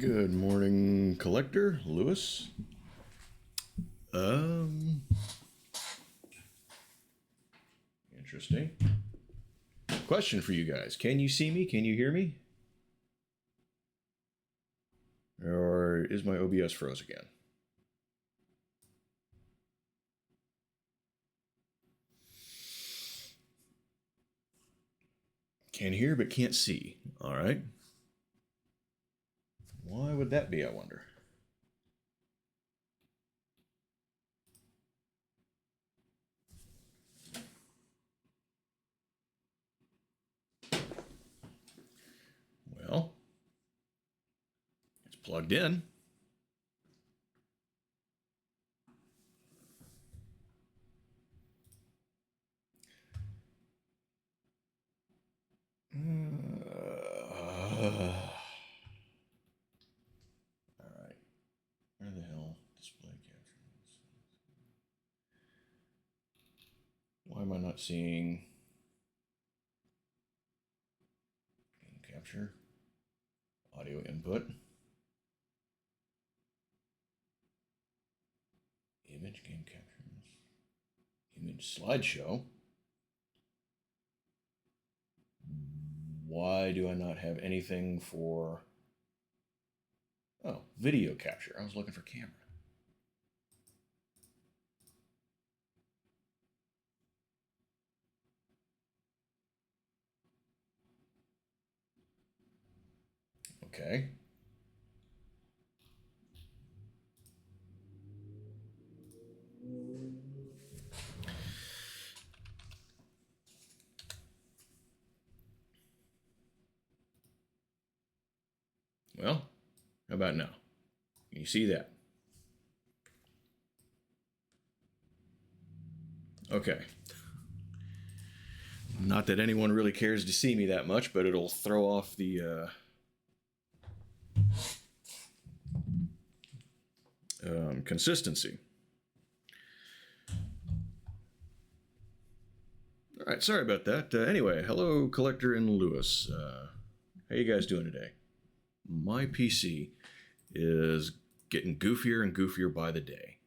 Good morning, Collector Lewis. Interesting. Question for you guys. Can you see me? Can you hear me? Or is my OBS froze again? Can hear but can't see. All right. Why would that be, I wonder? Well, it's plugged in. All right. Where the hell? Display captions. Why am I not seeing game capture? Audio input. Image game captions. Image slideshow. Why do I not have anything for... Oh, video capture. I was looking for camera. Okay. Well, how about now? Can you see that? Okay. Not that anyone really cares to see me that much, but it'll throw off the consistency. All right, sorry about that. Anyway, hello, Collector and Lewis. How you guys doing today? My PC is getting goofier and goofier by the day.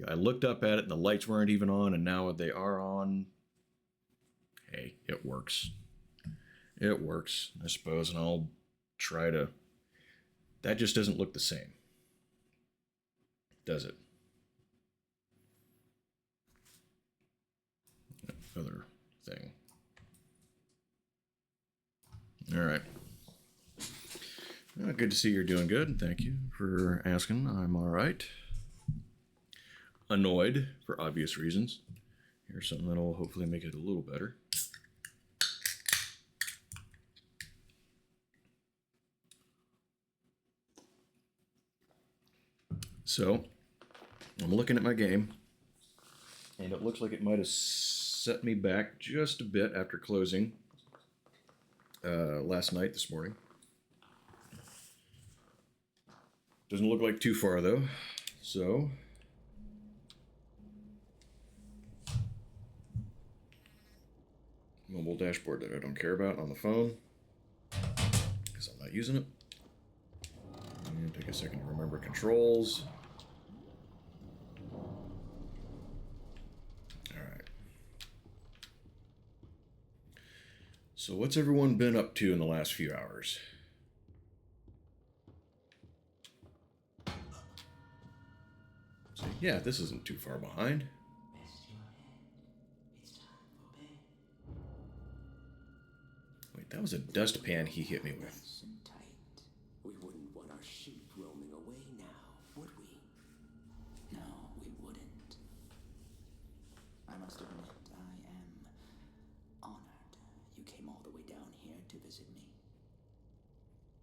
I looked up at it and the lights weren't even on, and now they are on. Hey, it works. It works, I suppose, and I'll try to... That just doesn't look the same, does it? Other thing. All right. Well, good to see you're doing good. Thank you for asking. I'm all right. Annoyed for obvious reasons. Here's something that'll hopefully make it a little better. So, I'm looking at my game, and it looks like it might have set me back just a bit after closing last night, this morning. Doesn't look like too far, though. So, mobile dashboard that I don't care about on the phone, because I'm not using it. And take a second to remember controls. Alright. So what's everyone been up to in the last few hours? So, yeah, this isn't too far behind. Wait, that was a dustpan he hit me with. We wouldn't want our sheep roaming away now, would we? No, we wouldn't. I must admit, I am honored you came all the way down here to visit me.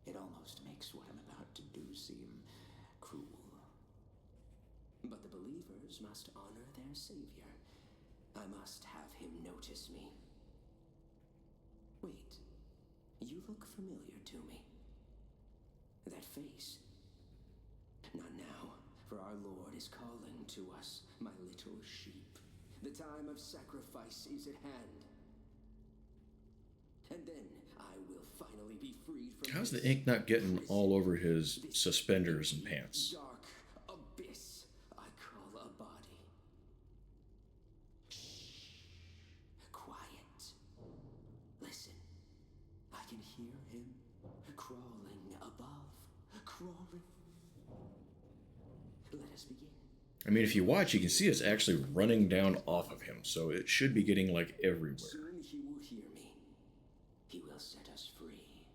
It almost makes what I'm about to do seem cruel. But the believers must honor their savior. I must have him notice me. Wait, you look familiar to me. That face. Not now, for our Lord is calling to us, my little sheep. The time of sacrifice is at hand. And then I will finally be freed from How's the this ink not getting prison, all over his this suspenders and empty, pants? dark abyss I call a body. Quiet. Listen. I can hear him crawling above. Crawling. Let us begin. I mean, if you watch, you can see it's actually running down off of him, so it should be getting, like, everywhere. Soon he will hear me. He will set us free.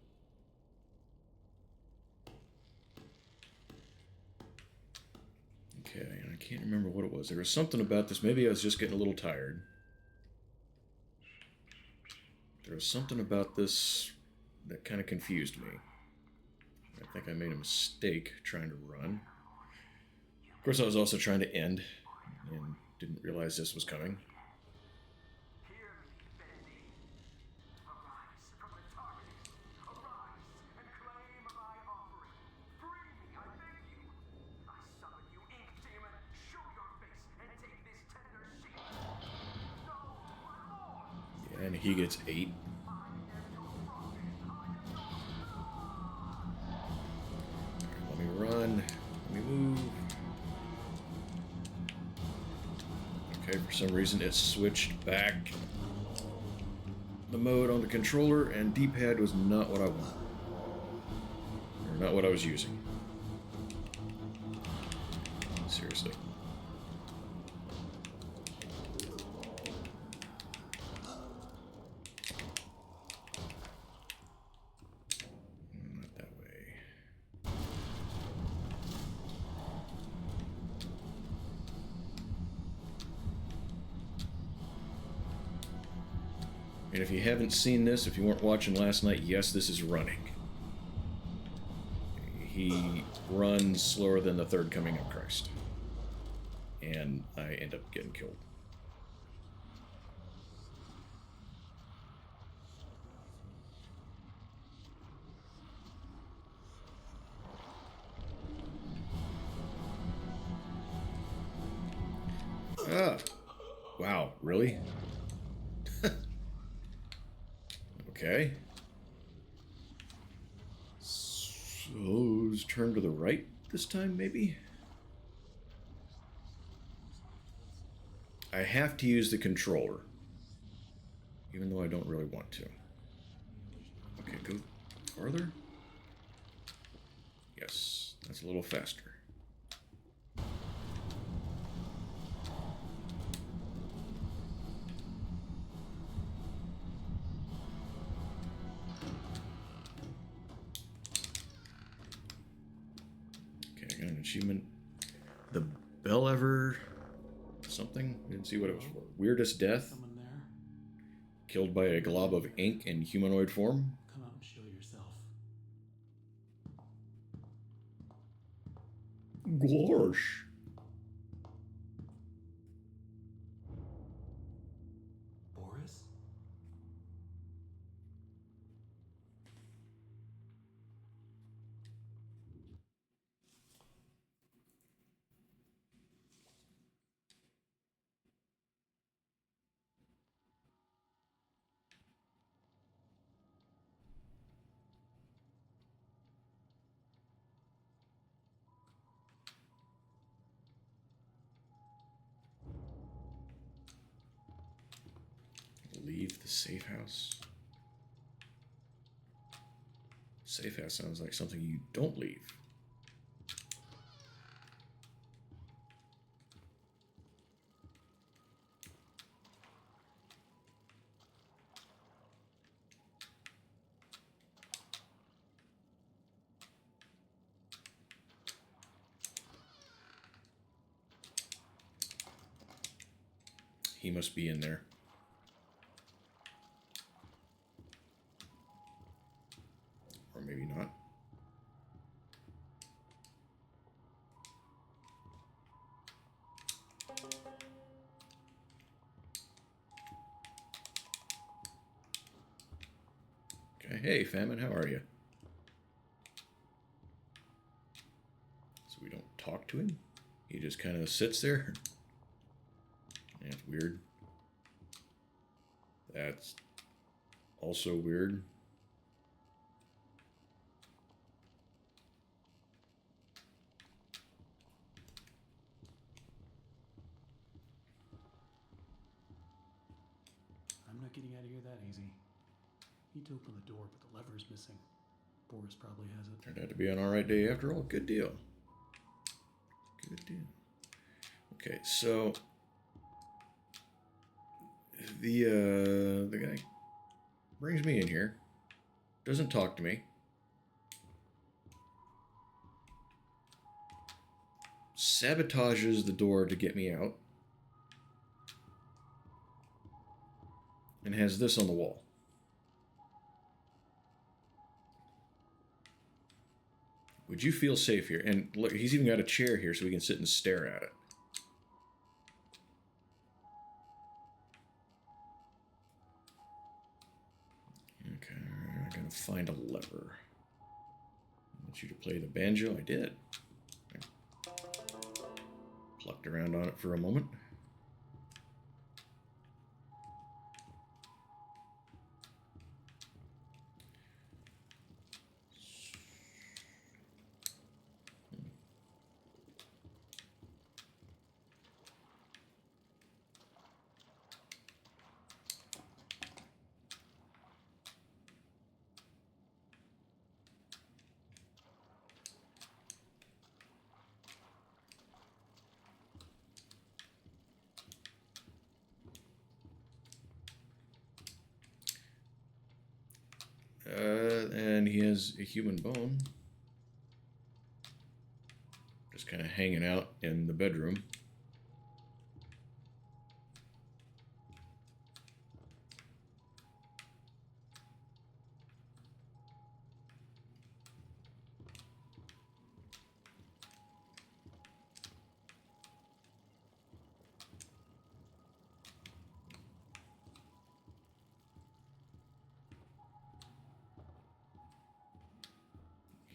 Okay, and I can't remember what it was. There was something about this. Maybe I was just getting a little tired. There was something about this that kind of confused me. I think I made a mistake trying to run. Of course, I was also trying to end, and didn't realize this was coming. Hear me, Bendy. Arise from the darkness. Arise and claim my offering. Free me, I beg you. I summon you, ink demon. Show your face and take this tender sheet. No, my lord. Yeah, and he gets 8. Let me run. Let me move. Okay, for some reason it switched back the mode on the controller, and D-pad was not what I wanted. Or not what I was using. Seriously. Not that way. And if you haven't seen this, if you weren't watching last night, yes, this is running. He runs slower than the third coming of Christ. And I end up getting killed. Ah! Wow, really? Okay. So, let's turn to the right this time, maybe? I have to use the controller. Even though I don't really want to. Okay, go farther. Yes, that's a little faster. Okay, I got an achievement. The Bellever something? Didn't see what it was for. Weirdest death. Someone there? Killed by a glob of ink in humanoid form. Come out and show yourself. Gosh. Boris? Leave the safe house. Safe house sounds like something you don't leave. He must be in there. Or maybe not. Okay, hey, Famine, how are you? So we don't talk to him? He just kind of sits there? That's weird. That's also weird. getting out of here that easy. Need to open the door, but the lever's missing. Boris probably has it. Turned out to be an alright day after all. Good deal. Good deal. Okay, so the guy brings me in here, doesn't talk to me, sabotages the door to get me out, and has this on the wall. Would you feel safe here? And look, he's even got a chair here so we can sit and stare at it. Okay, I'm gonna find a lever. I want you to play the banjo. I did. I plucked around on it for a moment. And he has a human bone. Just kind of hanging out in the bedroom.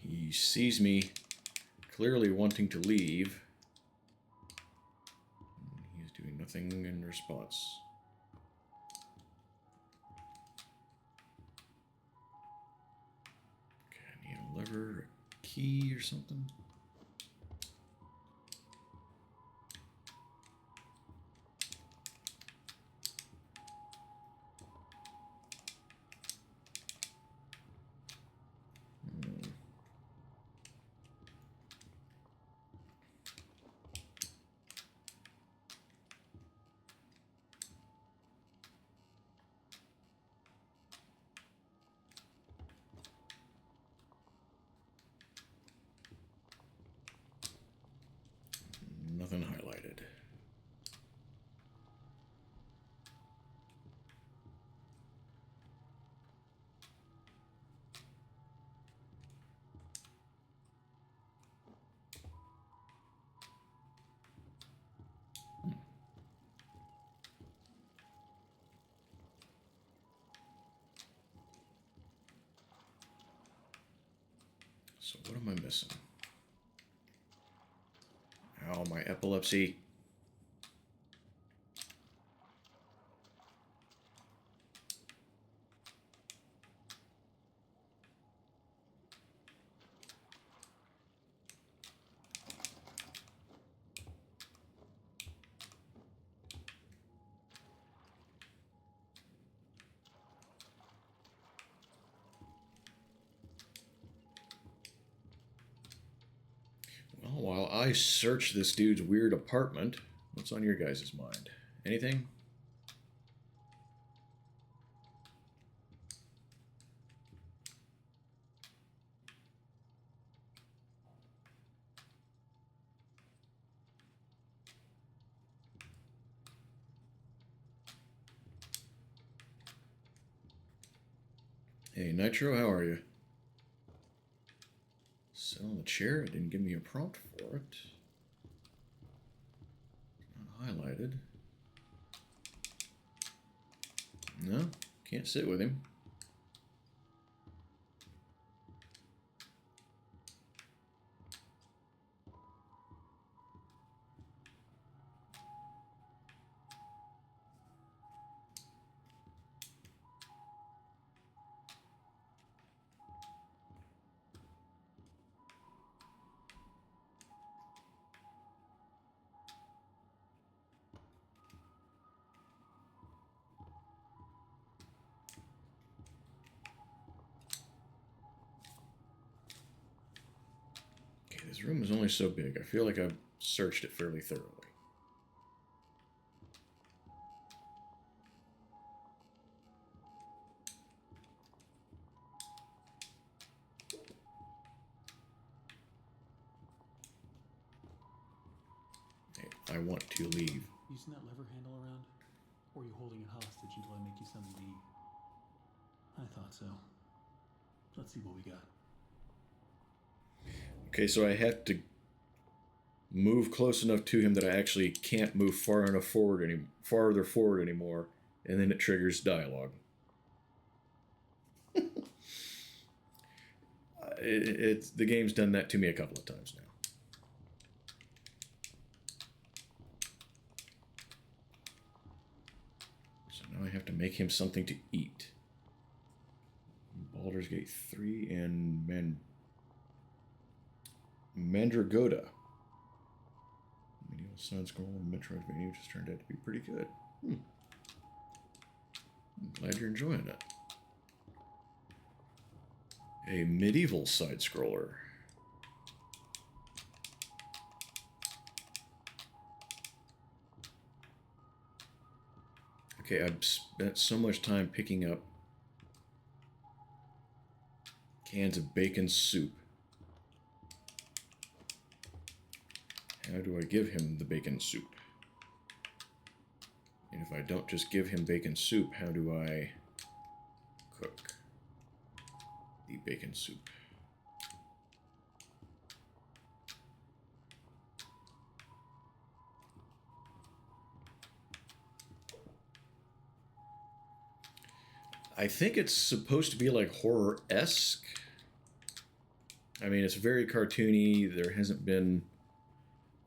He sees me clearly wanting to leave. He's doing nothing in response. Okay, I need a lever, a key or something. Nothing highlighted. So what am I missing? Ow, my epilepsy. Well, while I search this dude's weird apartment, what's on your guys' mind? Anything? Hey, Nitro, how are you? Sit on the chair. It didn't give me a prompt for it. Not highlighted. No, can't sit with him. This room is only so big. I feel like I've searched it fairly thoroughly. Hey, I want to leave. Using that lever handle around? Or are you holding it hostage until I make you something to eat? I thought so. Let's see what we got. Okay, so I have to move close enough to him that I actually can't move farther forward anymore, and then it triggers dialogue. It's the game's done that to me a couple of times now. So now I have to make him something to eat. Baldur's Gate 3 and Mandragoda. Medieval side-scroller Metroidvania just turned out to be pretty good. I'm glad you're enjoying it. A medieval side-scroller. Okay, I've spent so much time picking up cans of bacon soup. How do I give him the bacon soup? And if I don't just give him bacon soup, how do I cook the bacon soup? I think it's supposed to be like horror-esque. I mean, it's very cartoony. There hasn't been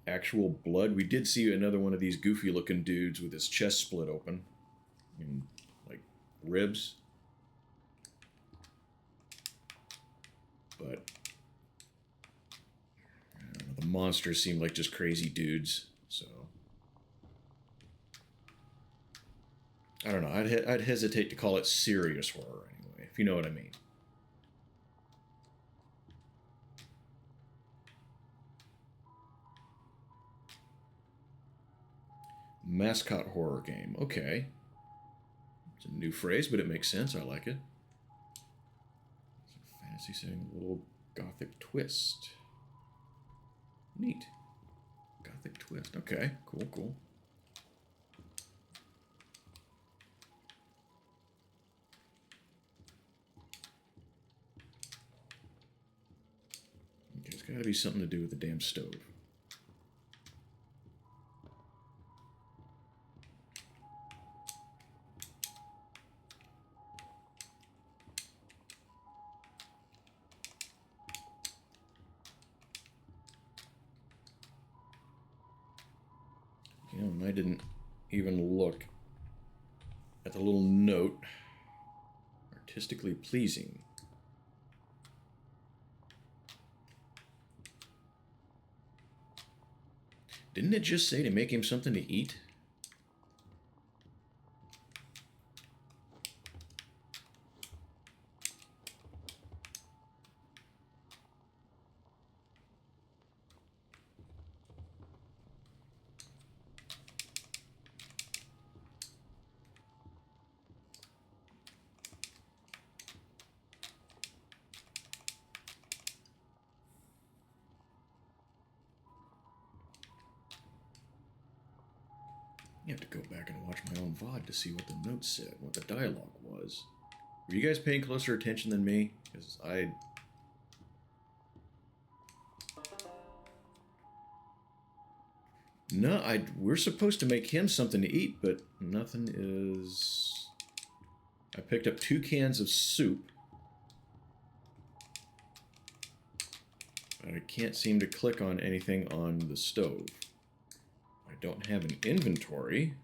actual blood. We did see another one of these goofy-looking dudes with his chest split open. And, like, ribs. But I don't know, the monsters seem like just crazy dudes, so I don't know. I'd hesitate to call it serious horror anyway, if you know what I mean. Mascot horror game. Okay. It's a new phrase, but it makes sense. I like it. It's a fantasy setting, a little gothic twist. Neat. Gothic twist. Okay. Cool, cool. Okay, it's got to be something to do with the damn stove. You know, and I didn't even look at the little note. Artistically pleasing. Didn't it just say to make him something to eat? You have to go back and watch my own VOD to see what the note said, what the dialogue was. Were you guys paying closer attention than me? Because No, we're supposed to make him something to eat, but nothing is... I picked up 2 cans of soup. But I can't seem to click on anything on the stove. I don't have an inventory.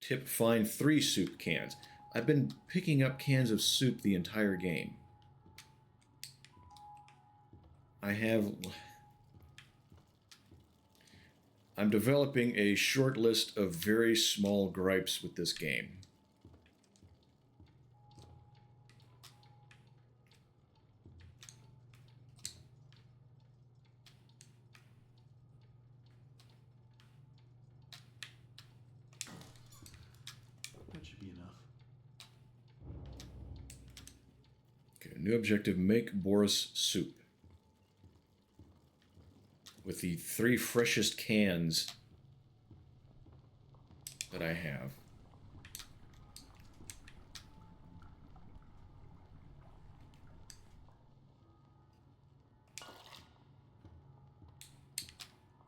Tip, find 3 soup cans. I've been picking up cans of soup the entire game. I'm developing a short list of very small gripes with this game. New objective, make Boris soup. With the 3 freshest cans that I have.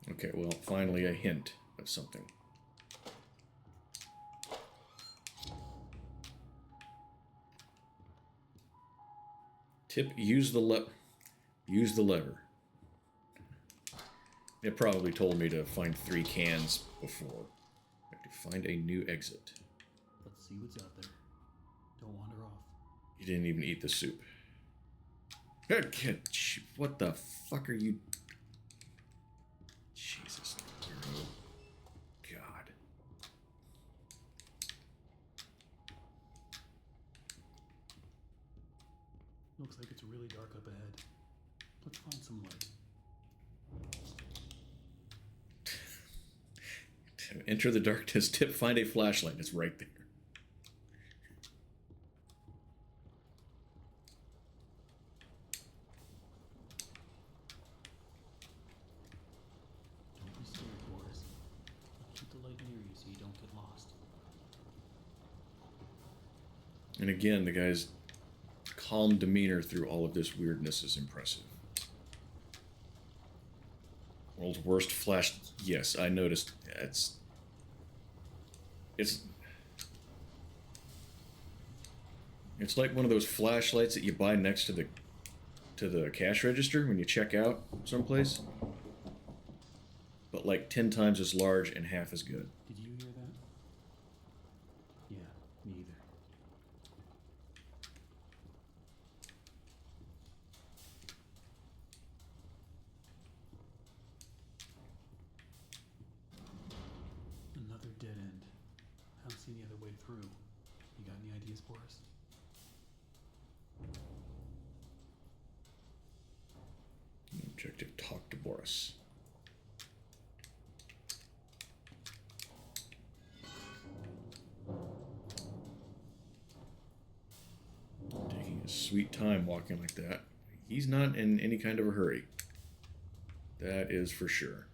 Okay, well, finally a hint of something. Tip, use the lever. It probably told me to find 3 cans before. I have to find a new exit. Let's see what's out there. Don't wander off. You didn't even eat the soup. What the fuck are you... Jesus. God. Looks like it's really dark up ahead. Let's find some light. Enter the darkness. Tip, find a flashlight. It's right there. Don't be scared, Boris. I'll keep the light near you so you don't get lost. And again, the guy's calm demeanor through all of this weirdness is impressive. World's worst flash... Yes, I noticed. It's like one of those flashlights that you buy next to the cash register when you check out someplace. But like 10 times as large and half as good. Did you hear that? Yeah, me either. Another dead end. I don't see any other way through. You got any ideas for us? Objective, talk to Boris. Taking his sweet time walking like that. He's not in any kind of a hurry. That is for sure.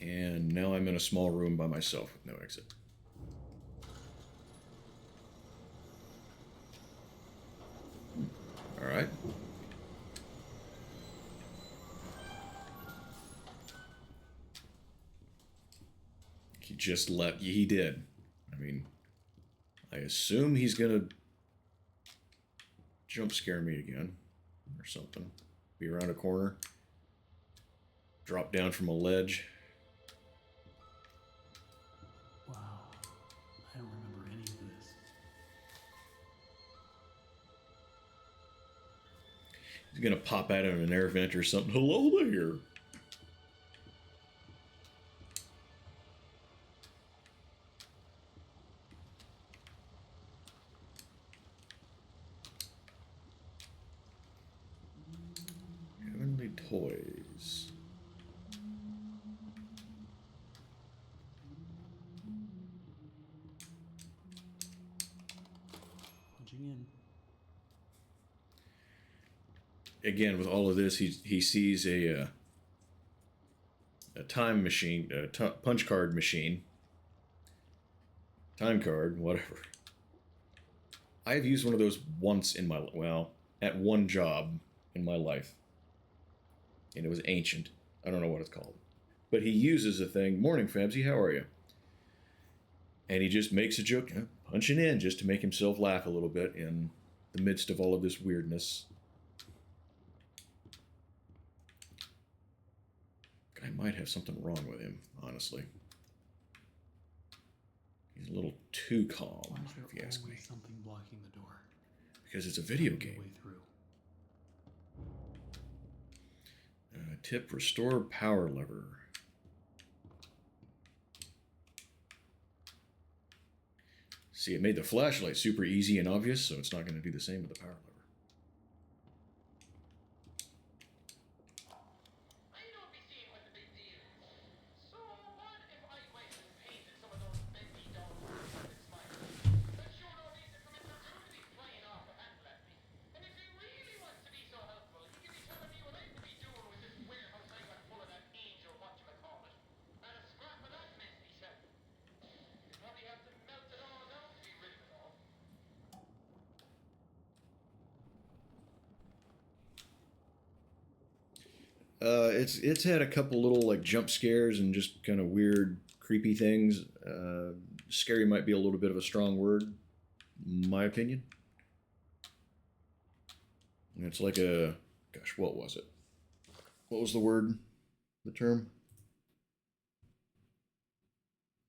And now I'm in a small room by myself with no exit. All right. He did. I mean, I assume he's gonna jump scare me again or something. Be around a corner. Drop down from a ledge. Wow. I don't remember any of this. He's gonna pop out of an air vent or something. Hello there. Heavenly toys. Punching in. Again, with all of this, he sees a time machine, punch card machine, time card, whatever. I've used one of those once in my, well, at one job in my life, and it was ancient. I don't know what it's called, but he uses a thing. Morning, Fabsy, how are you? And he just makes a joke, punching in, just to make himself laugh a little bit in the midst of all of this weirdness. Guy might have something wrong with him, honestly. He's a little too calm, Why is there if you ask me. always something blocking the door? Because it's a video Way game. through. Tip, restore power lever. See, it made the flashlight super easy and obvious, so it's not going to do the same with the power lever. I don't be seeing what the big deal is. So what if I went and painted some of those Bendy dolls with smiley? That sure It's had a couple little like jump scares and just kind of weird, creepy things. Scary might be a little bit of a strong word, my opinion. It's like a, gosh, what was it? What was the word? The term?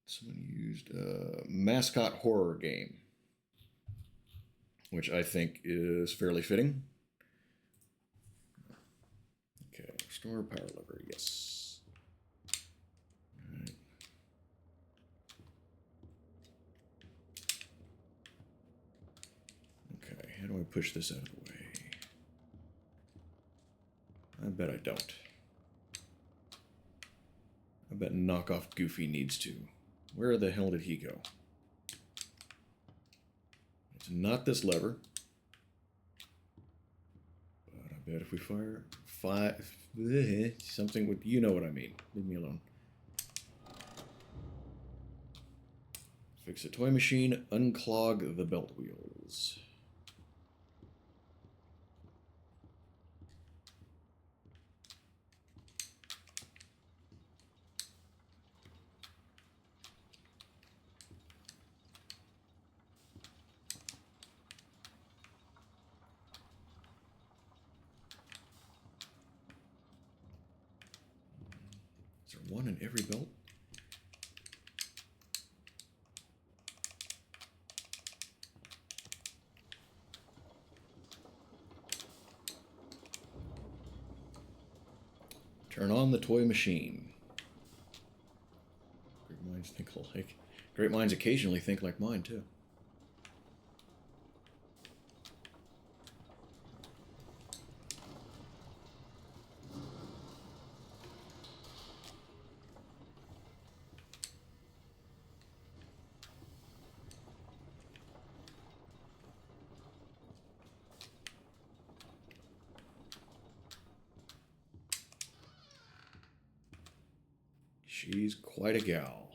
Someone used mascot horror game, which I think is fairly fitting. Okay, restore power lever, yes. All right. Okay, how do I push this out of the way? I bet I don't. I bet knockoff Goofy needs to. Where the hell did he go? It's not this lever. But I bet if we fire something with, you know what I mean. Leave me alone. Fix the toy machine, unclog the belt wheels. Is there one in every belt? Turn on the toy machine. Great minds think alike. Great minds occasionally think like mine, too. She's quite a gal.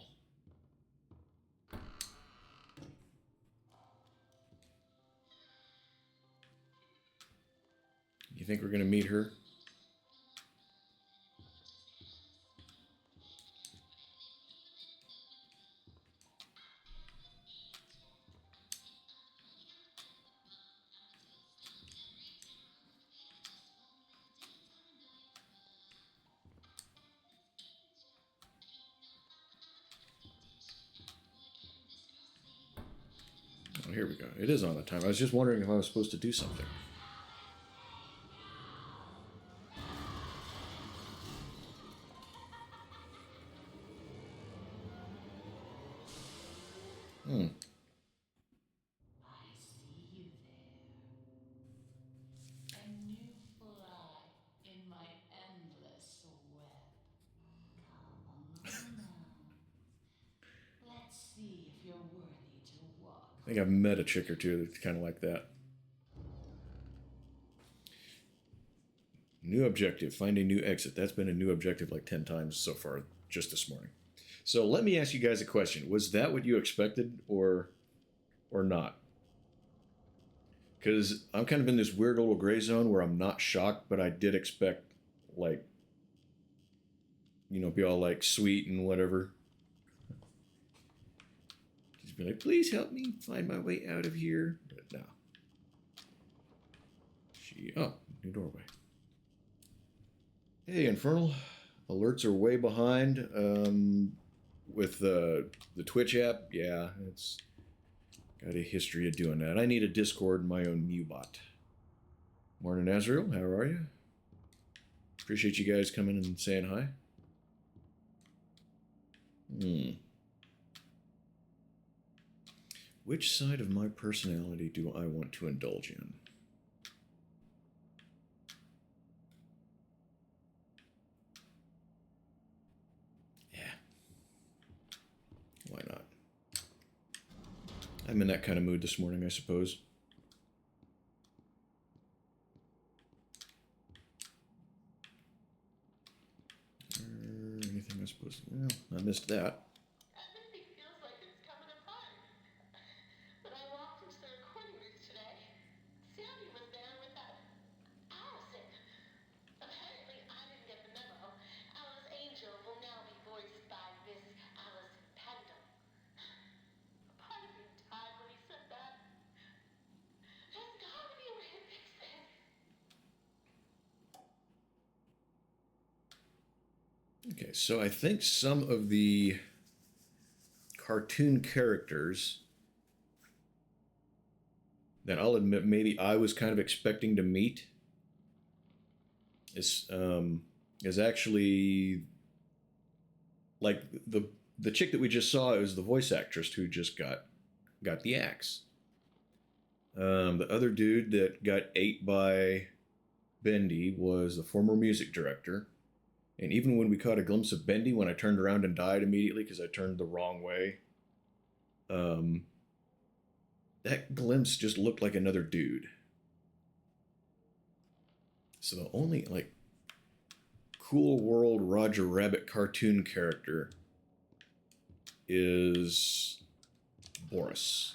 You think we're going to meet her? Oh, here we go. It is on the time. I was just wondering if I was supposed to do something. Hmm. I see you there. A new fly in my endless web. Come along now. Let's see if you're worthy to walk. I think I've met a chick or two that's kind of like that. New objective. Find a new exit. That's been a new objective like 10 times so far just this morning. So let me ask you guys a question. Was that what you expected or not? Because I'm kind of in this weird little gray zone where I'm not shocked, but I did expect, like, be all like sweet and whatever. Just be like, please help me find my way out of here. But no. New doorway. Hey, Infernal. Alerts are way behind with the Twitch app. Yeah, it's got a history of doing that. I need a Discord and my own Mewbot. Morning, Azrael. How are you? Appreciate you guys coming and saying hi. Which side of my personality do I want to indulge in? Why not? I'm in that kind of mood this morning, I suppose. Anything I'm supposed to... Well, I missed that. Everything feels like it's coming apart. When I walked into the recording booth today, Sammy was there with that Allison. Apparently, I didn't get the Okay, so I think some of the cartoon characters that I'll admit maybe I was kind of expecting to meet is actually like the chick that we just saw is the voice actress who just got the axe. The other dude that got ate by Bendy was the former music director. And even when we caught a glimpse of Bendy, when I turned around and died immediately because I turned the wrong way, um, that glimpse just looked like another dude. So the only like cool world Roger Rabbit cartoon character is Boris.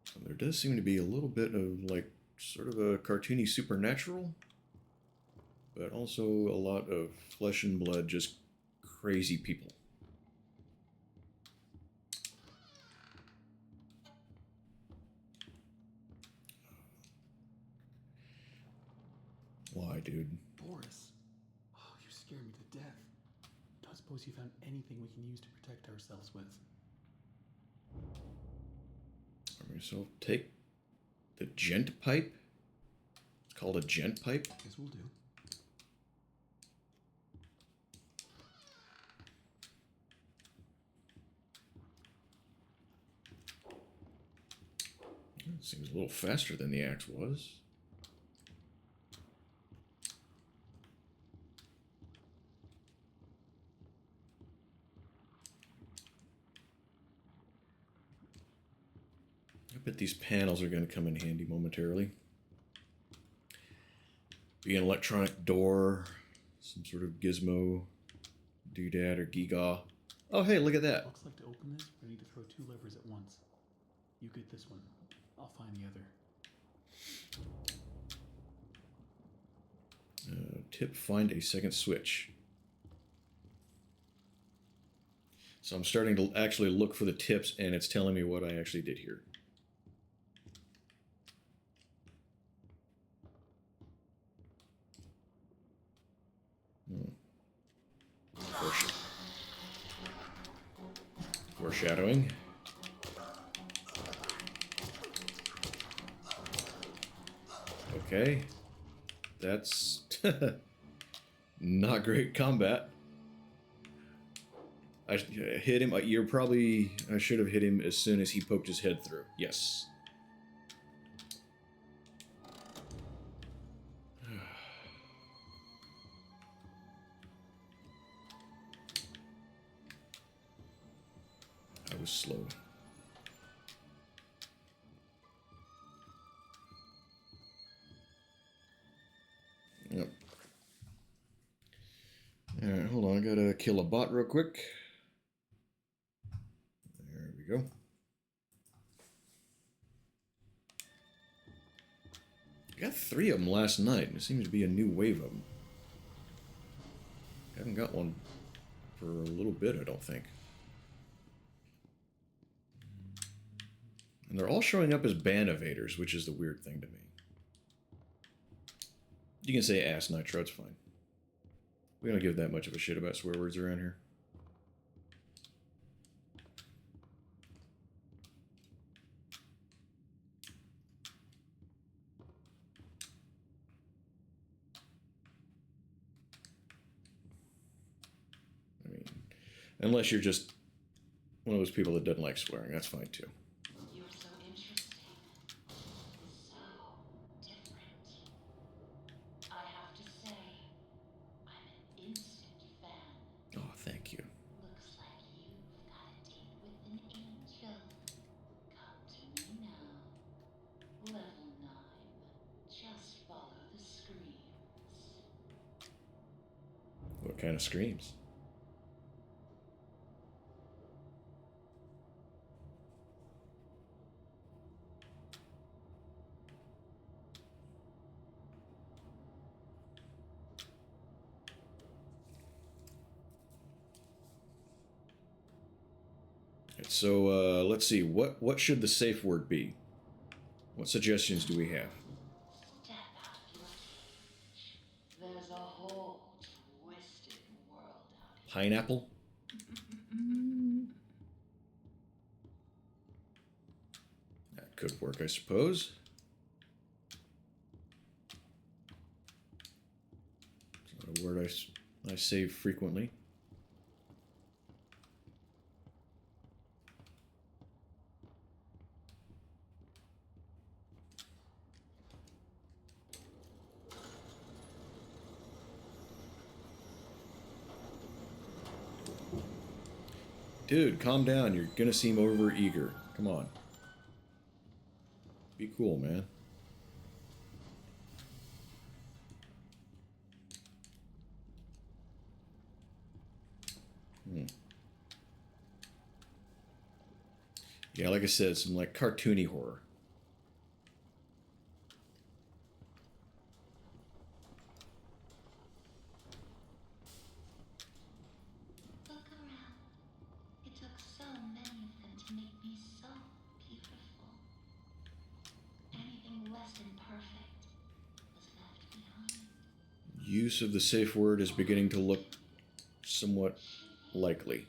So there does seem to be a little bit of like sort of a cartoony supernatural, but also a lot of flesh and blood, just crazy people. Why, dude? Boris. Oh, you scared me to death. Don't suppose you found anything we can use to protect ourselves with. Okay, so take the gent pipe. It's called a gent pipe. Guess we'll do. It seems a little faster than the axe was. I bet these panels are going to come in handy momentarily. Be an electronic door, some sort of gizmo, doodad, or gigaw. Oh, hey, look at that. Looks like to open this, we need to throw 2 levers at once. You get this one. I'll find the other. Tip, find a second switch. So I'm starting to actually look for the tips, and it's telling me what I actually did here. Foreshadowing. Okay. That's not great combat. I hit him. You're probably. I should have hit him as soon as he poked his head through. Yes. I was slow. Yep. Alright, hold on. I gotta kill a bot real quick. There we go. I got 3 of them last night, and it seems to be a new wave of them. I haven't got one for a little bit, I don't think. And they're all showing up as ban evaders, which is the weird thing to me. You can say ass nitro, it's fine. We don't give that much of a shit about swear words around here. I mean, unless you're just one of those people that doesn't like swearing, that's fine too. You're so interesting. So different. I have to say, I'm an instant fan. Oh, thank you. Looks like you've got a date with an angel. Come to me now. Level 9. Just follow the screams. What kind of screams? So let's see. What should the safe word be? What suggestions do we have? Step out of your cage. There's a whole twisted world out here. Pineapple? That could work, I suppose. It's not a word I say frequently. Dude, calm down. You're gonna seem over eager. Come on. Be cool, man. Yeah, like I said, some like cartoony horror. Look around. It took so many of them to make me so beautiful. Anything less than perfect was left behind. Use of the safe word is beginning to look somewhat likely.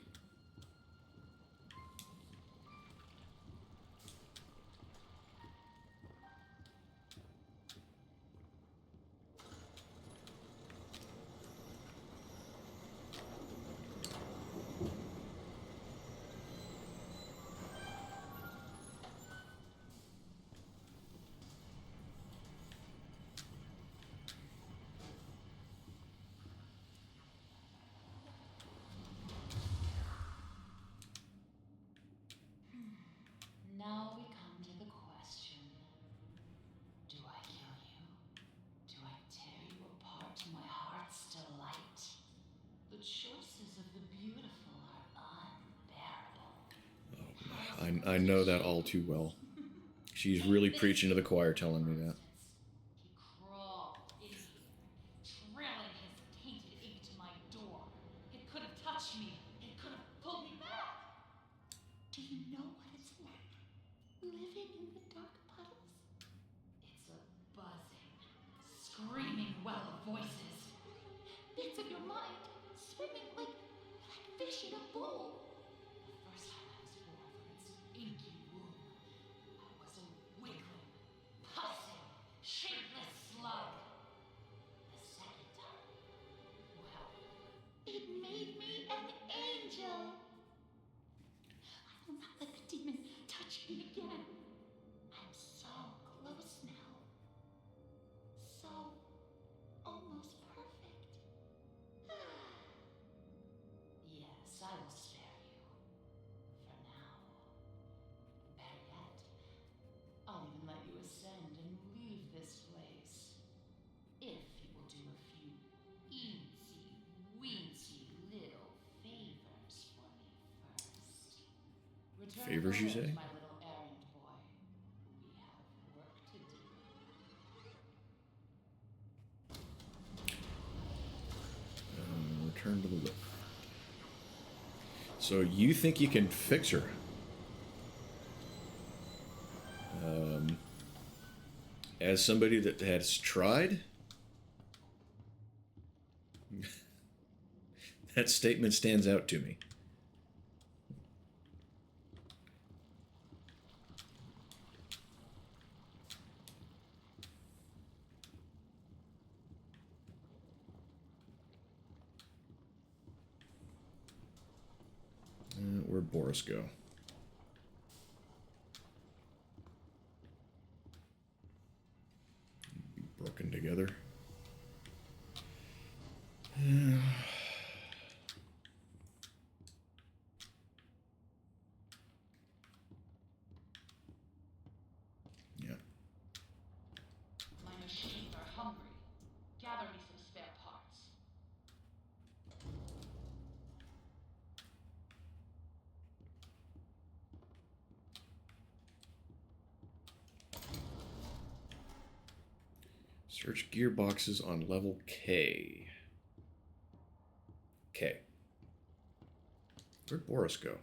Now we come to the question. Do I kill you? Do I tear you apart to my heart's delight? The choices of the beautiful are unbearable. I know that all too well. She's really preaching to the choir telling me that. He crawled in here, trailing his tainted ink to my door. It could have touched me. It could have pulled me back. Do you know what it's like? Living in the dark puddles? It's a buzzing, screaming well of voices. Bits of your mind swimming like fish in a bowl. The first time I was born from its inky womb, I was a wiggling, pulsing, shapeless slug. The second time, well, it made me an angel. I will not let the demon touch me again. I'm so close now. So almost perfect. Yes, I will spare you. For now. Better yet, I'll even let you ascend and leave this place. If you will do a few eensy, weensy little favors for me first. Return Favors, you home, say? my little errand boy. We have work to do. Return to the lift. So you think you can fix her? As somebody that has tried? That statement stands out to me. Where'd Boris go? Broken together. Yeah. My machines are hungry. Gather me some spare parts. Search gearboxes on level K. K. Where'd Boris go?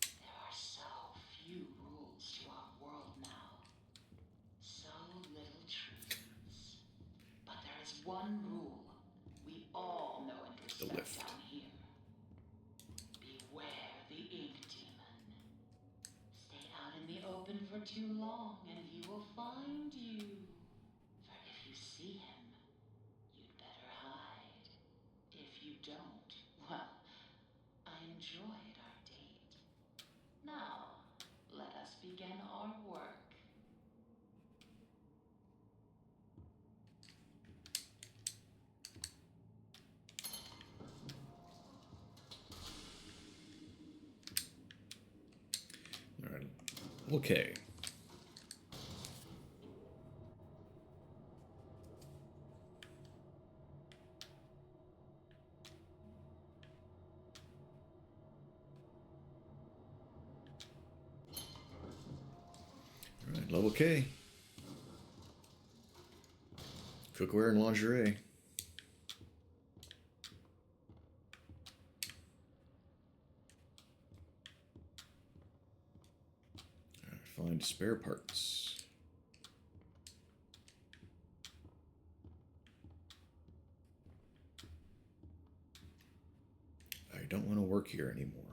There are so few rules to our world now. too long and he will find you. For if you see him, you'd better hide. If you don't, well, I enjoyed our date. Now, let us begin our work. All right. Okay. All right, level K. Cookware and lingerie. All right, find spare parts. I don't want to work here anymore.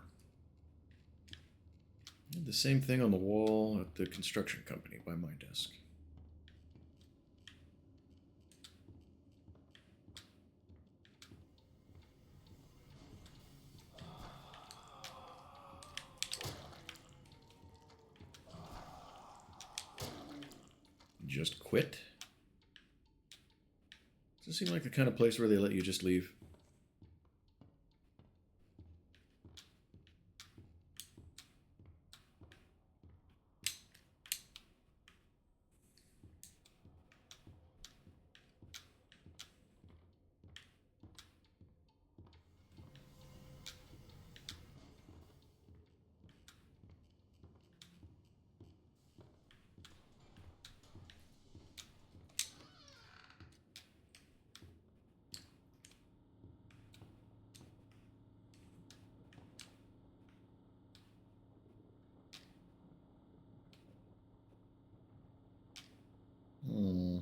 The same thing on the wall at the construction company by my desk. Just quit? Does it seem like the kind of place where they let you just leave? Hmm.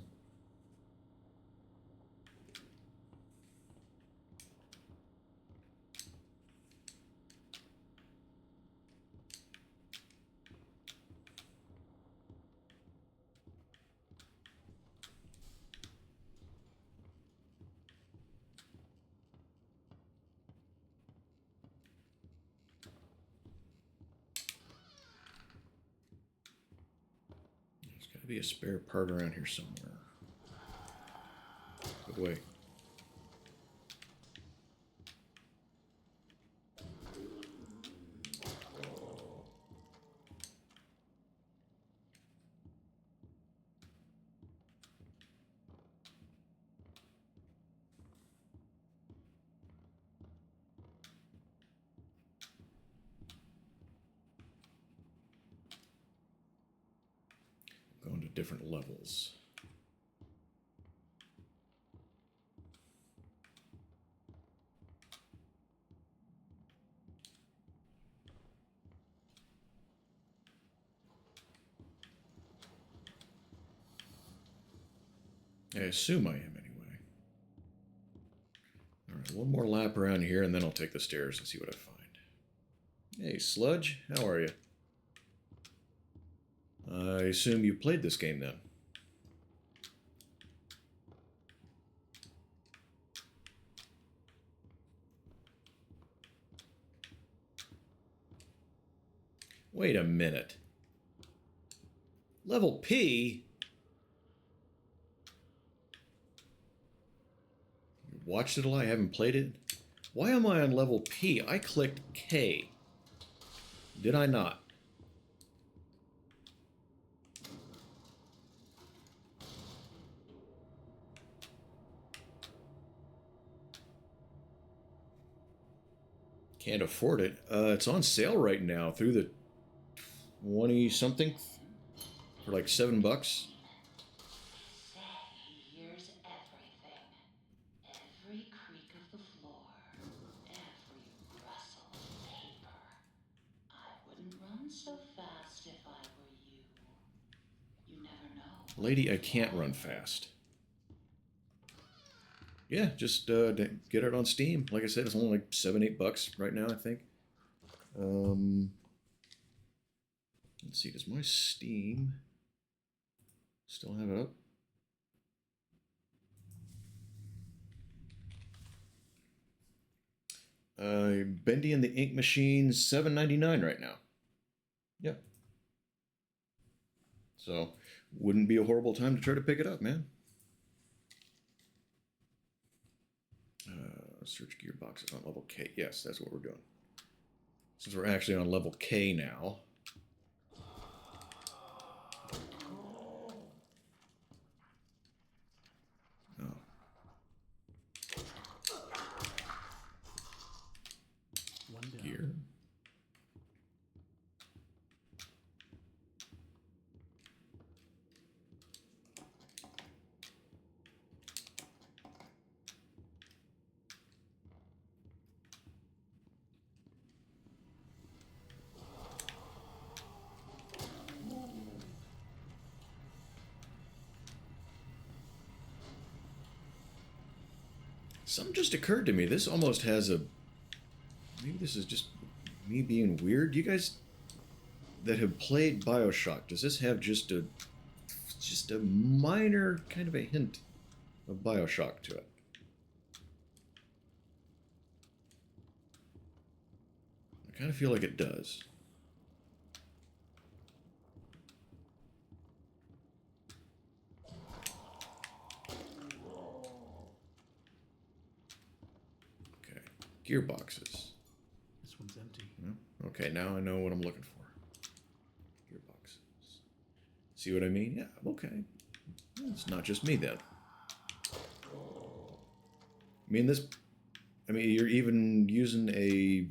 There's got to be a spare part around here somewhere. Good way. Going to different levels. I assume I am anyway. All right, one more lap around here and then I'll take the stairs and see what I find. Hey, Sludge, how are you? I assume you played this game then. Wait a minute. Level P? You watched it a lot? I haven't played it? Why am I on level P? I clicked K. Did I not? Can't afford it. It's on sale right now through the 20-something for like $7. Say he hears everything. Every creak of the floor. Every rustle of paper. I wouldn't run so fast if I were you. You never know. Lady, I can't run fast. Yeah, just get it on Steam. Like I said, it's only like $7, $8 right now, I think. Let's see, does my Steam still have it up? Bendy and the Ink Machine, $7.99 right now. Yep. So, wouldn't be a horrible time to try to pick it up, man. Search gearboxes on level K. Yes, that's what we're doing. Since we're actually on level K now. Oh. One down. Gear. Something just occurred to me. This almost has a... Maybe this is just me being weird. You guys that have played Bioshock, does this have just a minor kind of a hint of Bioshock to it? I kind of feel like it does. Okay, gearboxes. This one's empty. Yeah. Okay, now I know what I'm looking for. Gearboxes. See what I mean? Yeah, okay. It's not just me then. I mean, you're even using a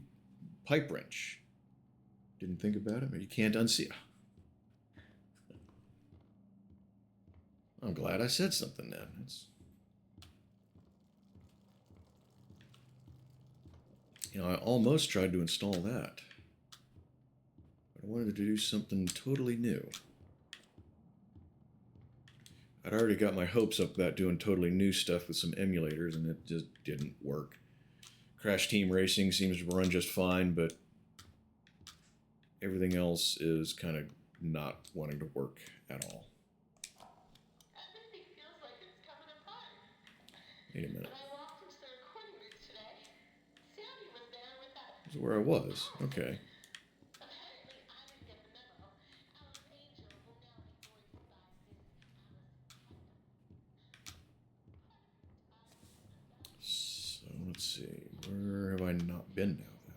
pipe wrench. Didn't think about it, but you can't unsee it. I'm glad I said something then. I almost tried to install that. But I wanted to do something totally new. I'd already got my hopes up about doing totally new stuff with some emulators, and it just didn't work. Crash Team Racing seems to run just fine, but everything else is kind of not wanting to work at all. Everything feels like it's coming apart. Wait a minute. When I walked into the recording booth today, Sandy was there with that. This is where I was. Okay. Apparently, I didn't get the memo. Alice Angel will now be voiced by Miss Alice Putnam. So let's see. Where have I not been now then?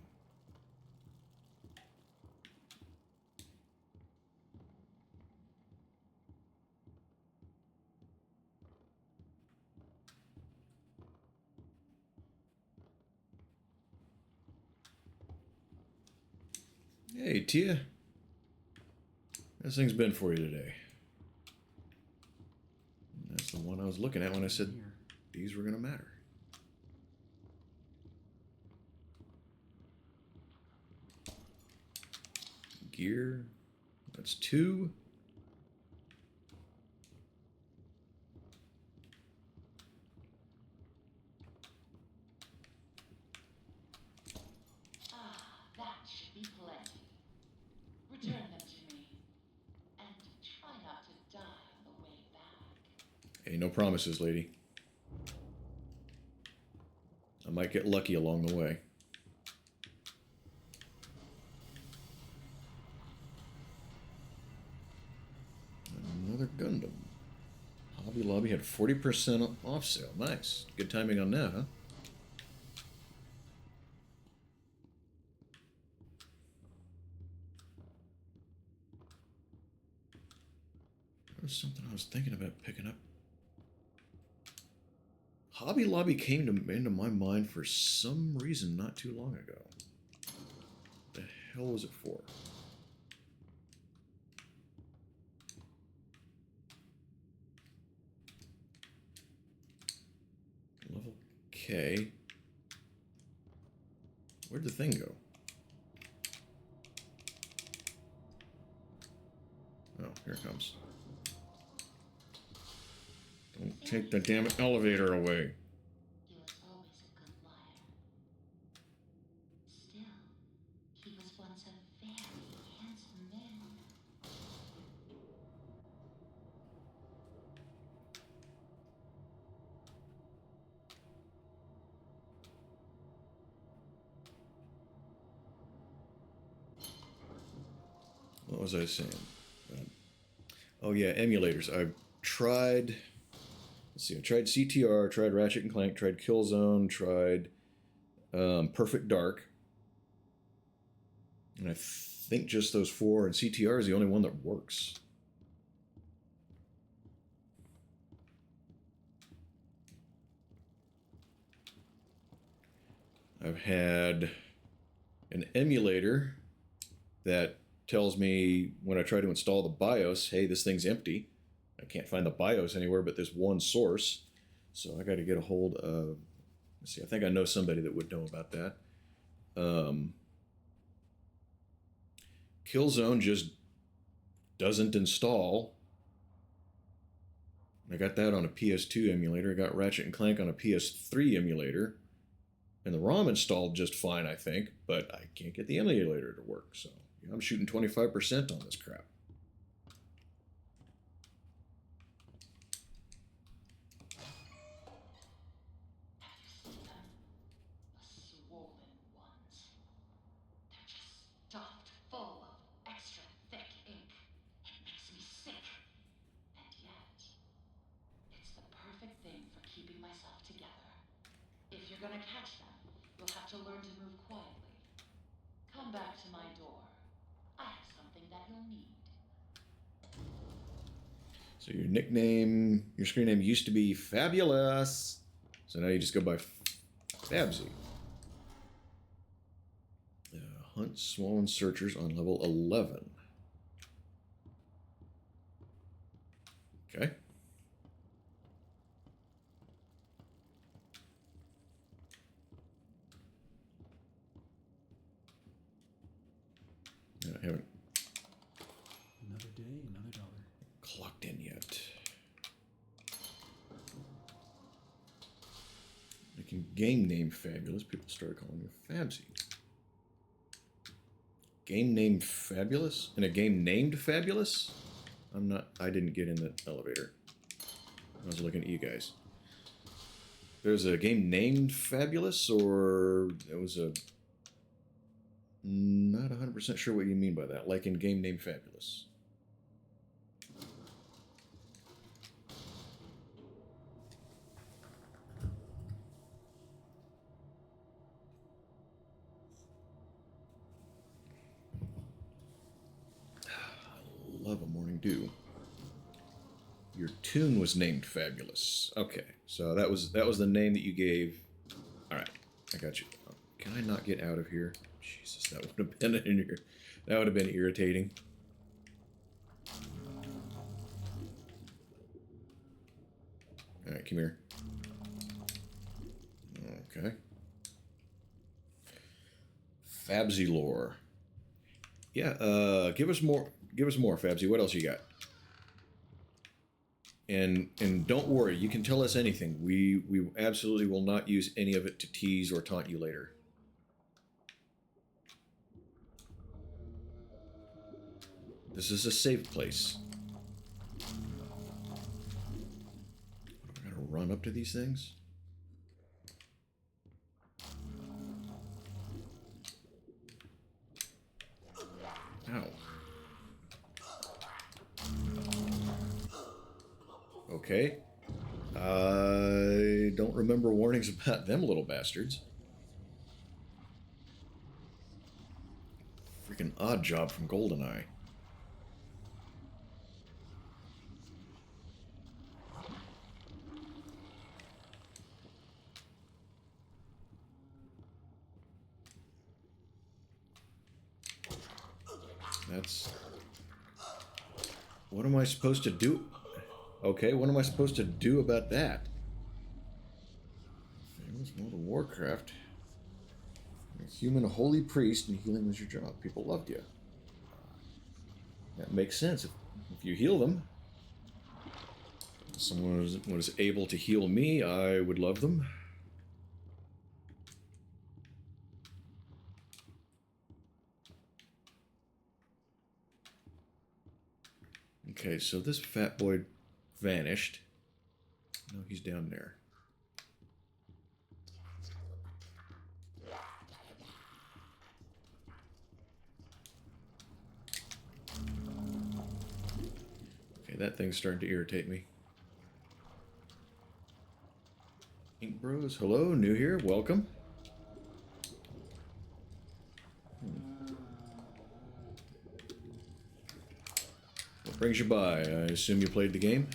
Hey, Tia. How's things been for you today? That's the one I was looking at when I said Here. these were going to matter. Gear. That's 2. That should be plenty. Return them to me. And try not to die on the way back. Hey, no promises, lady. I might get lucky along the way. Another Gundam. Hobby Lobby had 40% off sale. Nice. Good timing on that, huh? There was something I was thinking about picking up. Hobby Lobby came into my mind for some reason not too long ago. What the hell was it for? Level K. Where'd the thing go? Oh, here it comes. Don't take the damn elevator away. He was always a good liar. Still, he was once a very handsome man. What was I saying? Oh yeah, emulators. I've tried. Let's see. I tried CTR, tried Ratchet and Clank, tried Killzone, tried Perfect Dark, and I think just those four. And CTR is the only one that works. I've had an emulator that tells me when I try to install the BIOS, hey, this thing's empty. I can't find the BIOS anywhere but this one source. So I got to get a hold of, let's see, I think I know somebody that would know about that. Killzone just doesn't install. I got that on a PS2 emulator. I got Ratchet and Clank on a PS3 emulator. And the ROM installed just fine, I think, but I can't get the emulator to work. So I'm shooting 25% on this crap. Have you seen them? The swollen ones. They're just stuffed full of extra thick ink. It makes me sick. And yet, it's the perfect thing for keeping myself together. If you're gonna catch them, you'll have to learn to move quietly. Come back to my door. I have something that you'll need. So your nickname, your screen name used to be Fabulous. So now you just go by Fabsy. Hunt swollen searchers on level 11. Okay. I haven't Another day, another dollar. clocked in yet. Making game name Fabulous. People started calling me Fabsy. Game name Fabulous? In a game named Fabulous? I didn't get in the elevator. I was looking at you guys. There's a game named Fabulous, or it was a... Not 100% sure what you mean by that. Like in game named Fabulous. I love a morning dew. Your tune was named Fabulous. Okay, so that was the name that you gave. All right, I got you. Can I not get out of here? Jesus, that would have been that would have been irritating. All right, come here. Okay. Fabsy lore. Yeah, give us more. Give us more, Fabsy. What else you got? And don't worry, you can tell us anything. We absolutely will not use any of it to tease or taunt you later. This is a safe place. I gotta run up to these things? Ow. Okay. I don't remember warnings about them little bastards. Freaking odd job from GoldenEye. That's... What am I supposed to do? Okay, what am I supposed to do about that? Famous World of Warcraft. A human holy priest and healing was your job. People loved you. That makes sense. If you heal them. If someone was able to heal me, I would love them. Okay, so this fat boy vanished. No, he's down there. Okay, that thing's starting to irritate me. Ink Bros, hello, new here, welcome. What brings you by? I assume you played the game?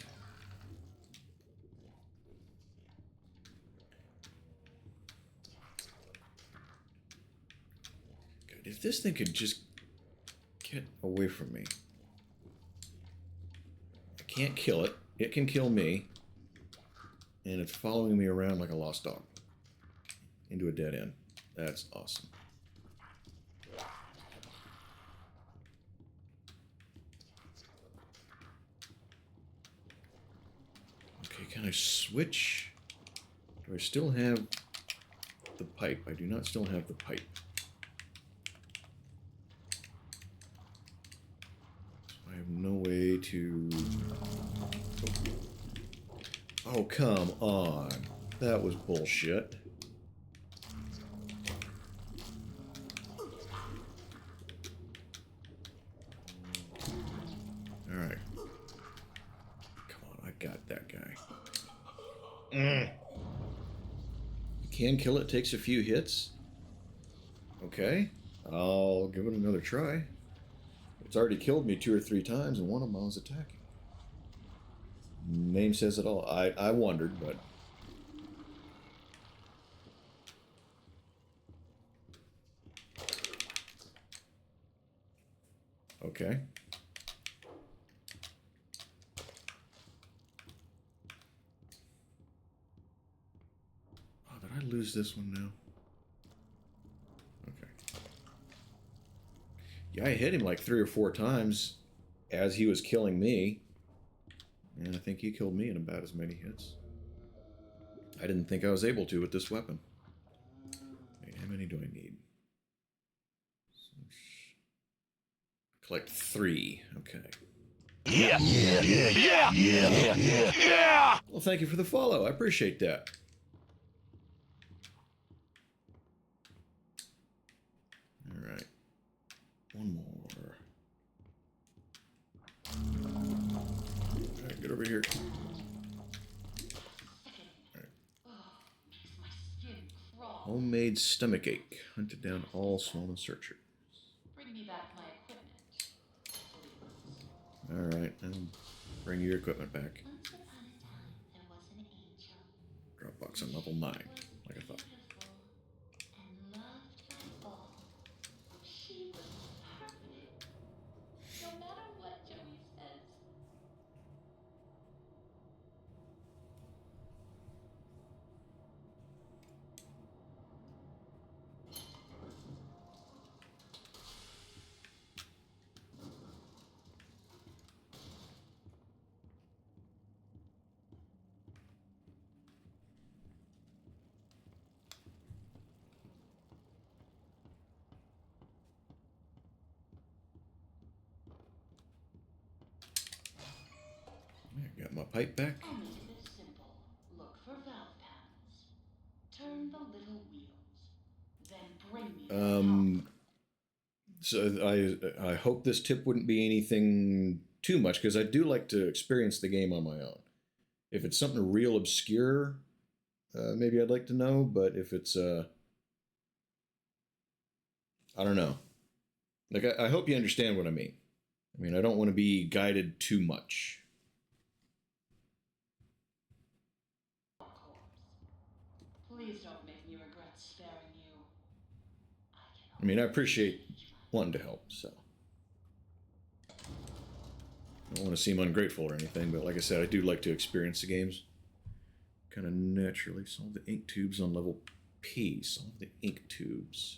God, if this thing could just get away from me. I can't kill it. It can kill me. And it's following me around like a lost dog. Into a dead end. That's awesome. Okay, can I switch? Do I still have the pipe? I do not still have the pipe. I have no way to... Oh, come on. That was bullshit. Alright. Come on, I got that guy. You can kill it, takes a few hits. Okay. I'll give it another try. It's already killed me 2 or 3 times, and one of them I was attacking. Name says it all. I wondered, but... Okay. Oh, did I lose this one now? Okay. Yeah, I hit him like 3 or 4 times as he was killing me. And I think he killed me in about as many hits. I didn't think I was able to with this weapon. Wait, how many do I need? Collect 3. Okay. Yeah. Well, thank you for the follow. I appreciate that. All right. One more. All right, get over here. Makes my skin crawl. Homemade stomach ache. Hunted down all swollen searchers. Bring me back my equipment, please. All right, and bring your equipment back. Once upon a time, there was an angel. Dropbox on level 9, like I thought. Beautiful and loved by all. She was perfect. No matter what Joey says. I got my pipe back. I'll make this simple. Look for valve panels. Turn the little wheels. Then bring me the help. So I hope this tip wouldn't be anything too much, because I do like to experience the game on my own. If it's something real obscure, maybe I'd like to know, but if it's, I don't know. Like, I hope you understand what I mean. I mean, I don't want to be guided too much. Please don't make me regret sparing you. I mean, I appreciate wanting to help, so. I don't want to seem ungrateful or anything, but like I said, I do like to experience the games kind of naturally. Solve the ink tubes on level P. Solve the ink tubes.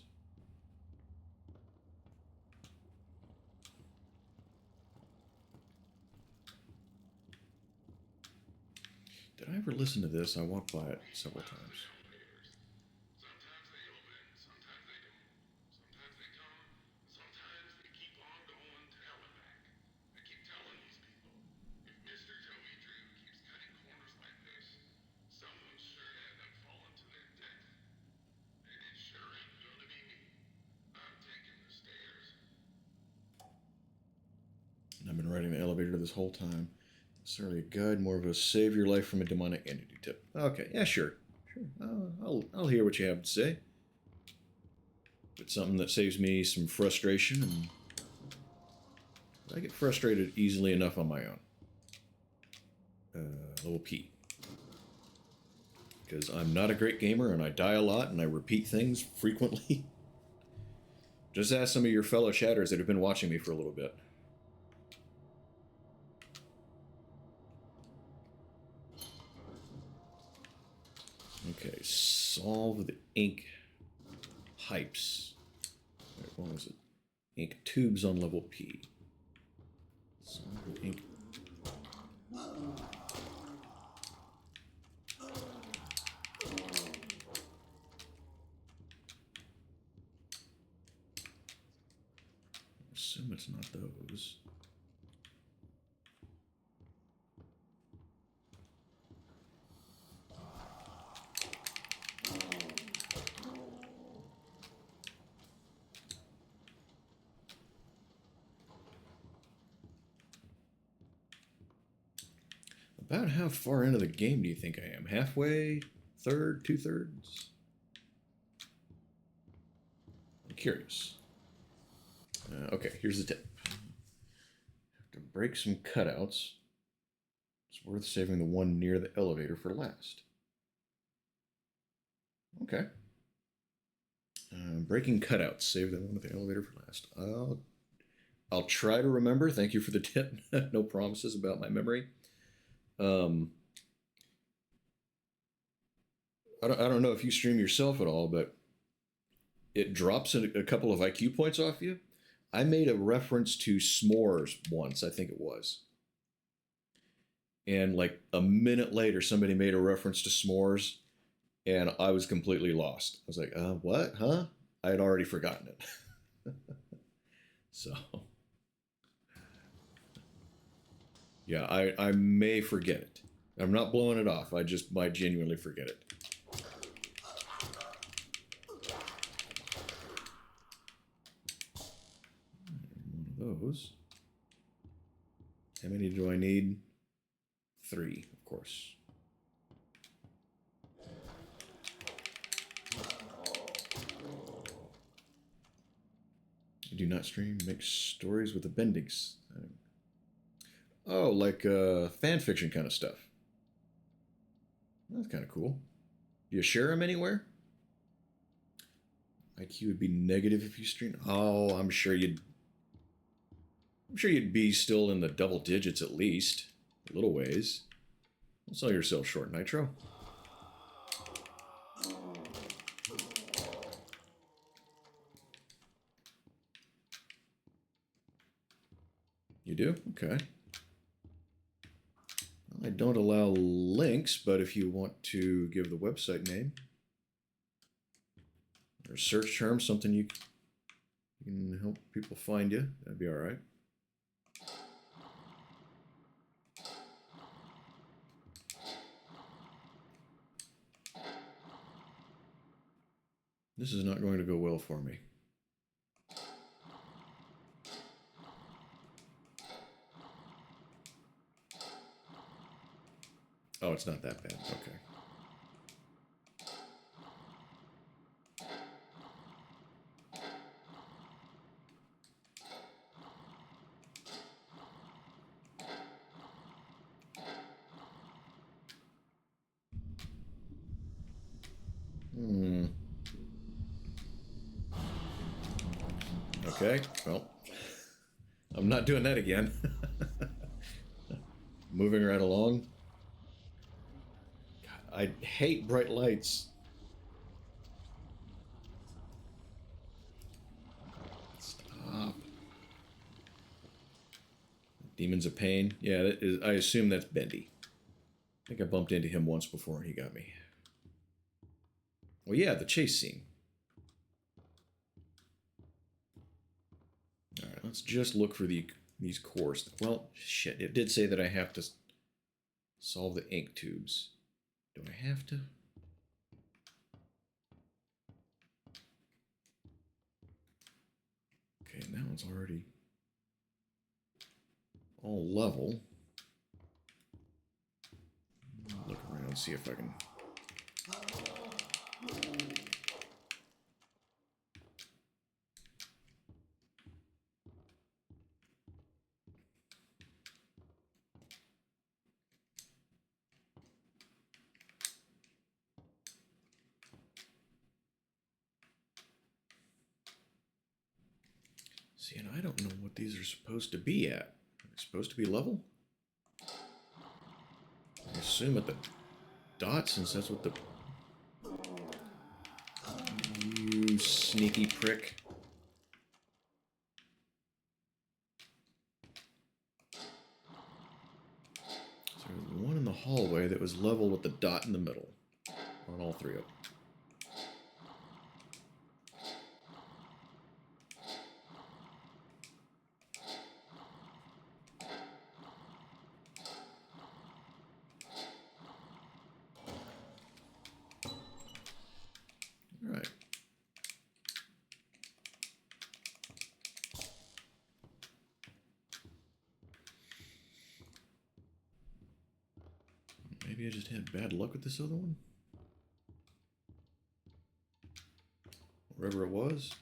Did I ever listen to this? I walked by it several times. Sometimes they open, sometimes they don't. Sometimes they come, sometimes they keep on going to hell and back. I keep telling these people, if Mr. Joey Drew keeps cutting corners like this, someone's sure to end up falling to their death. And it sure ain't gonna be me. I'm taking the stairs. And I've been riding the elevator this whole time. necessarily a guide, more of a save your life from a demonic entity tip. Okay, yeah, sure. Sure. I'll hear what you have to say. It's something that saves me some frustration, and I get frustrated easily enough on my own. Level P. Because I'm not a great gamer, and I die a lot, and I repeat things frequently. Just ask some of your fellow shatters that have been watching me for a little bit. Okay, solve the ink pipes. What was it? Ink tubes on level P. Solve the ink. Assume it's not those. About how far into the game do you think I am? Halfway? Third? Two-thirds? I'm curious. Okay, here's the tip. Have to break some cutouts. It's worth saving the one near the elevator for last. Okay. Breaking cutouts. Save the one with the elevator for last. I'll try to remember. Thank you for the tip. No promises about my memory. I don't know if you stream yourself at all, but it drops a couple of IQ points off you. I made a reference to s'mores once, I think it was. And like a minute later, somebody made a reference to s'mores, and I was completely lost. I was like, what? Huh? I had already forgotten it. So, yeah, I may forget it. I'm not blowing it off. I just might genuinely forget it. One of those. How many do I need? 3, of course. I do not stream, make stories with the Bendings. Oh, like fan fiction kind of stuff. That's kind of cool. Do you share them anywhere? IQ would be negative if you stream. Oh, I'm sure you'd be still in the double digits at least. A little ways. Don't sell yourself short, Nitro. You do? Okay. I don't allow links, but if you want to give the website name or search term, something you can help people find you, that'd be all right. This is not going to go well for me. Oh, it's not that bad. Okay. Okay, well, I'm not doing that again. Moving right along. God, I hate bright lights. Stop. Demons of Pain. Yeah, that is, I assume that's Bendy. I think I bumped into him once before and he got me. Well, yeah, the chase scene. All right, let's just look for these cores. Well, shit, it did say that I have to solve the ink tubes. Do I have to? Okay, that one's already all level. Let's see if I can. See, and I don't know what these are supposed to be at. Are they supposed to be level? I assume at the dot, since that's what the... You sneaky prick. So there's one in the hallway that was level with the dot in the middle. On all three of them. Alright. Maybe I just had bad luck with this other one? Wherever it was.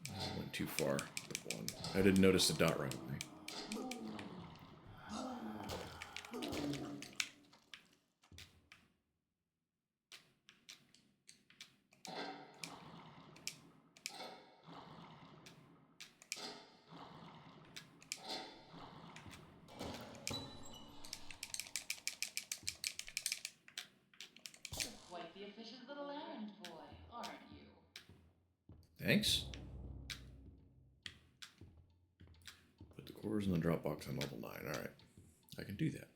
I went too far with one. I didn't notice the dot right away. Quite the efficient little errand boy, aren't you? Thanks. Put the quarters in the Dropbox on level 9. Alright. I can do that.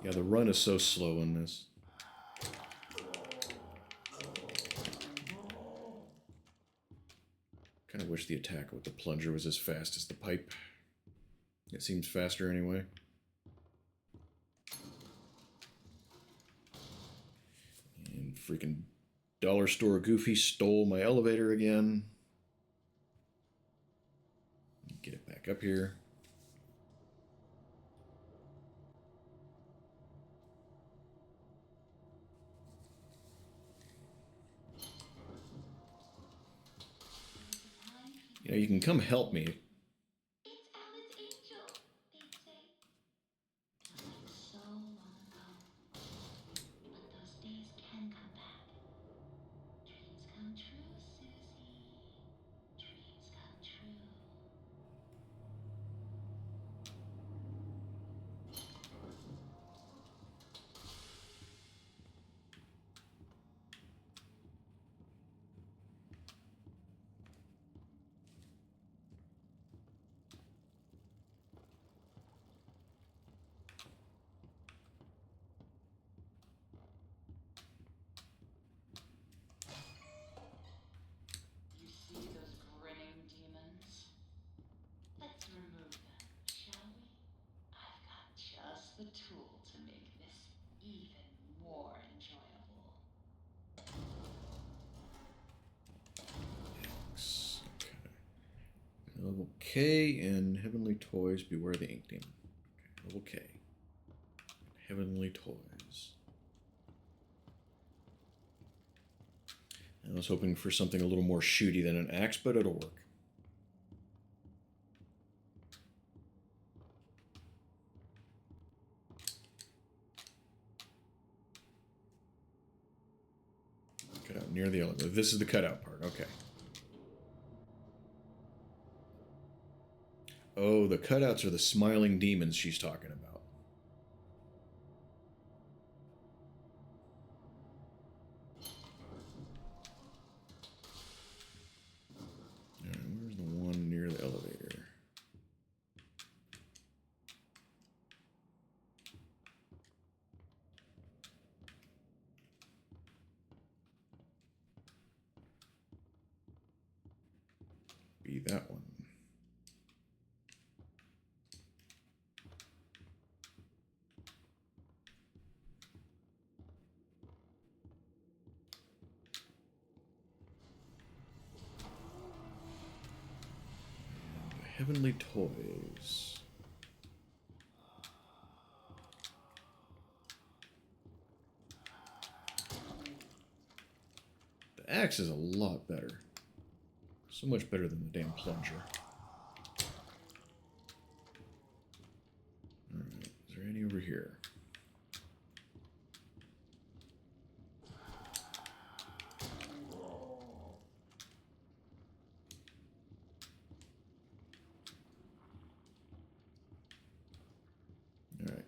Yeah, the run is so slow in this. Kind of wish the attack with the plunger was as fast as the pipe. It seems faster anyway. And freaking dollar store Goofy stole my elevator again. Get it back up here. You know, you can come help me. It's Alice Angel, they'd say. Feels like so long ago. But those days can come back. Dreams come true, Susie. Dreams come true. You see those grinning demons? Let's remove them, shall we? I've got just the tool to make this even more enjoyable. Okay. Level K and Heavenly Toys, Beware the Ink Demon. Okay, level K. Heavenly Toys. I was hoping for something a little more shooty than an axe, but it'll work. Cut out near the elevator. This is the cutout part. Okay. Oh, the cutouts are the smiling demons she's talking about. All right, where's the one near the elevator? Be that one. Heavenly Toys. The axe is a lot better. So much better than the damn plunger. Alright, is there any over here? Alright.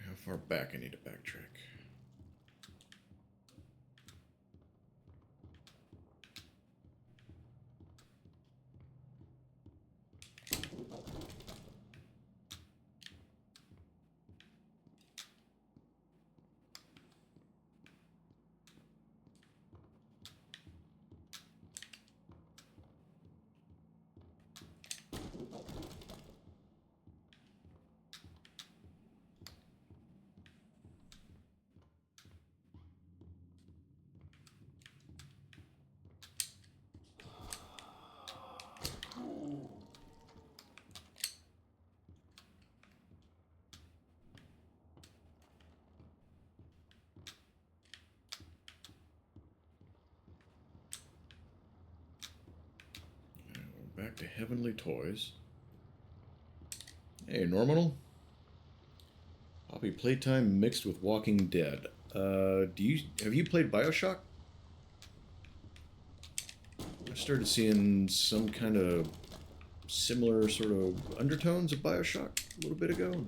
How far back I need to backtrack? Back to Heavenly Toys. Hey, Normal. Poppy Playtime mixed with Walking Dead. Have you played BioShock? I started seeing some kind of similar sort of undertones of BioShock a little bit ago.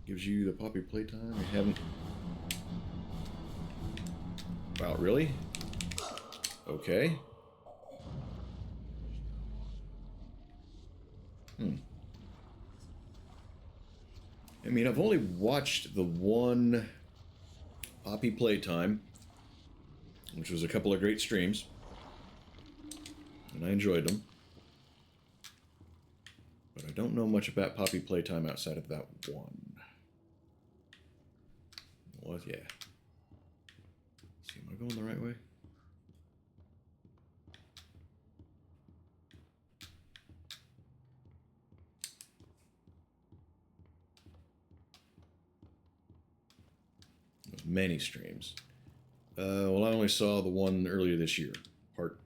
Gives you the Poppy Playtime. I haven't. Wow, really? Okay. I mean, I've only watched the one Poppy Playtime, which was a couple of great streams, and I enjoyed them. But I don't know much about Poppy Playtime outside of that one. Well, yeah. See, am I going the right way? Many streams. Well, I only saw the one earlier this year. Part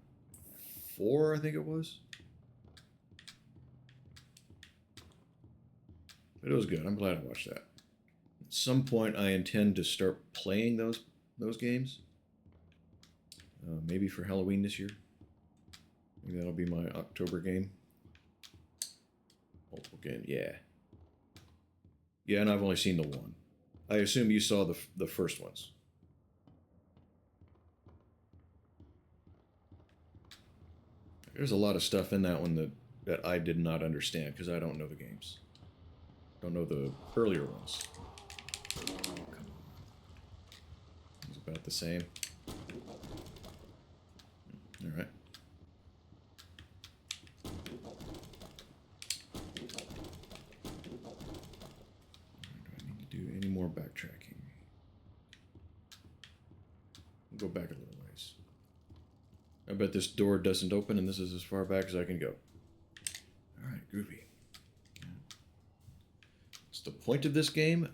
4, I think it was. But it was good. I'm glad I watched that. At some point, I intend to start playing those games. Maybe for Halloween this year. Maybe that'll be my October game. Multiple game, yeah. Yeah, and I've only seen the one. I assume you saw the first ones. There's a lot of stuff in that one that I did not understand because I don't know the games. Don't know the earlier ones. Oh, come on. It's about the same. All right. Do I need to do any more backtracking? We'll go back a little ways. I bet this door doesn't open and this is as far back as I can go. Alright, groovy. What's the point of this game?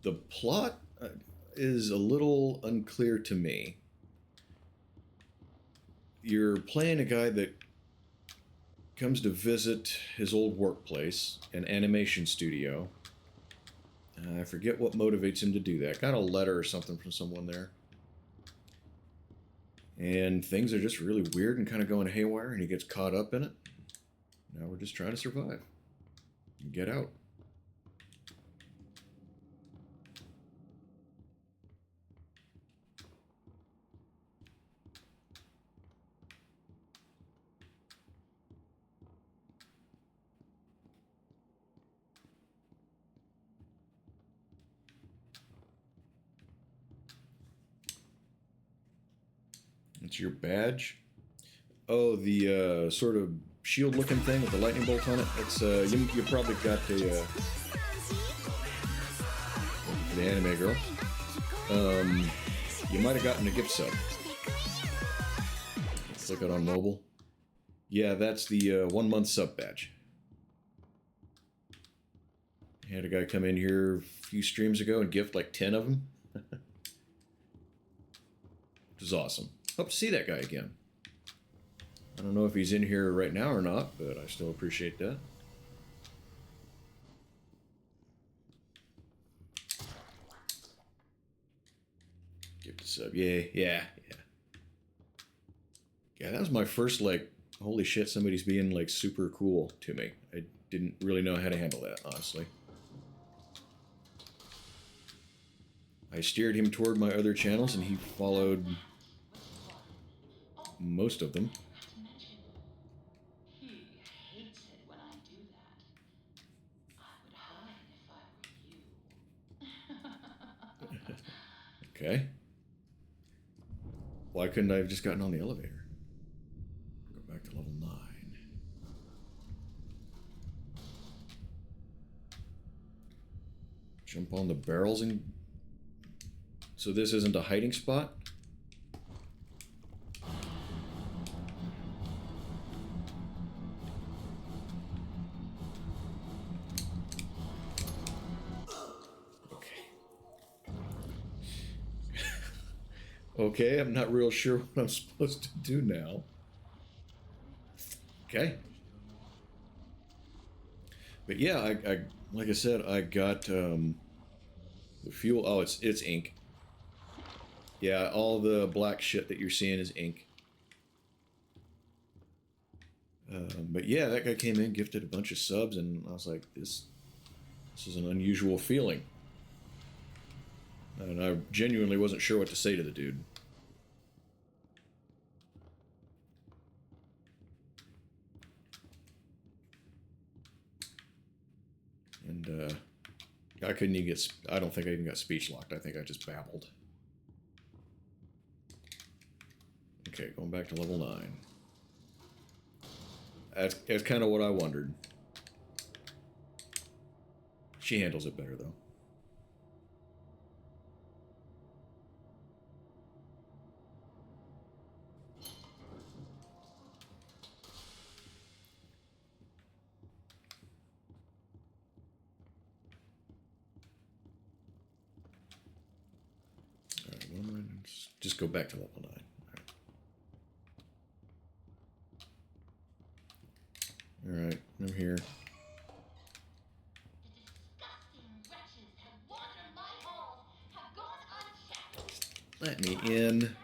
The plot is a little unclear to me. You're playing a guy that comes to visit his old workplace, an animation studio. I forget what motivates him to do that. Got a letter or something from someone there. And things are just really weird and kind of going haywire, and he gets caught up in it. Now we're just trying to survive. And get out. It's your badge. Oh, the sort of shield-looking thing with the lightning bolt on it. It's you probably got the anime girl. You might have gotten a gift sub. Click it on mobile. Yeah, that's the 1 month sub badge. I had a guy come in here a few streams ago and gift like 10 of them. Which is awesome. Hope to see that guy again. I don't know if he's in here right now or not, but I still appreciate that. Gift sub. Yeah. Yeah, that was my first, like, holy shit, somebody's being, like, super cool to me. I didn't really know how to handle that, honestly. I steered him toward my other channels, and he followed most of them. He hates it when I do that. I would hide if I were you. Okay. Why couldn't I have just gotten on the elevator? Go back to level 9. Jump on the barrels and... So this isn't a hiding spot? Okay, I'm not real sure what I'm supposed to do now. Okay. But yeah, I like I said, I got the fuel. Oh, it's ink. Yeah, all the black shit that you're seeing is ink. But yeah, that guy came in, gifted a bunch of subs, and I was like, this is an unusual feeling. And I genuinely wasn't sure what to say to the dude. And I couldn't even get... I don't think I even got speech locked. I think I just babbled. Okay, going back to level 9. That's kind of what I wondered. She handles it better, though. Just go back to level 9. Alright, I'm here. Let me in.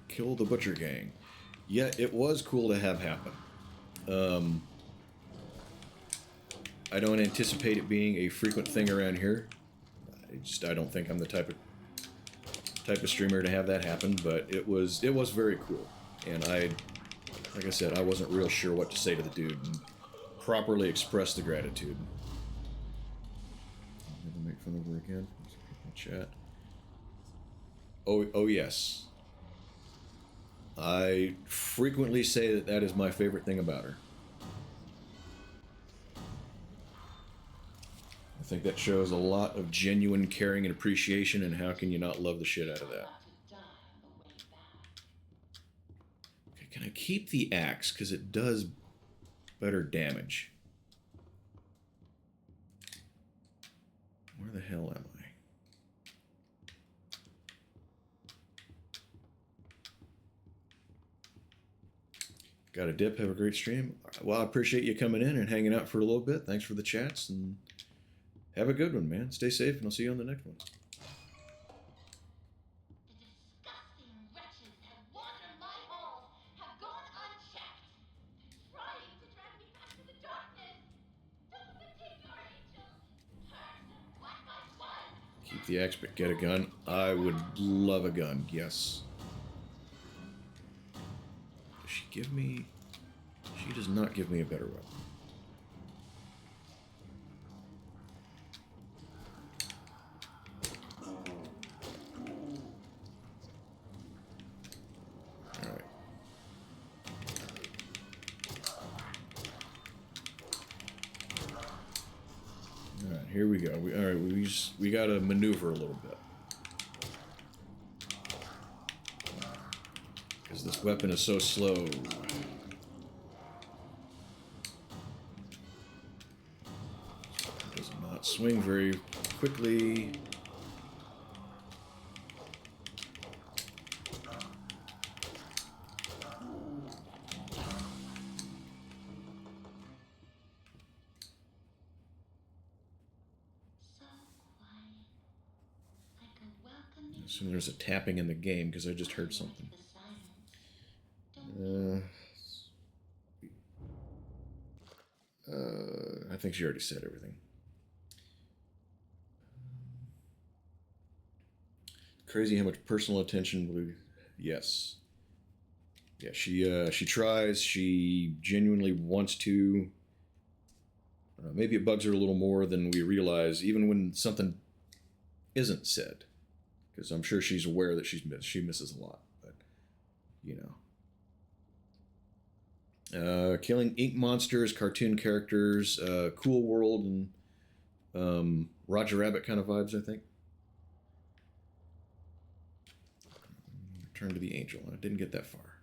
Kill the Butcher Gang. Yeah, it was cool to have happen. I don't anticipate it being a frequent thing around here. I don't think I'm the type of streamer to have that happen, but it was very cool. And like I said, I wasn't real sure what to say to the dude and properly express the gratitude. Never make fun of her again. Chat. Oh yes. I frequently say that is my favorite thing about her. I think that shows a lot of genuine caring and appreciation, and how can you not love the shit out of that? Okay, can I keep the axe? Because it does better damage. Where the hell am I? Got a dip. Have a great stream. Well, I appreciate you coming in and hanging out for a little bit. Thanks for the chats, and have a good one, man. Stay safe, and I'll see you on the next one. Keep the axe, but get a gun. I would love a gun, yes. Does she give me... She does not give me a better weapon. go. All right, we got to maneuver a little bit because this weapon is so slow. Does not swing very quickly. So quiet. Like a welcoming I assume there's a tapping in the game because I just heard something. the silence. Don't I think she already said everything. Crazy how much personal attention Blue. Yes. Yeah, she tries. She genuinely wants to. Maybe it bugs her a little more than we realize, even when something isn't said, because I'm sure she's aware that she misses a lot. But you know, killing ink monsters, cartoon characters, cool world, and Roger Rabbit kind of vibes. I think. Return to the angel. I didn't get that far.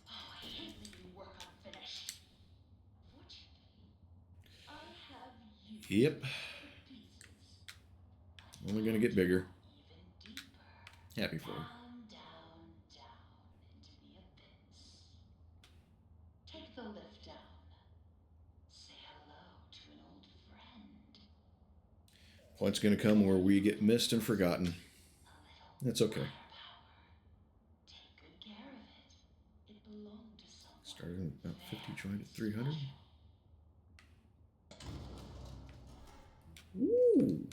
Oh, I hate leaving work unfinished. Fortunately, I have you Yep. for pieces. Only gonna get bigger. Even deeper. Happy for her. Down into the abyss. Take the lift down. Say hello to an old friend. Point's gonna come where we get missed and forgotten. That's okay. Firepower. Take good care of it. It belonged to someone. Started at about 50, joined at 300. Ooh.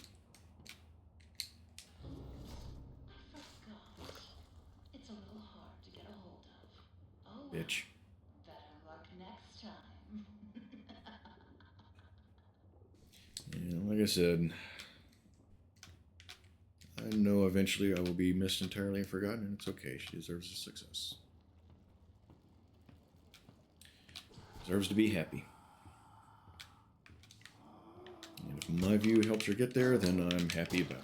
I forgot. It's a little hard to get a hold of. Oh, well. Bitch. Better luck next time. Yeah, like I said, I know eventually I will be missed entirely and forgotten, and it's okay. She deserves a success. Deserves to be happy. And if my view helps her get there, then I'm happy about it.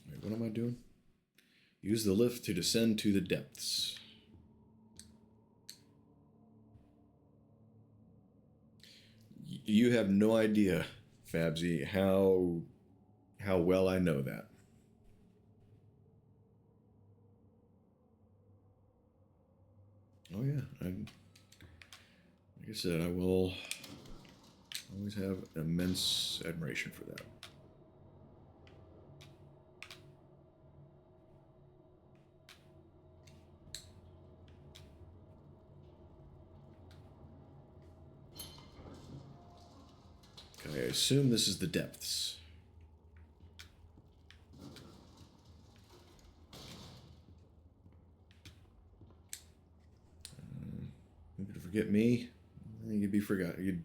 Wait, what am I doing? Use the lift to descend to the depths. You have no idea, Fabsy, how well I know that. Oh yeah, like I said, I will always have immense admiration for that. Okay, I assume this is the depths. You could forget me, you'd be forgotten.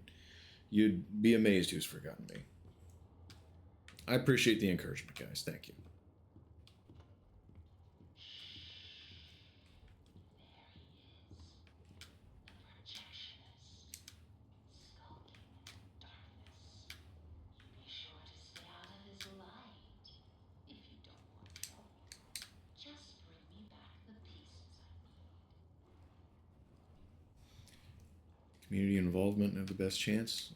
You'd be amazed who's forgotten me. I appreciate the encouragement, guys. Thank you. Projectionist. Skulking in darkness. You be sure to stay out of his light. If you don't want trouble, just bring me back the pieces I need. Community involvement have the best chance.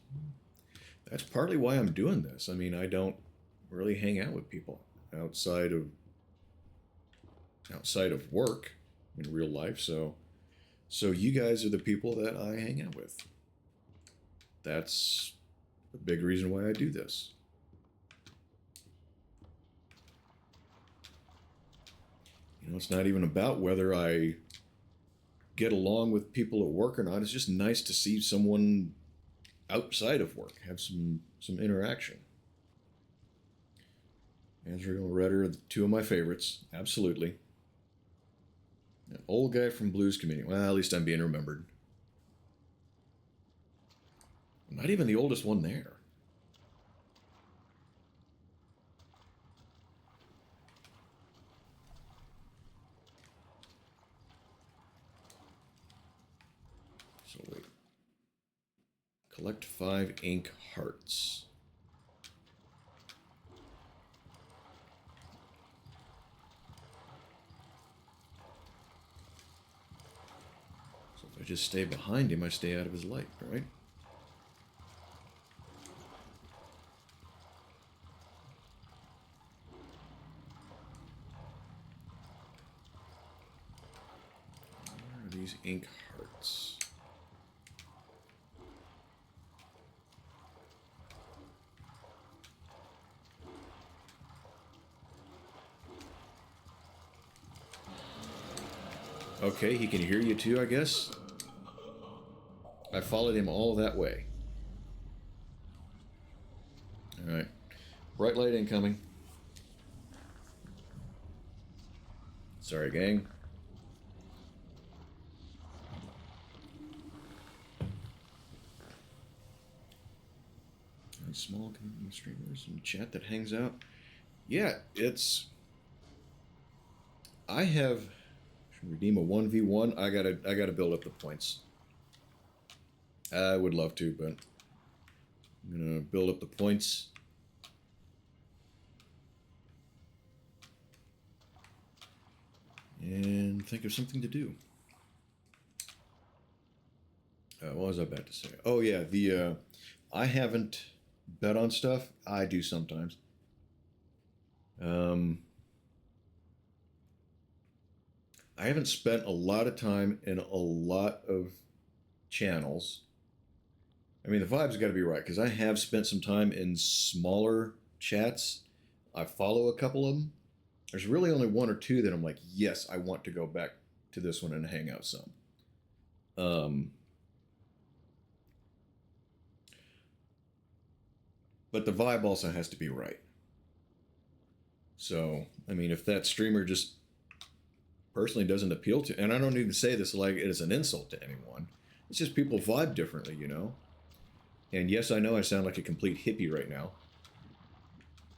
That's partly why I'm doing this. I mean, I don't really hang out with people outside of work in real life, so you guys are the people that I hang out with. That's a big reason why I do this. You know, it's not even about whether I get along with people at work or not. It's just nice to see someone outside of work, have some interaction. Azrael and Redder are two of my favorites, absolutely. An old guy from Blues Community. Well, at least I'm being remembered. I'm not even the oldest one there. So wait. Collect 5 ink hearts. So if I just stay behind him, I stay out of his light, right? Where are these ink hearts? Okay, he can hear you too, I guess. I followed him all that way. Alright. Bright light incoming. Sorry, gang. And small community streamers and chat that hangs out. Yeah, it's... I have... Redeem a 1v1. I gotta build up the points. I would love to, but I'm gonna build up the points. And think of something to do. What was I about to say? Oh yeah, the I haven't bet on stuff. I do sometimes. I haven't spent a lot of time in a lot of channels. I mean, the vibe's got to be right, because I have spent some time in smaller chats. I follow a couple of them. There's really only one or two that I'm like, yes, I want to go back to this one and hang out some. But the vibe also has to be right. So, I mean, if that streamer just personally doesn't appeal to, and I don't even say this like it is an insult to anyone, it's just people vibe differently, you know? And yes, I know I sound like a complete hippie right now,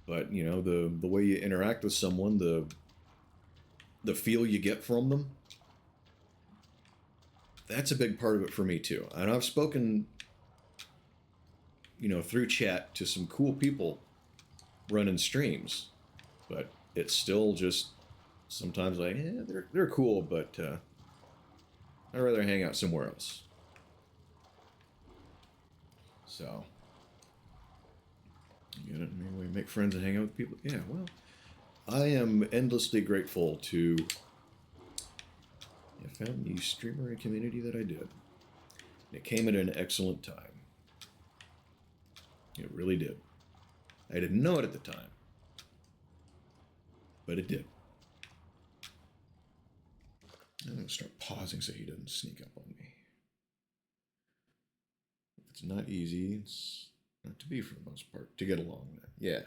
but you know, the way you interact with someone, the feel you get from them, that's a big part of it for me too. And I've spoken, you know, through chat to some cool people running streams, but it's still just sometimes like, they're cool, but I'd rather hang out somewhere else. So, you get it? Maybe we make friends and hang out with people. Yeah, well, I am endlessly grateful to have found the streamer and community that I did. It came at an excellent time. It really did. I didn't know it at the time, but it did. I'm going to start pausing so he doesn't sneak up on me. If it's not easy, it's not to be for the most part, to get along with. Yeah.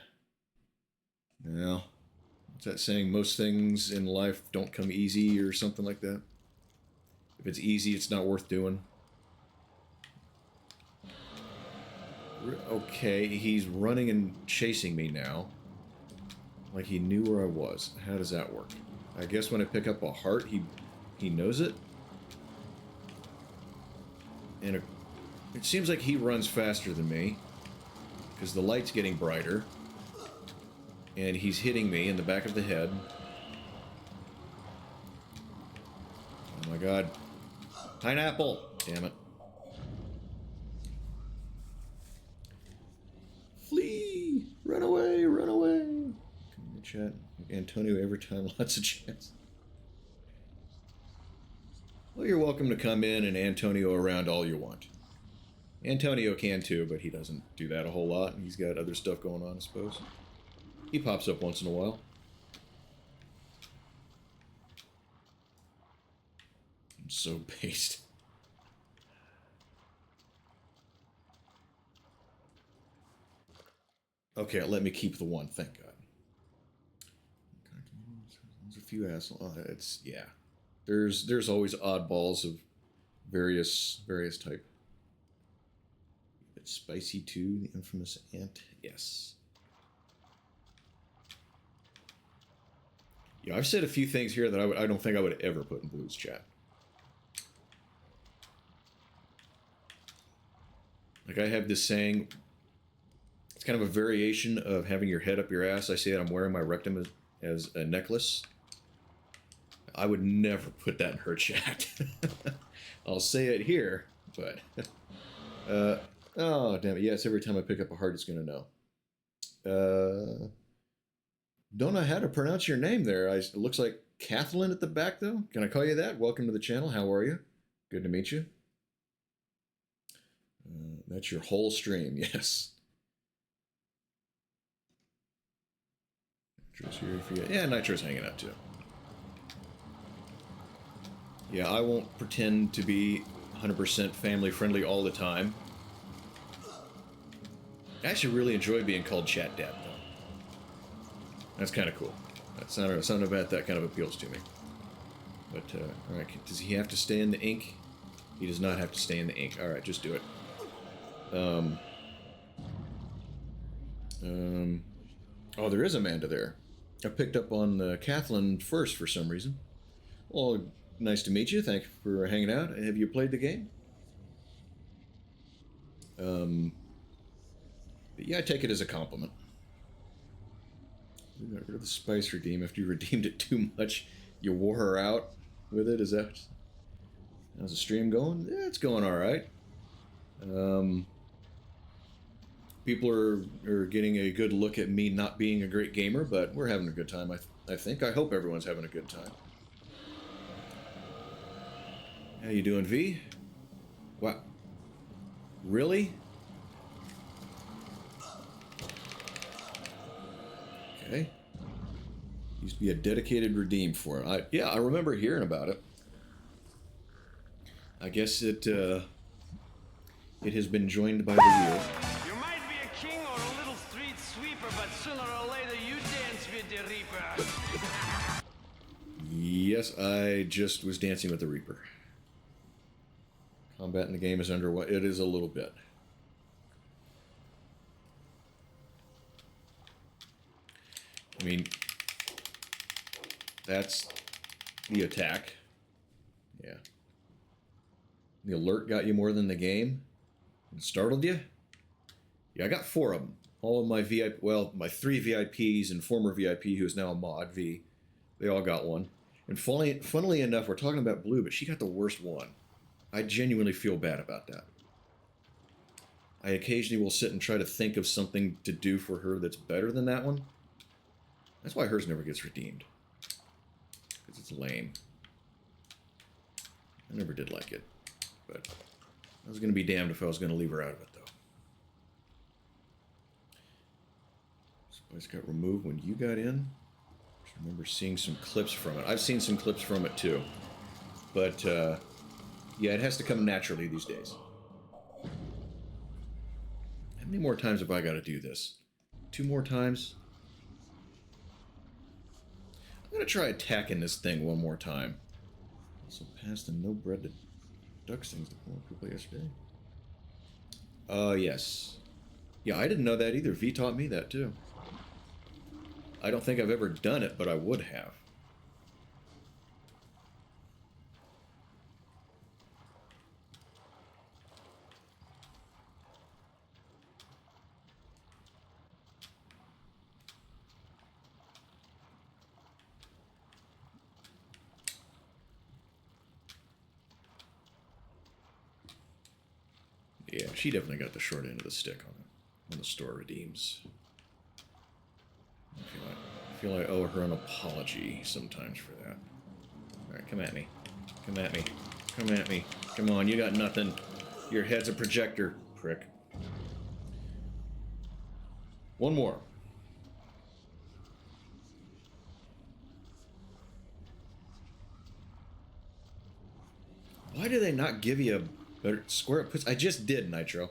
Well, what's that saying? Most things in life don't come easy or something like that. If it's easy, it's not worth doing. Okay, he's running and chasing me now. Like he knew where I was. How does that work? I guess when I pick up a heart, he knows it. And it seems like he runs faster than me, because the light's getting brighter. And he's hitting me in the back of the head. Oh my god. Pineapple! Damn it. Flee! Run away! Run away! Come in the chat. Antonio every time, lots of chats. Well, you're welcome to come in and Antonio around all you want. Antonio can too, but he doesn't do that a whole lot. He's got other stuff going on, I suppose. He pops up once in a while. I'm so based. Okay, let me keep the one, thank God. There's a few assholes. It's, yeah. There's always oddballs of various type. It's spicy too, the infamous ant. Yes. Yeah, I've said a few things here that I don't think I would ever put in Blue's chat. Like I have this saying, it's kind of a variation of having your head up your ass. I say that I'm wearing my rectum as a necklace. I would never put that in her chat. I'll say it here, but oh damn it! Yes, every time I pick up a heart, it's gonna know. Don't know how to pronounce your name there. It looks like Kathleen at the back though. Can I call you that? Welcome to the channel. How are you? Good to meet you. That's your whole stream, yes. Nitro's here for you. Yeah, Nitro's hanging out too. Yeah, I won't pretend to be 100% family friendly all the time. I actually really enjoy being called Chat Dad, though. That's kind of cool. Something about that kind of appeals to me. But, alright, does he have to stay in the ink? He does not have to stay in the ink. Alright, just do it. Oh, there is Amanda there. I picked up on Kathleen first for some reason. Well, nice to meet you. Thanks for hanging out. Have you played the game? But yeah, I take it as a compliment. We got rid of the spice redeem. After you redeemed it too much, you wore her out with it. Is that... How's the stream going? Yeah, it's going alright. People are getting a good look at me not being a great gamer, but we're having a good time, I think. I hope everyone's having a good time. How you doing, V? What? Really? Okay. Used to be a dedicated redeem for it. Yeah, I remember hearing about it. I guess it has been joined by the wheel. You might be a king or a little street sweeper, but sooner or later you dance with the Reaper. Yes, I just was dancing with the Reaper. Combat in the game is underway. It is a little bit. I mean, that's the attack. Yeah. The alert got you more than the game? It startled you? Yeah, I got 4 of them. All of my VIP, well, my 3 VIPs and former VIP who is now a mod, V, they all got one. And funnily enough, we're talking about Blue, but she got the worst one. I genuinely feel bad about that. I occasionally will sit and try to think of something to do for her that's better than that one. That's why hers never gets redeemed. Because it's lame. I never did like it. But I was going to be damned if I was going to leave her out of it, though. Spice got removed when you got in. I remember seeing some clips from it. I've seen some clips from it, too. But, yeah, it has to come naturally these days. How many more times have I got to do this? 2 more times? I'm going to try attacking this thing one more time. Also passed the no bread to ducks things to more people yesterday. Yes. Yeah, I didn't know that either. V taught me that too. I don't think I've ever done it, but I would have. Yeah, she definitely got the short end of the stick on the store redeems. I feel like I owe her an apology sometimes for that. Alright, come at me. Come at me. Come at me. Come on, you got nothing. Your head's a projector, prick. One more. Why do they not give you a better square up puts? I just did, Nitro.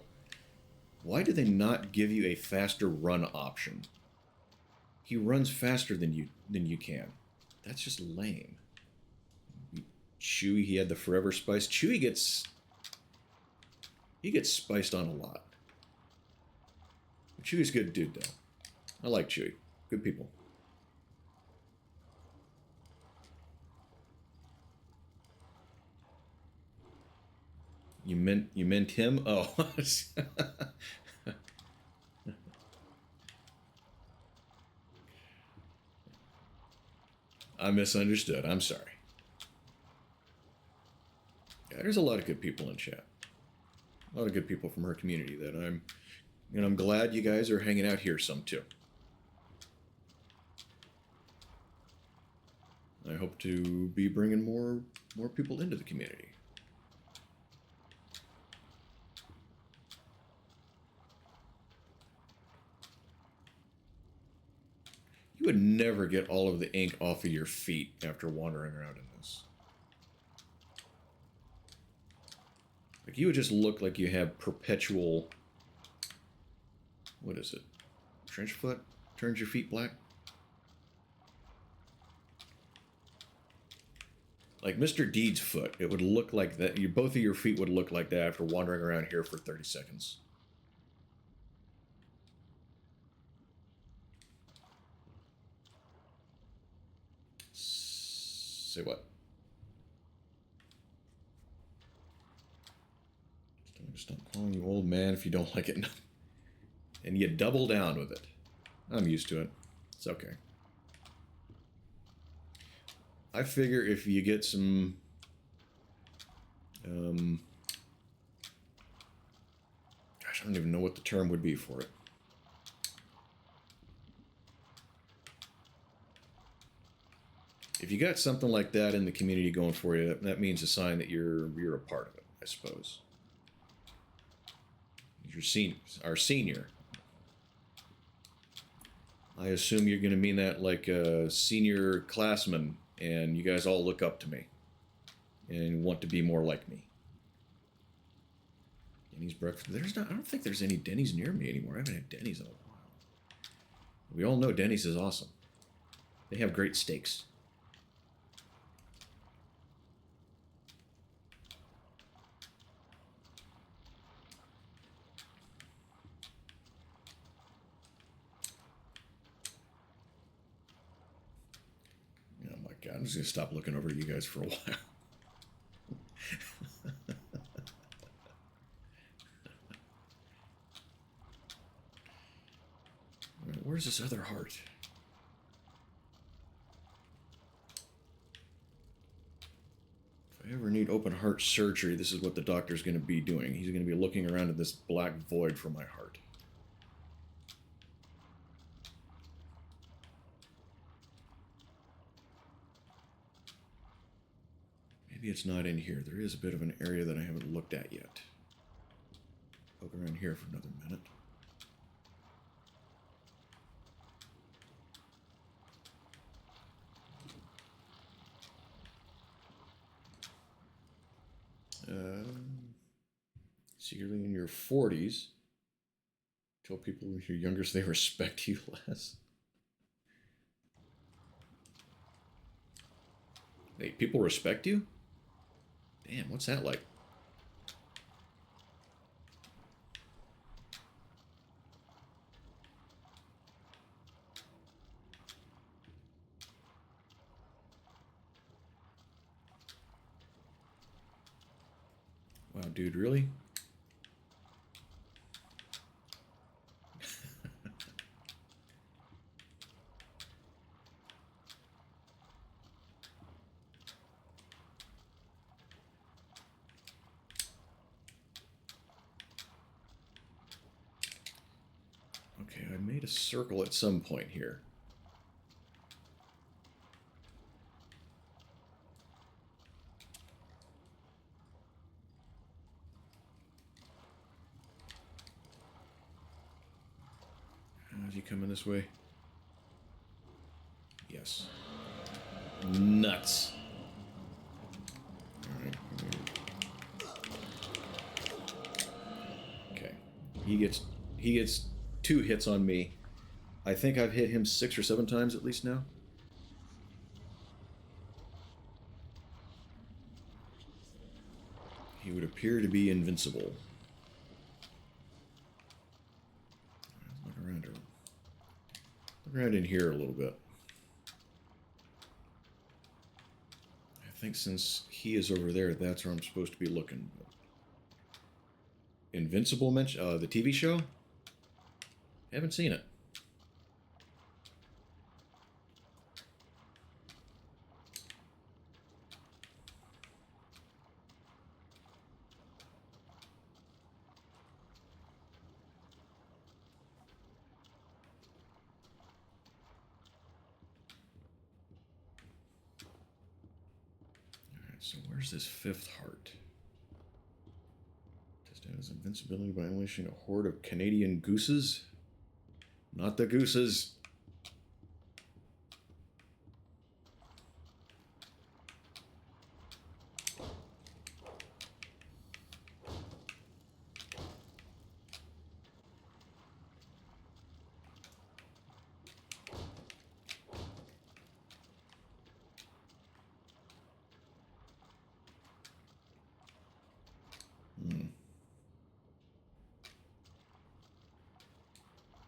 Why do they not give you a faster run option? He runs faster than you can. That's just lame. Chewy, he had the forever spice. Chewy gets spiced on a lot. Chewy's a good dude though. I like Chewy. Good people. You meant him? Oh. I misunderstood. I'm sorry. Yeah, there's a lot of good people in chat. A lot of good people from her community that I'm glad you guys are hanging out here some too. I hope to be bringing more people into the community. You would never get all of the ink off of your feet after wandering around in this. Like, you would just look like you have perpetual... What is it? Trench foot? Turns your feet black? Like Mr. Deed's foot. It would look like that. Both of your feet would look like that after wandering around here for 30 seconds. Say what? Stop calling you old man if you don't like it. And you double down with it. I'm used to it. It's okay. I figure if you get some... gosh, I don't even know what the term would be for it. If you got something like that in the community going for you, that means a sign that you're a part of it, I suppose. Our senior. I assume you're going to mean that like a senior classman, and you guys all look up to me and want to be more like me. Denny's breakfast. I don't think there's any Denny's near me anymore. I haven't had Denny's in a while. We all know Denny's is awesome. They have great steaks. Oh my God, I'm just gonna stop looking over at you guys for a while. Right, where's this other heart? If I ever need open heart surgery, this is what the doctor's going to be doing. He's going to be looking around at this black void for my heart. Maybe it's not in here. There is a bit of an area that I haven't looked at yet. Poke around here for another minute. Secretly in your 40s. Tell people you're younger so they respect you less. Hey, people respect you? Damn, what's that like? Wow, dude, really? Okay, I made a circle at some point here. Is he coming this way? Yes. Nuts. Alright. Okay. He gets 2 hits on me. I think I've hit him 6 or 7 times at least now. He would appear to be invincible. Look around her. Look around in here a little bit. I think since he is over there, that's where I'm supposed to be looking. Invincible mention the TV show? Haven't seen it. Alright, so where's this fifth heart? Test out his invincibility by unleashing a horde of Canadian gooses? Not the gooses.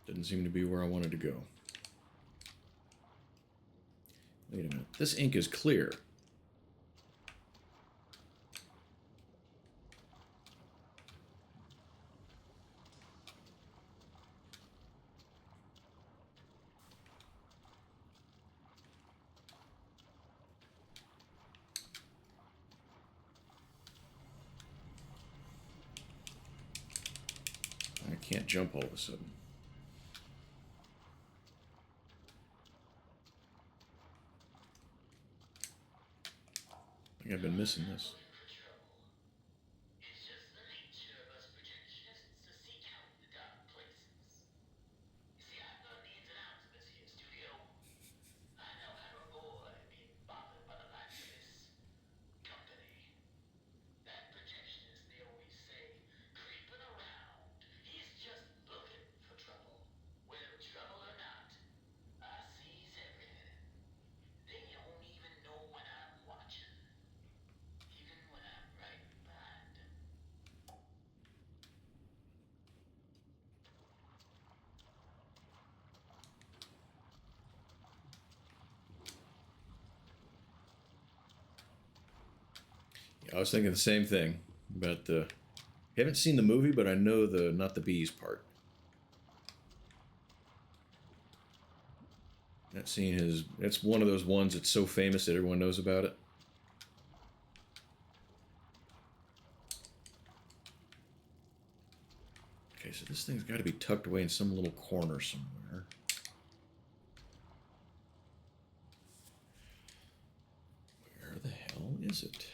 Didn't seem to be where I wanted to go. Wait a minute. This ink is clear. I can't jump all of a sudden. I think I've been missing this. It's just the nature of us projectionists to seek out the dark places. You see, I've learned the ins and outs of this here studio. I know how to avoid being bothered by the likes of this company. That projectionist, they always say, creeping around. He's just looking for trouble. Whether it's trouble or not, I sees everything. They don't even know when I'm watching. Even when I'm right behind them. Yeah, I was thinking the same thing about the. Haven't seen the movie, but I know the not the bees part. That scene is. It's one of those ones that's so famous that everyone knows about it. Okay, so this thing's got to be tucked away in some little corner somewhere. Where the hell is it?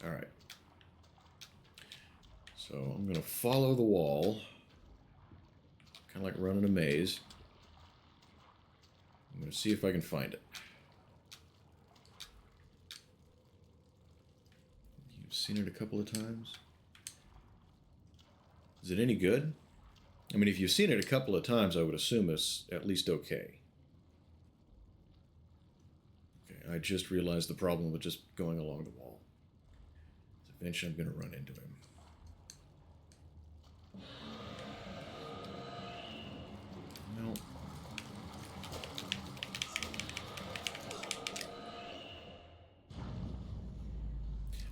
All right. So I'm going to follow the wall. Kind of like running a maze. I'm going to see if I can find it. You've seen it a couple of times. Is it any good? I mean, if you've seen it a couple of times, I would assume it's at least okay. Okay, I just realized the problem with just going along the wall. Eventually I'm going to run into him. No.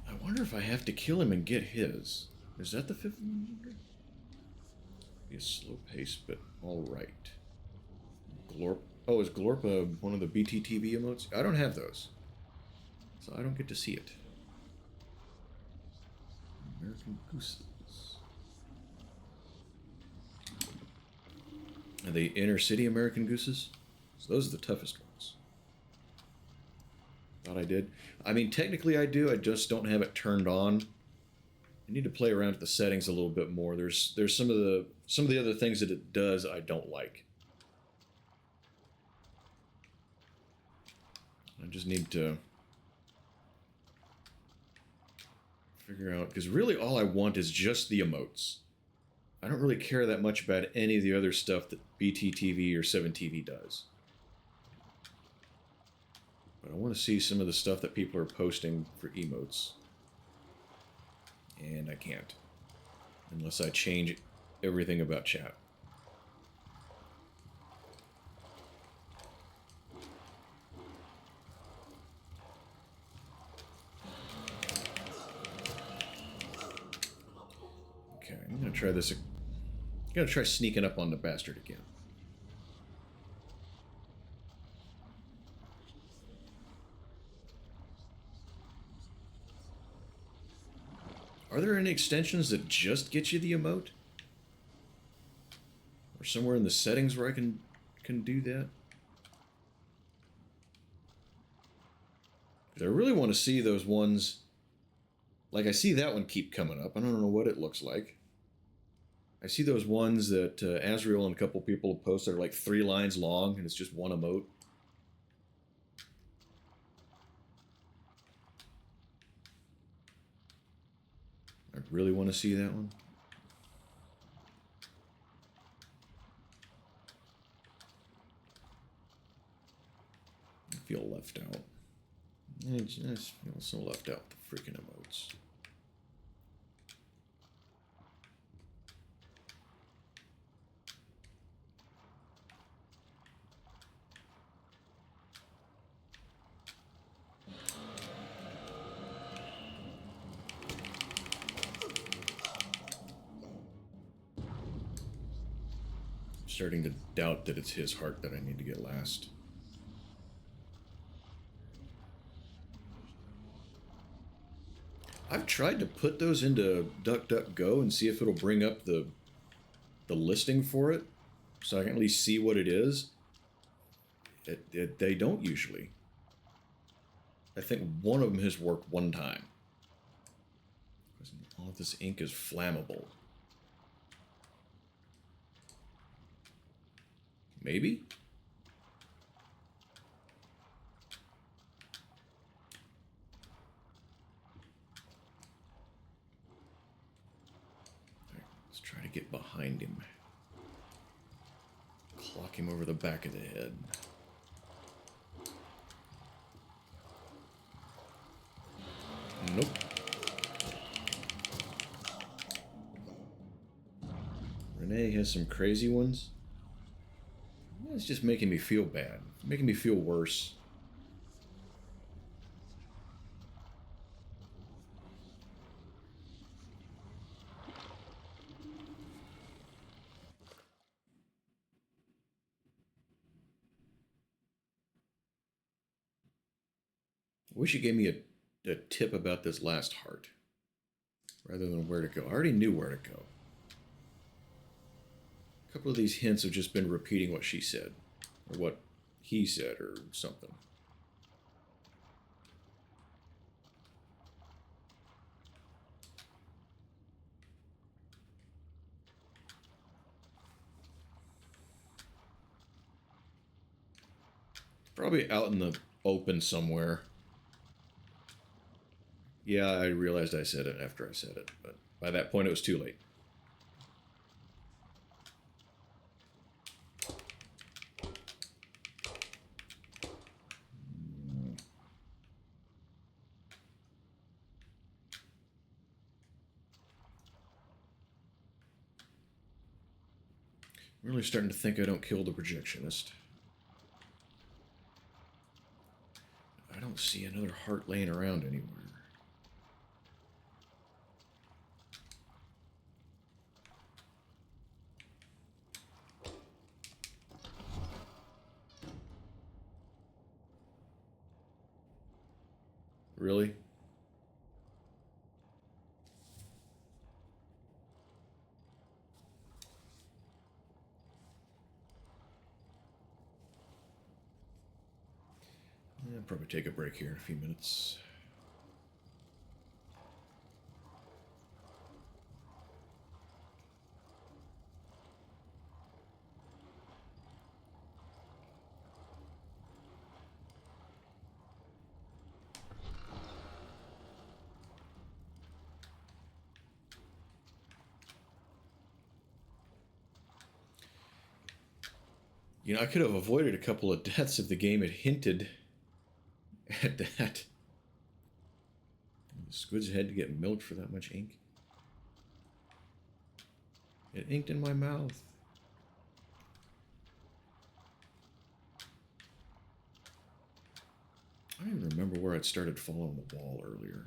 I wonder if I have to kill him and get his. Is that the fifth one? Be a slow pace, but all right. Glorp. Oh, is Glorp one of the BTTV emotes? I don't have those, so I don't get to see it. American Gooses. Are they inner city American Gooses? So those are the toughest ones. Thought I did. I mean, technically I do. I just don't have it turned on. I need to play around with the settings a little bit more. There's some of the other things that it does I don't like. I just need to figure out, because really all I want is just the emotes. I don't really care that much about any of the other stuff that BTTV or 7TV does. But I want to see some of the stuff that people are posting for emotes. And I can't. Unless I change everything about chat. I'm gonna try this. I'm gonna try sneaking up on the bastard again. Are there any extensions that just get you the emote? Or somewhere in the settings where I can do that? I really want to see those ones. Like, I see that one keep coming up. I don't know what it looks like. I see those ones that Azrael and a couple people have posted are like 3 lines long, and it's just one emote. I really want to see that one. I feel left out. I just feel so left out, the freaking emotes. I'm starting to doubt that it's his heart that I need to get last. I've tried to put those into DuckDuckGo and see if it'll bring up the listing for it, so I can at least see what it is. They don't usually. I think one of them has worked one time. Because all of this ink is flammable. Maybe? Let's try to get behind him. Clock him over the back of the head. Nope. Renee has some crazy ones. It's just making me feel bad. It's making me feel worse. I wish you gave me a tip about this last heart, rather than where to go. I already knew where to go. A couple of these hints have just been repeating what she said, or what he said, or something. Probably out in the open somewhere. Yeah, I realized I said it after I said it, but by that point it was too late. I'm really starting to think I don't kill the projectionist. I don't see another heart laying around anywhere. Really? I'll probably take a break here in a few minutes. You know, I could have avoided a couple of deaths if the game had hinted at that. The squid's had to get milked for that much ink. It inked in my mouth. I don't even remember where I'd started following the wall earlier.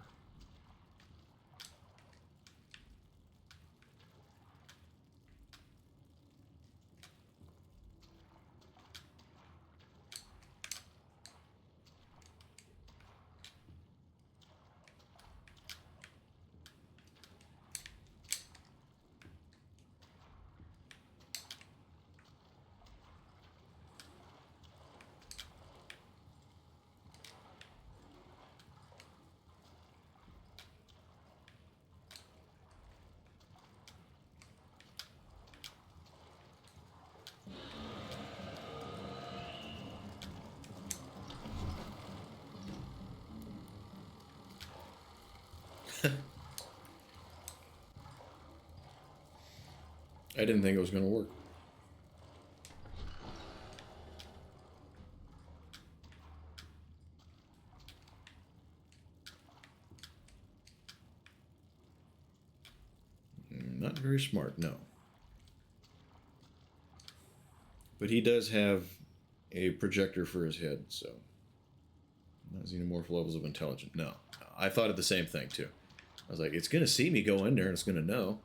I didn't think it was going to work. Not very smart, no. But he does have a projector for his head, so not xenomorph levels of intelligence. No, I thought of the same thing too. I was like, it's gonna see me go in there and it's gonna know.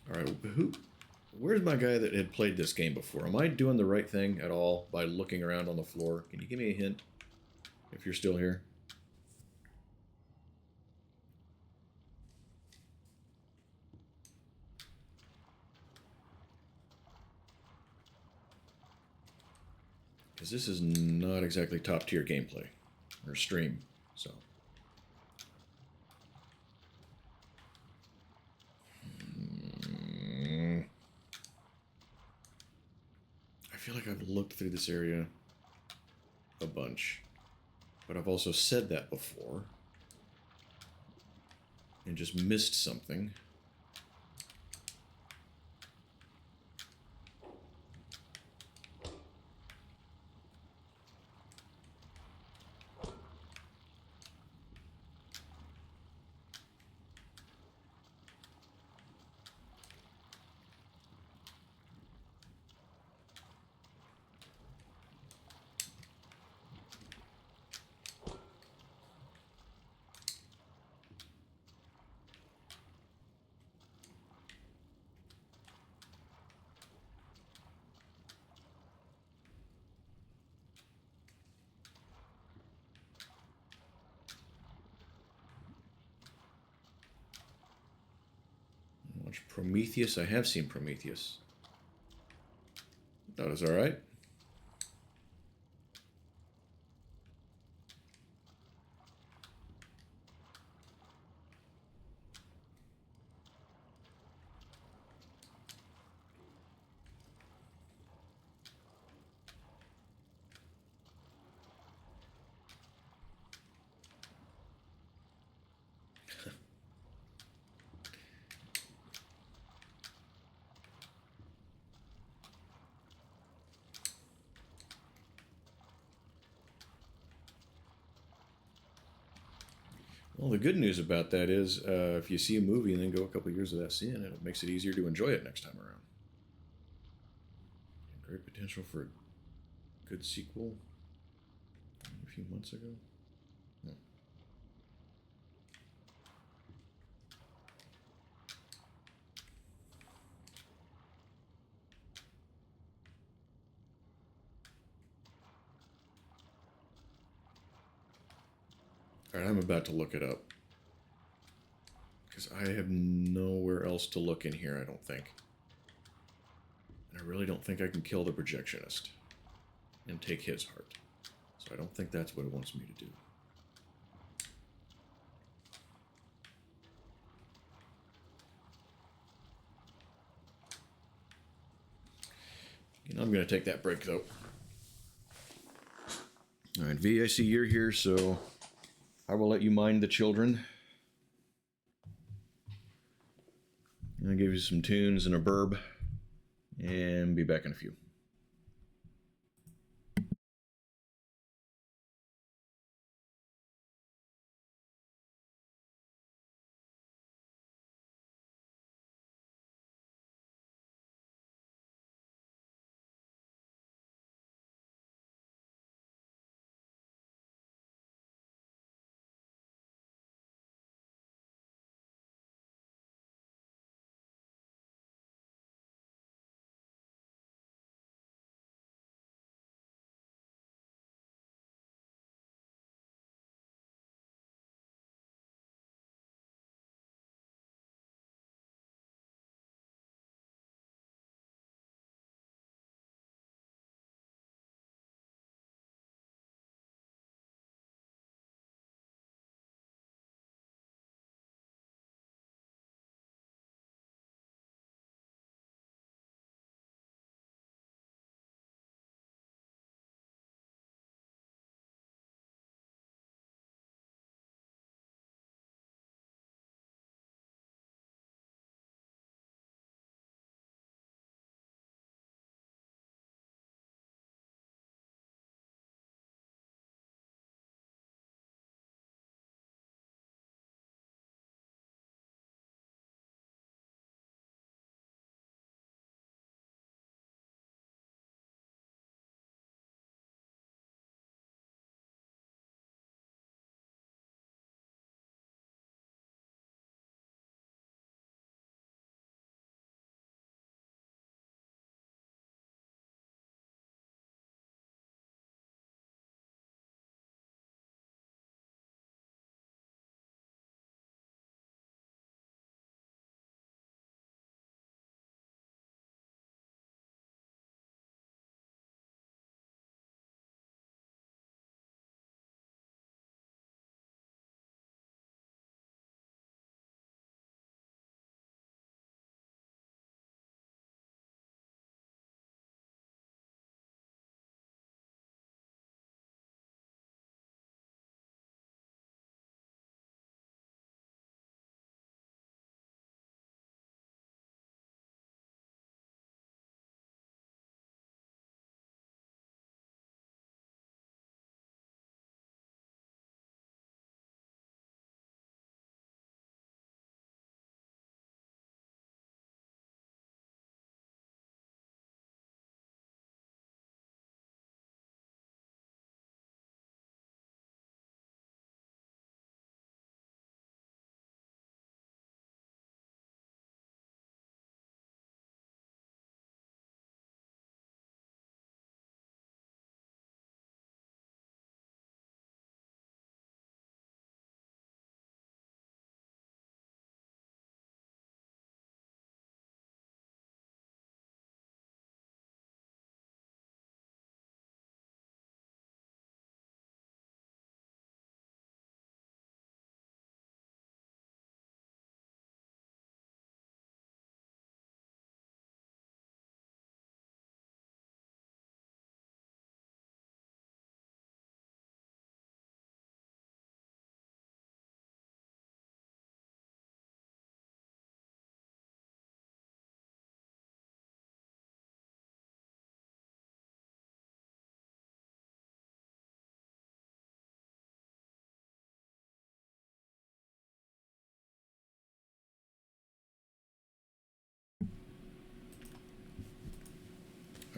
All right, where's my guy that had played this game before? Am I doing the right thing at all by looking around on the floor? Can you give me a hint if you're still here? Because this is not exactly top tier gameplay or stream, so. I feel like I've looked through this area a bunch, but I've also said that before and just missed something. Watch Prometheus. I have seen Prometheus. That was alright. Well, the good news about that is if you see a movie and then go a couple years without seeing it, it makes it easier to enjoy it next time around. Great potential for a good sequel a few months ago. Hmm. Alright, I'm about to look it up. Because I have nowhere else to look in here, I don't think. And I really don't think I can kill the projectionist and take his heart. So I don't think that's what it wants me to do. I'm going to take that break, though. All right, V, I see you're here, so I will let you mind the children. I'll give you some tunes and a burb, and be back in a few.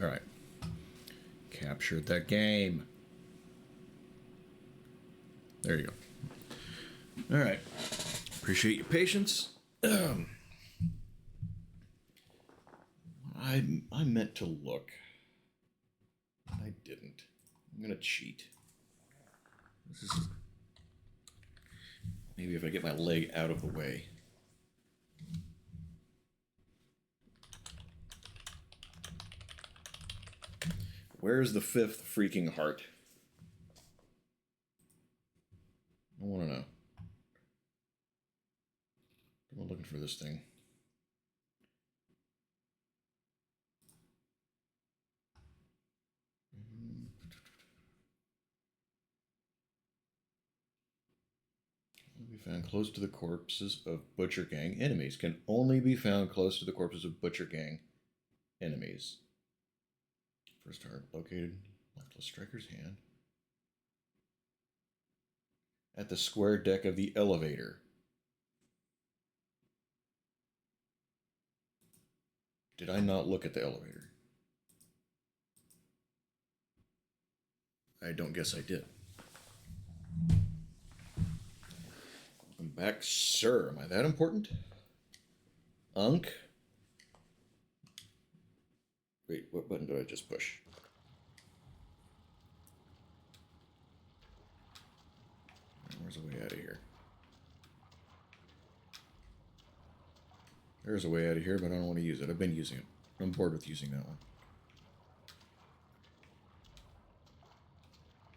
All right. Captured that game. There you go. All right. Appreciate your patience. I meant to look. I didn't. I'm gonna cheat. This is maybe if I get my leg out of the way. Where's the fifth freaking heart? I want to know. I'm looking for this thing. Be found close to the corpses of Butcher Gang enemies. Can only be found close to the corpses of Butcher Gang enemies. First heart located left of striker's hand. At the square deck of the elevator. Did I not look at the elevator? I don't guess I did. Welcome back, sir. Am I that important? Unk? Wait, what button did I just push? Where's a way out of here? There's a way out of here, but I don't want to use it. I've been using it. I'm bored with using that one.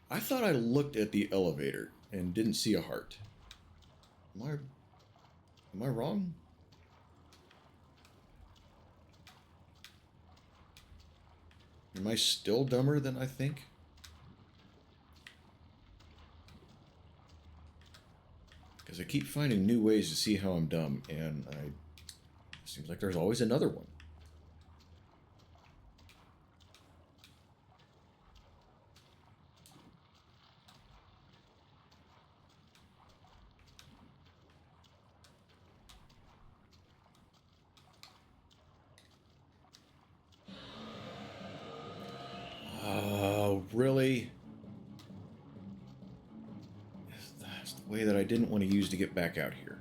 I thought I looked at the elevator and didn't see a heart. Am I wrong? Am I still dumber than I think? Because I keep finding new ways to see how I'm dumb, and it seems like there's always another one. Oh, really? That's the way that I didn't want to use to get back out here.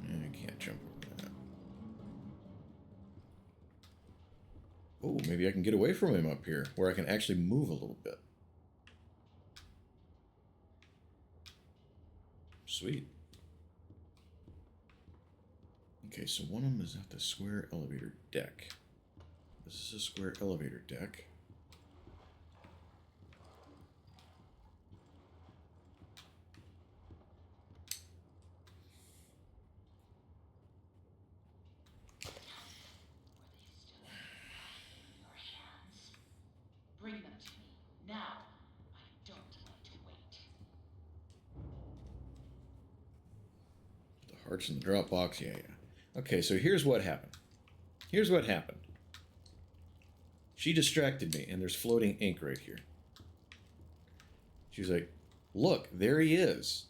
I can't jump over that. Oh, maybe I can get away from him up here, where I can actually move a little bit. Sweet. Okay, so one of them is at the square elevator deck. This is a square elevator deck. Your hands. Bring them to me now. I don't like to wait. The hearts in the Dropbox, yeah. Okay, so here's what happened. Here's what happened. She distracted me, and there's floating ink right here. She's like, look, there he is.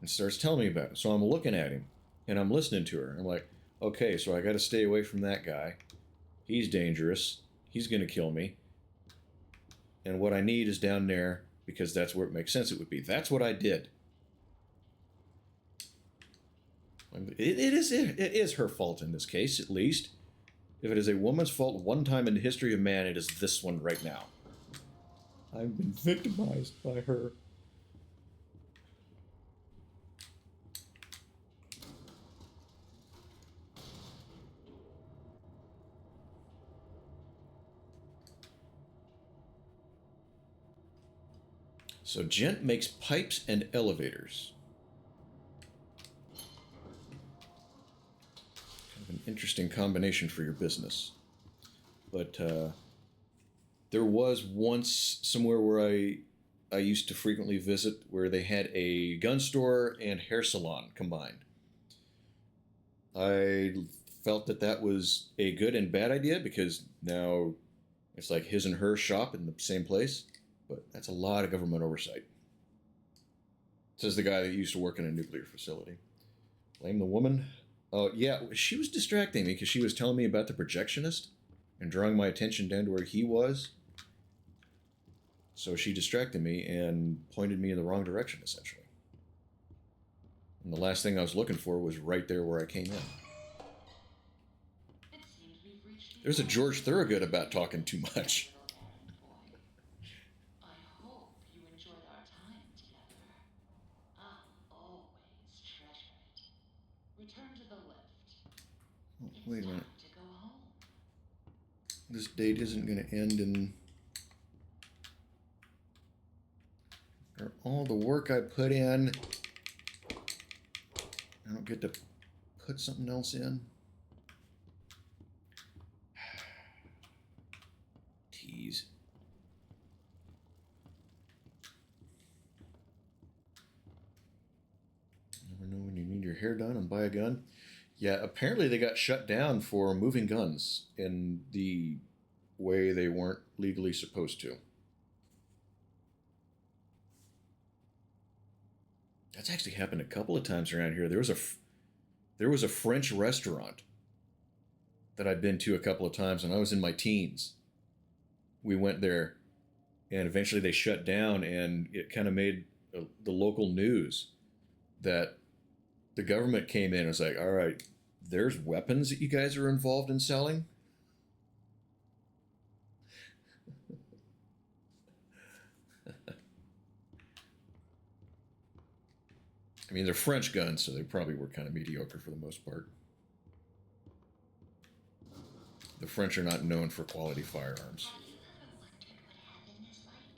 And starts telling me about it. So I'm looking at him, and I'm listening to her. I'm like, okay, so I got to stay away from that guy. He's dangerous. He's going to kill me. And what I need is down there, because that's where it makes sense it would be. That's what I did. It is her fault in this case, at least. If it is a woman's fault one time in the history of man, it is this one right now. I've been victimized by her. So Gent makes pipes and elevators. Kind of an interesting combination for your business. But there was once somewhere where I used to frequently visit where they had a gun store and hair salon combined. I felt that that was a good and bad idea because now it's like his and her shop in the same place. But that's a lot of government oversight. Says the guy that used to work in a nuclear facility. Blame the woman? Oh, yeah, she was distracting me because she was telling me about the projectionist and drawing my attention down to where he was. So she distracted me and pointed me in the wrong direction, essentially. And the last thing I was looking for was right there where I came in. It seems we've reached the There's a end. George Thorogood about talking too much. Little errand boy. I hope you enjoyed our time together. I'll always treasure it. Return to the lift. Oh, It's wait a time minute. to go home. This date isn't going to end in... Or all the work I put in. I don't get to put something else in. Tease. Never know when you need your hair done and buy a gun. Yeah, apparently they got shut down for moving guns in the way they weren't legally supposed to. That's actually happened a couple of times around here. There was a French restaurant that I'd been to a couple of times when I was in my teens. We went there, and eventually they shut down, and it kind of made the local news that the government came in and was like, all right, there's weapons that you guys are involved in selling. I mean, they're French guns, so they probably were kind of mediocre for the most part. The French are not known for quality firearms. Have you ever wondered what heaven is like?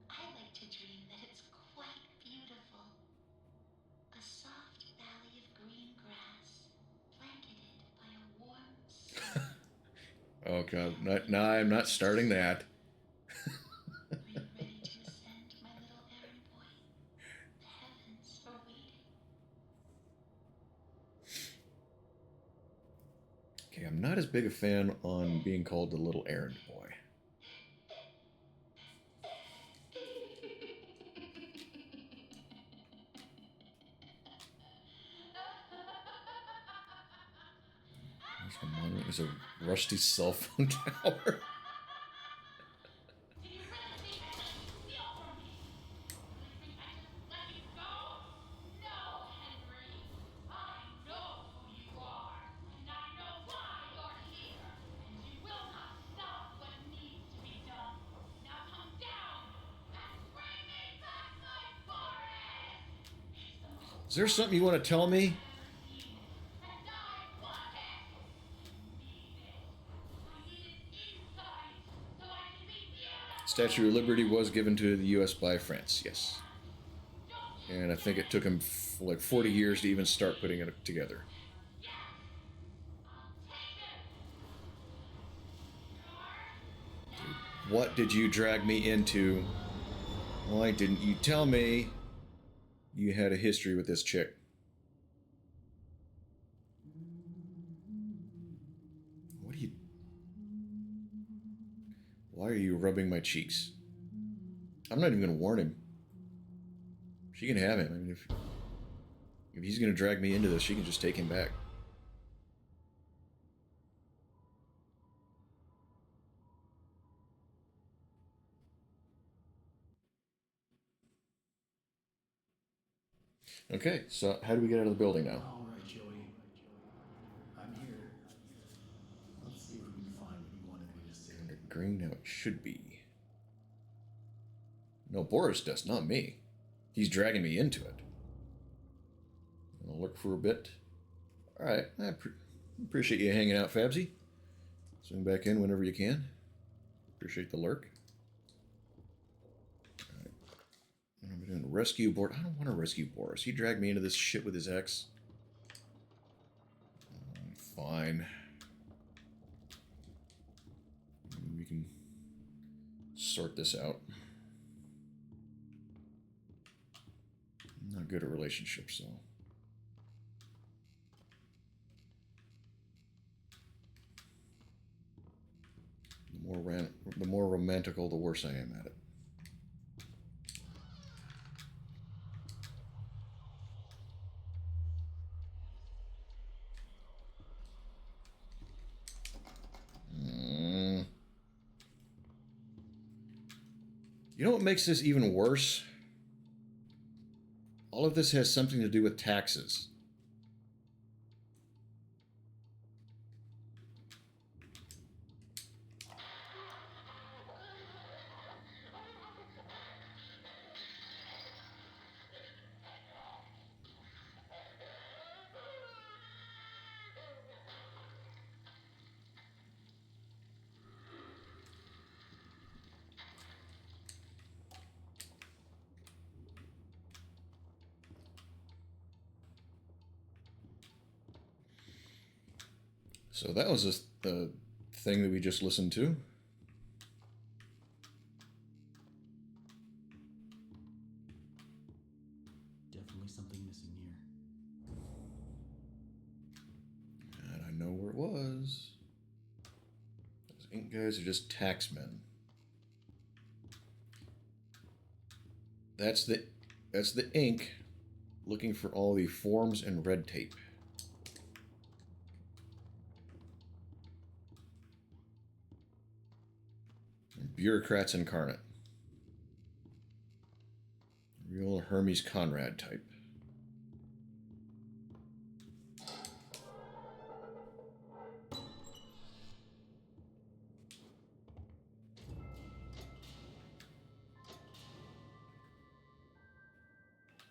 I like to dream that it's quite beautiful. A soft valley of green grass, blanketed by a warm sun. Oh god, no, I'm not starting that. Are you ready to ascend, my little errand boy? The heavens are waiting. Okay, I'm not as big a fan on being called the little errand boy. There's a rusty cell phone tower. Did you really think I let you steal from me? Really think I just let you go? No, Henry. I know who you are, and I know why you're here, and you will not stop what needs to be done. Now come down and bring me back my forest. It's the most Is there something you want to tell me? and I want it. I need it inside so I can be beautiful. Statue of Liberty was given to the U.S. by France, yes. And I think it took him like 40 years to even start putting it together. Yes, I'll take it. What did you drag me into? Why didn't you tell me you had a history with this chick? What are you... Why are you rubbing my cheeks? I'm not even going to warn him. She can have him. I mean, if he's going to drag me into this, she can just take him back. Okay, so how do we get out of the building now? All right, Joey. I'm here. Let's see if we can find what you wanted me to see. Under green, now it should be. No, Boris does, not me. He's dragging me into it. I'll look for a bit. All right, I appreciate you hanging out, Fabsy. Swing back in whenever you can. Appreciate the lurk. All right. What am I doing? Rescue Boris. I don't want to rescue Boris. He dragged me into this shit with his ex. Fine. We can sort this out. I'm not good at relationships, so. The more romantical, the worse I am at it. You know what makes this even worse? All of this has something to do with taxes. So that was the thing that we just listened to. Definitely something missing here. And I know where it was. Those ink guys are just taxmen. That's the ink looking for all the forms and red tape. Bureaucrats incarnate. Real Hermes Conrad type.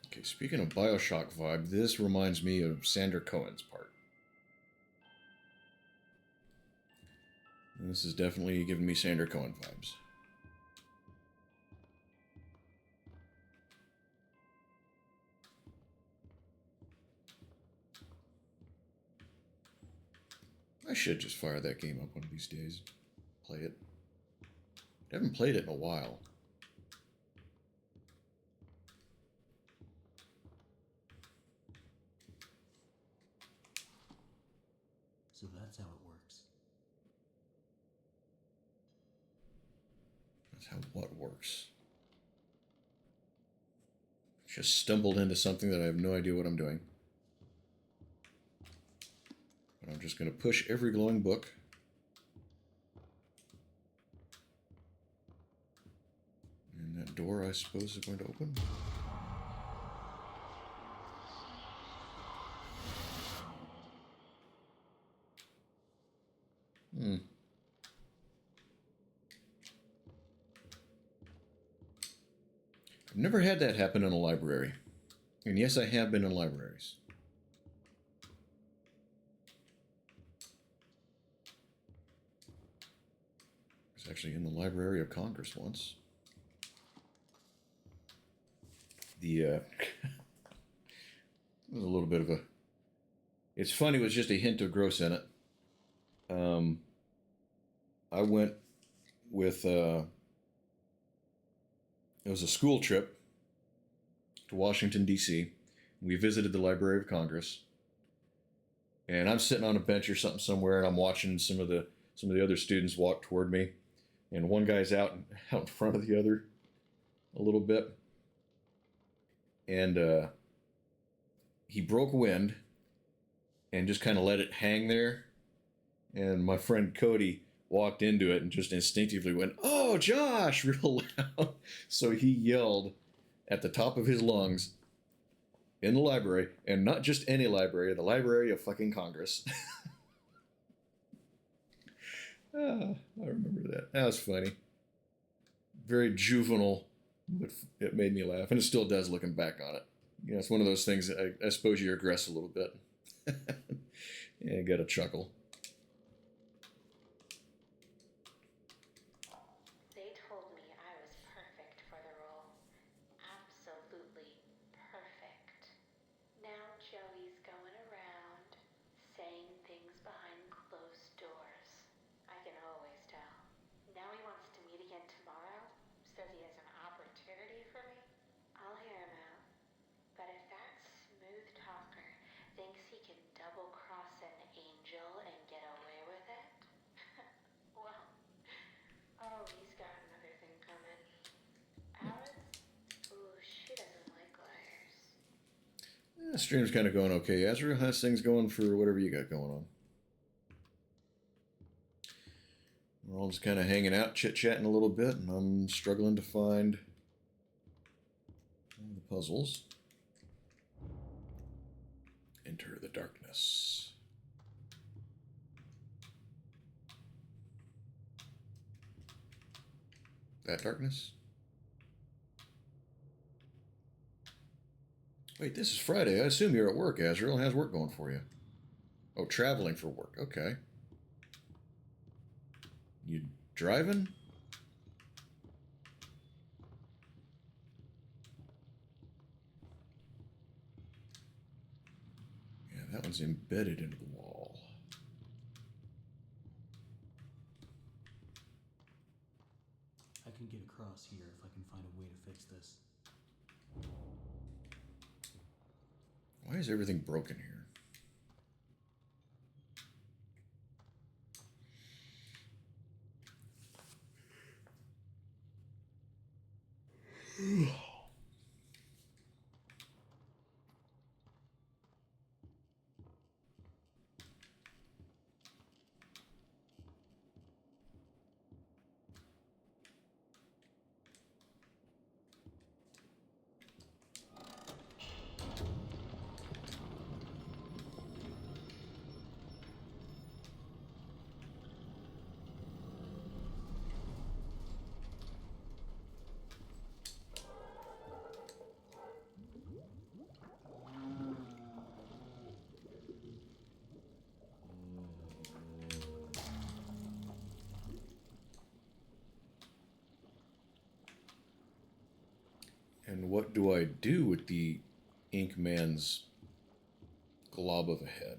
Okay, speaking of Bioshock vibe, this reminds me of Sander Cohen's part. And this is definitely giving me Sander Cohen vibes. I should just fire that game up one of these days. Play it. I haven't played it in a while. So that's how it works. That's how what works. Just stumbled into something that I have no idea what I'm doing. But I'm just going to push every glowing book. And that door, I suppose, is going to open. I've never had that happen in a library. And yes, I have been in libraries. I was actually in the Library of Congress once. It was a little bit of a... It's funny, it was just a hint of gross in it. I went with... it was a school trip to Washington, D.C. We visited the Library of Congress. And I'm sitting on a bench or something somewhere, and I'm watching some of the other students walk toward me. And one guy's out in front of the other a little bit. And he broke wind and just kind of let it hang there. And my friend Cody walked into it and just instinctively went, "Oh, Josh," real loud. So he yelled at the top of his lungs in the library, and not just any library, the Library of fucking Congress. I remember that. That was funny. Very juvenile, but it made me laugh, and it still does looking back on it. You know, it's one of those things that I suppose you regress a little bit. And get a chuckle. They told me I was perfect for the role. Absolutely perfect. Now Joey's going around saying things behind closed doors. I can always tell. Now he wants to meet again tomorrow. Says he has an opportunity for me. I'll hear him out. But if that smooth talker thinks he can double-cross an angel and get away with it, well, oh, he's got another thing coming. Alice? Ooh, she doesn't like liars. Stream's kind of going okay. Ezra, how's things going for whatever you got going on? We're all just kind of hanging out, chit-chatting a little bit, and I'm struggling to find one of the puzzles. Enter the darkness. That darkness? Wait, this is Friday. I assume you're at work, Azrael. How's work going for you? Oh, traveling for work. Okay. You driving? Yeah, that one's embedded into the wall. I can get across here if I can find a way to fix this. Why is everything broken here? And what do I do with the Ink Man's glob of a head?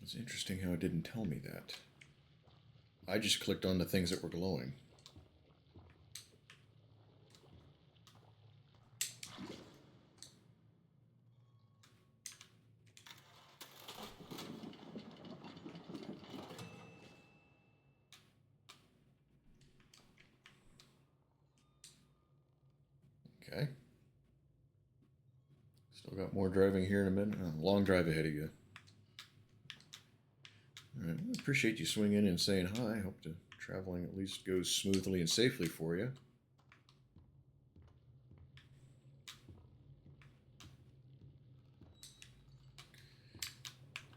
It's interesting how it didn't tell me that. I just clicked on the things that were glowing. Okay. Still got more driving here in a minute. Oh, long drive ahead of you. All right. I appreciate you swinging in and saying hi. Hope the traveling at least goes smoothly and safely for you.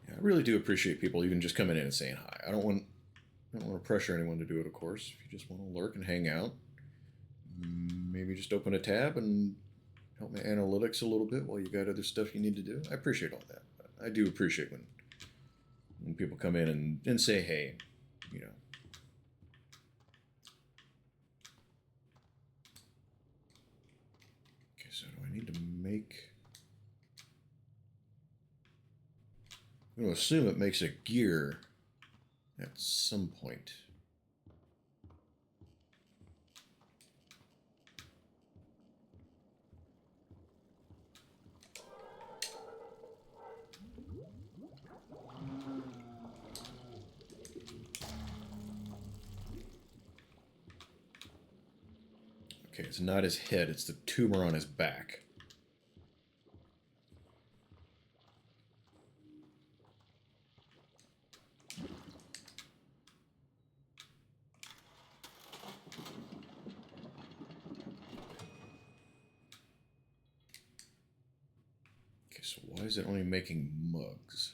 Yeah, I really do appreciate people even just coming in and saying hi. I don't want to pressure anyone to do it, of course. If you just want to lurk and hang out, maybe just open a tab and help my analytics a little bit while you got other stuff you need to do. I appreciate all that. I do appreciate when people come in and say, hey, you know. Okay, so do I need to make... I'm going to assume it makes a gear at some point. Okay, it's not his head, it's the tumor on his back. Okay, so why is it only making mugs?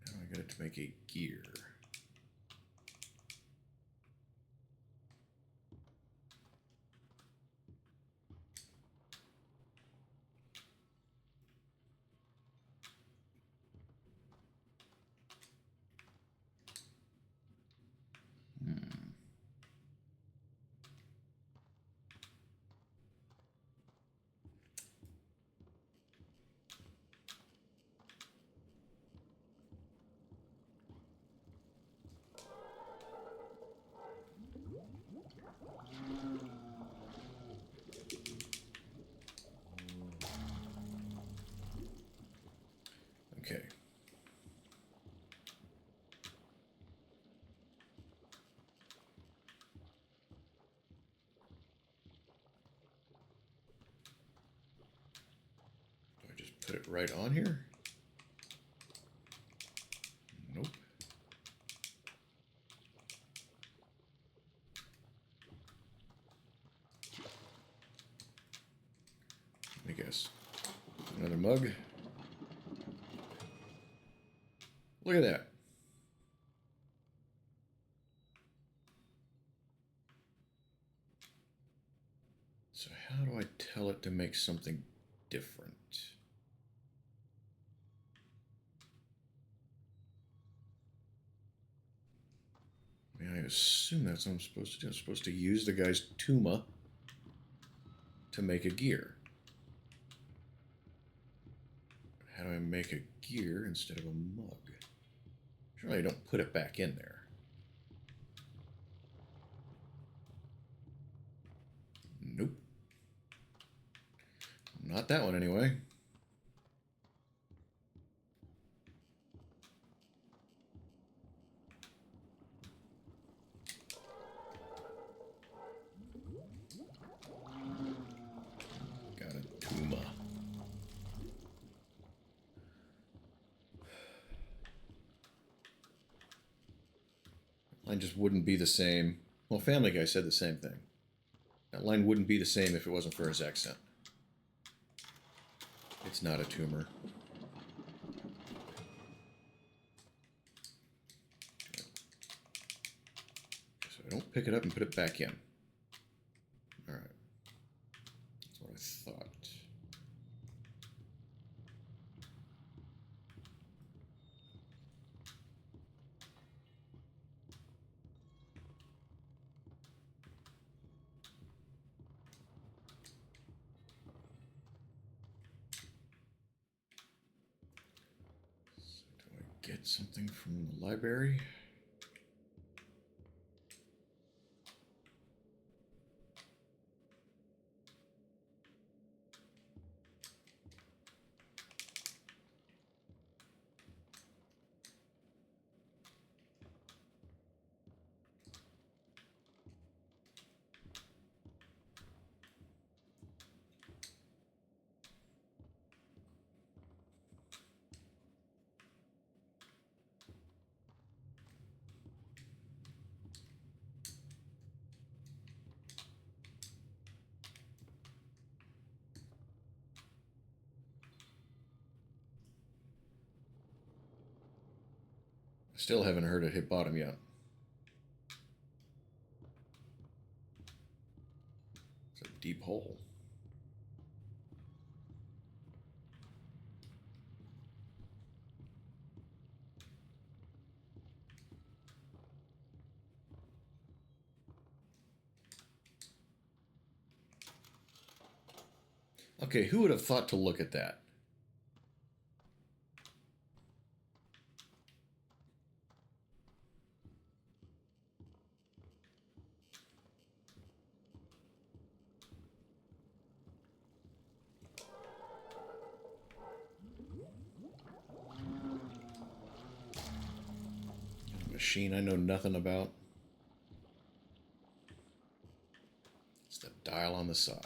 How do I get it to make a gear? Okay. Do I just put it right on here? Another mug. Look at that. So how do I tell it to make something different? I mean, I assume that's what I'm supposed to do. I'm supposed to use the guy's tuma to make a gear. How do I make a gear instead of a mug? Surely I don't put it back in there. Nope. Not that one anyway. Got a tuma. Line just wouldn't be the same. Well, Family Guy said the same thing. That line wouldn't be the same if it wasn't for his accent. It's not a tumor. So I don't pick it up and put it back in. Alright. That's what I thought. So do I get something from the library? Still haven't heard it hit bottom yet. It's a deep hole. Okay, who would have thought to look at that? Machine I know nothing about. It's the dial on the side.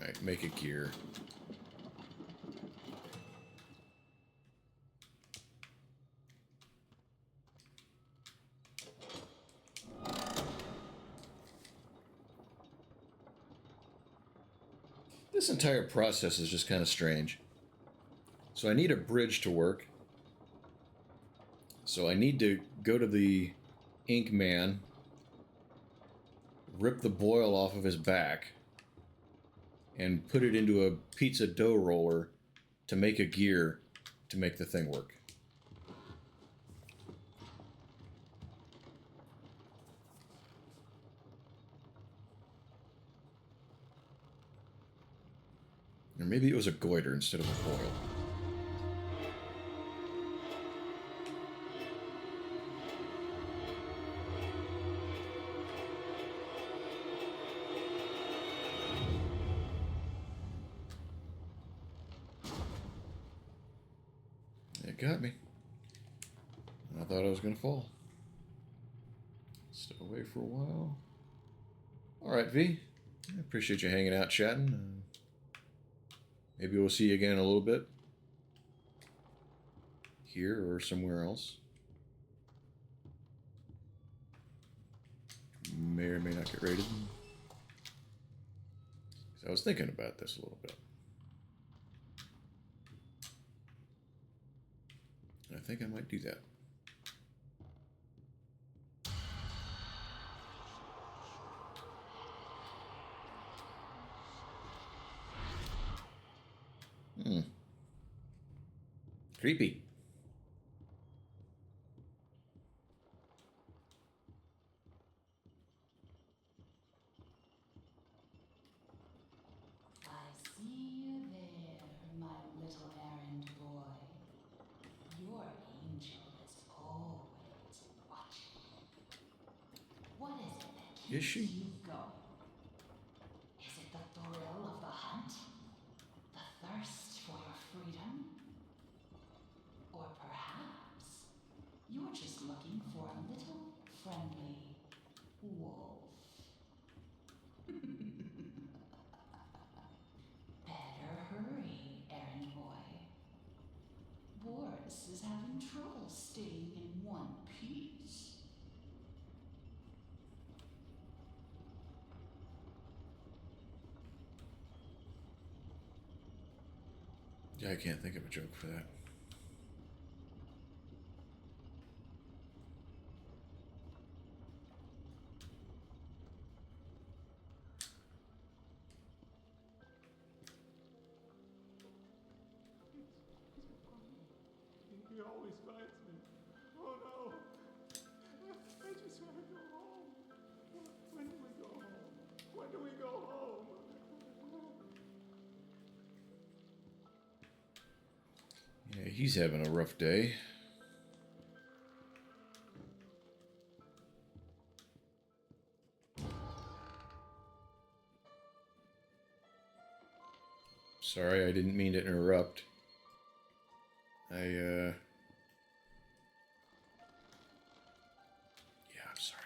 Right, make a gear. This entire process is just kind of strange. So I need a bridge to work. So I need to go to the ink man, rip the boil off of his back, and put it into a pizza dough roller to make a gear to make the thing work. Or maybe it was a goiter instead of a boil. It got me. I thought I was going to fall. Step away for a while. Alright, V. I appreciate you hanging out, chatting. Maybe we'll see you again in a little bit. Here or somewhere else. may or may not get rated. So I was thinking about this a little bit. I think I might do that. Creepy. I see you there, my little errand boy. Your angel is always watching. What is it that Is keeps she? you going? Is it the thrill of the hunt? The thirst for your freedom? Or perhaps you're just looking for a little friendly wolf? Better hurry, errand boy. Boris is having trouble staying in one piece. Yeah, I can't think of a joke for that. He always finds me. Oh no! I just want to go home. When do we go home? When do we go home? Yeah, he's having a rough day. Sorry, I didn't mean to interrupt. Yeah, I'm sorry.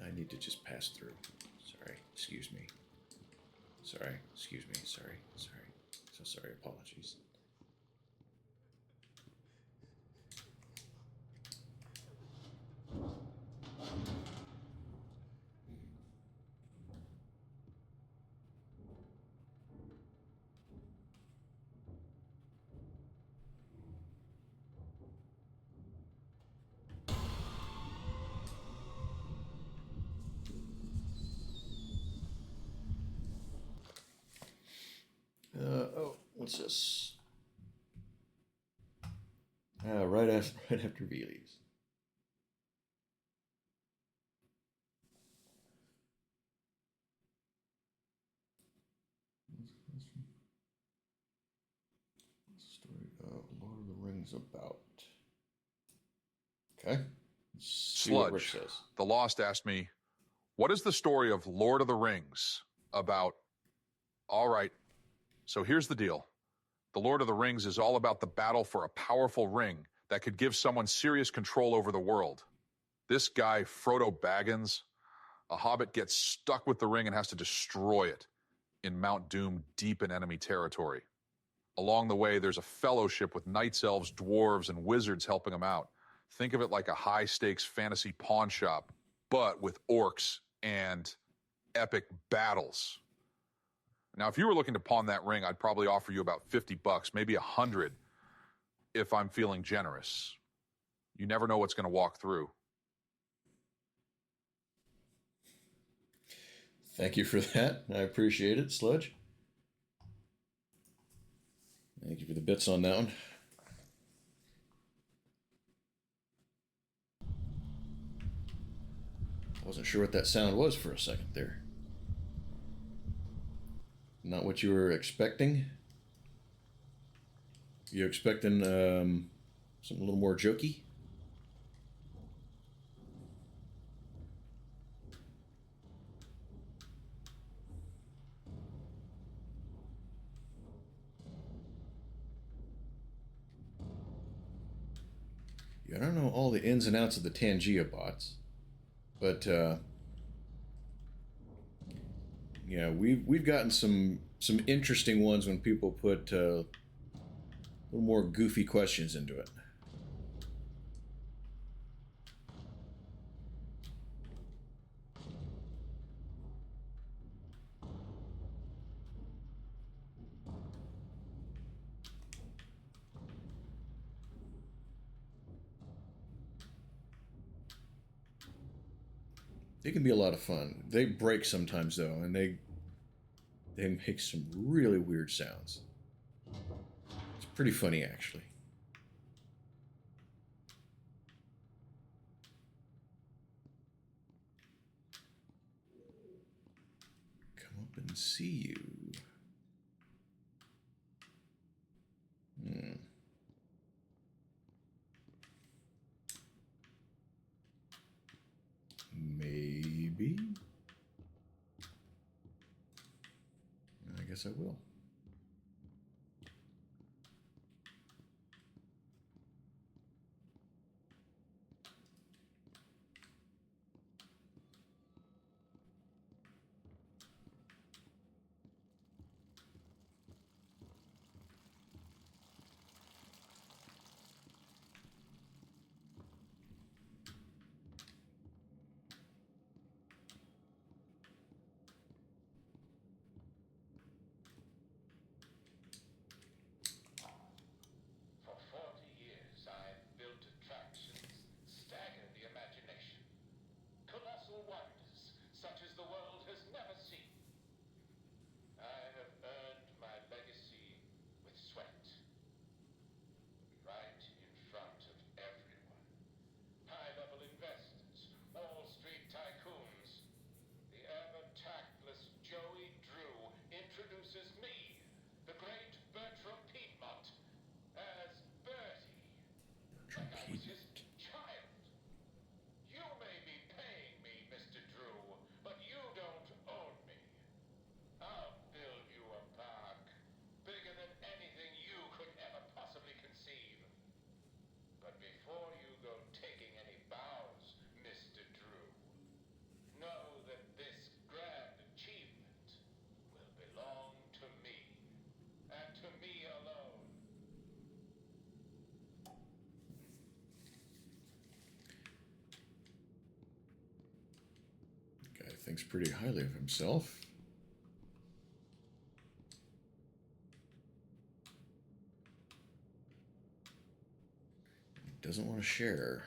I need to just pass through. Sorry, excuse me. Sorry, excuse me. Sorry. So sorry, apologies. Oh, what's this? Right after Veles. What's the story of Lord of the Rings about? Okay. Let's see what Rick Sludge, says. the Lost asked me, what is the story of Lord of the Rings about? All right, so here's the deal. The Lord of the Rings is all about the battle for a powerful ring that could give someone serious control over the world. This guy, Frodo Baggins, a hobbit, gets stuck with the ring and has to destroy it in Mount Doom, deep in enemy territory. Along the way, there's a fellowship with knights, elves, dwarves, and wizards helping him out. Think of it like a high-stakes fantasy pawn shop, but with orcs and epic battles. Now, if you were looking to pawn that ring, I'd probably offer you about $50, maybe 100, if I'm feeling generous. You never know what's going to walk through. Thank you for that. I appreciate it, Sludge. Thank you for the bits on that one. I wasn't sure what that sound was for a second there. Not what you were expecting? You expecting something a little more jokey? Yeah, I don't know all the ins and outs of the Tangia bots, but yeah, we've gotten some interesting ones when people put a little more goofy questions into it. They can be a lot of fun. They break sometimes though, and they make some really weird sounds. It's pretty funny actually. Come up and see you. Maybe. I guess I will. For 40 years, I've built attractions that stagger the imagination. Colossal wonders, such as the world has never seen. I have earned my legacy with sweat. Right in front of everyone. High-level investors, Wall Street tycoons. The ever-tactless Joey Drew introduces me, the great Bertram Piedmont, as Bertie. Like I was his child. You may be paying me, Mr. Drew, but you don't own me. I'll build you a park, bigger than anything you could ever possibly conceive. But before you go taking any bows, Mr. Drew, know that this grand achievement will belong to me, and to me alone. Guy thinks pretty highly of himself. Doesn't want to share.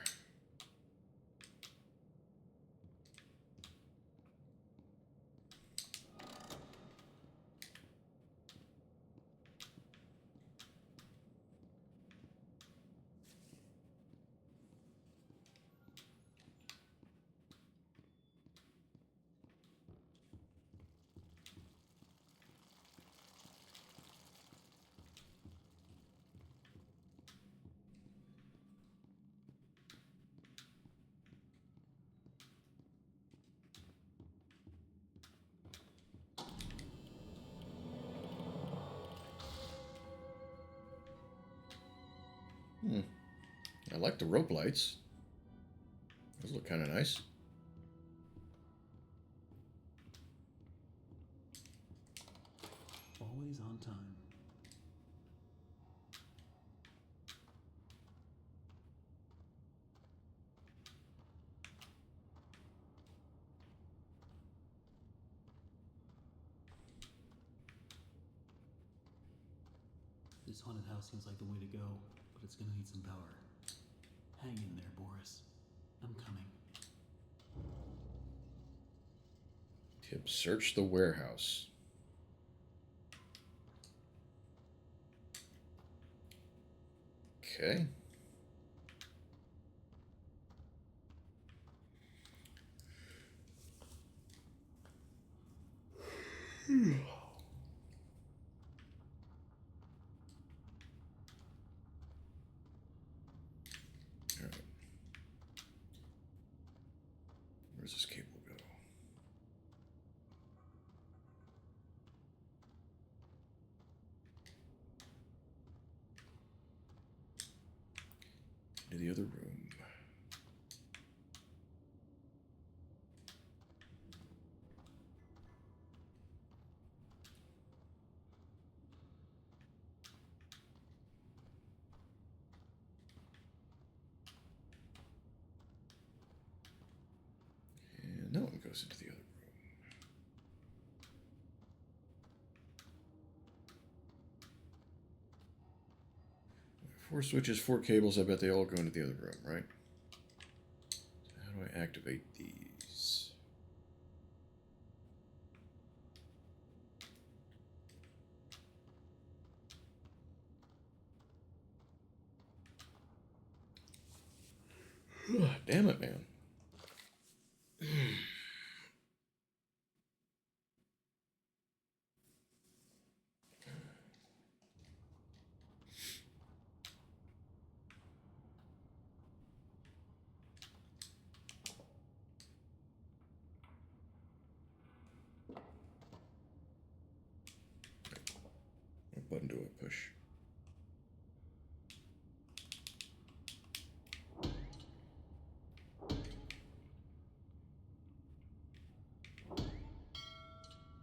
I like the rope lights. Those look kind of nice. Always on time. This haunted house seems like the way to go, but it's gonna need some power. Hang in there, Boris. I'm coming. Tip, search the warehouse. Okay. Alright. Where's this cable go? Into the other room. And that one goes into the other room. 4 switches, 4 cables. I bet they all go into the other room, right? So how do I activate these? Damn it, man. What button do I push?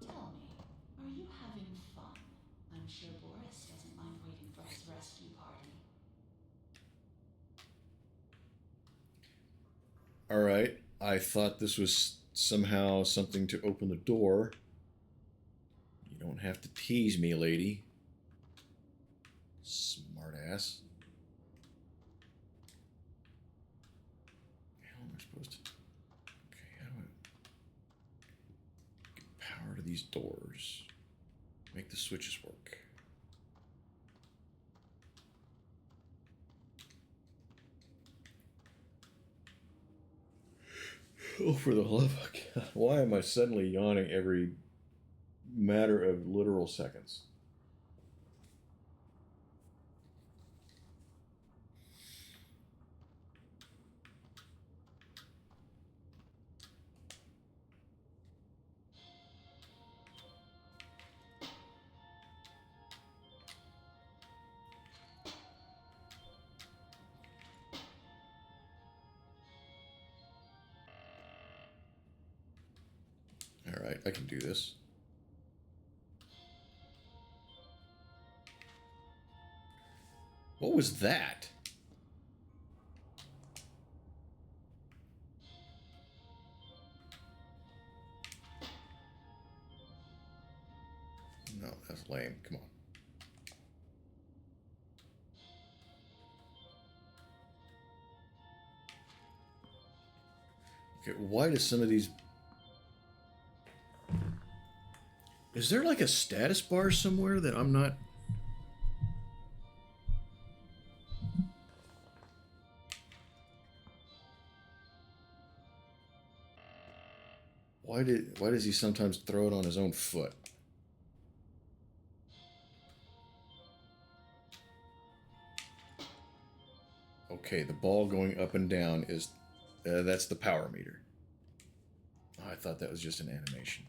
Tell me, are you having fun? I'm sure Boris doesn't mind waiting for his rescue party. All right. I thought this was somehow something to open the door. You don't have to tease me, lady. Smart ass. How am I supposed to? Okay, how do I get power to these doors? Make the switches work. Oh, for the love of God. Why am I suddenly yawning every matter of literal seconds? All right, I can do this. What was that? No, that's lame. Come on. Okay, why do some of these... Is there like a status bar somewhere that I'm not... Why does he sometimes throw it on his own foot? Okay, the ball going up and down is... that's the power meter. Oh, I thought that was just an animation.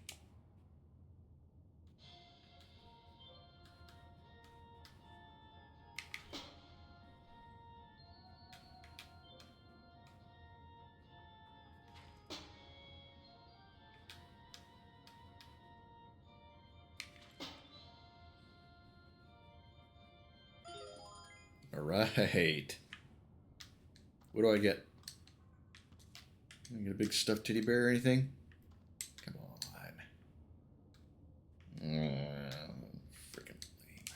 All right. What do I get? I get a big stuffed teddy bear or anything? Come on. Freaking lame.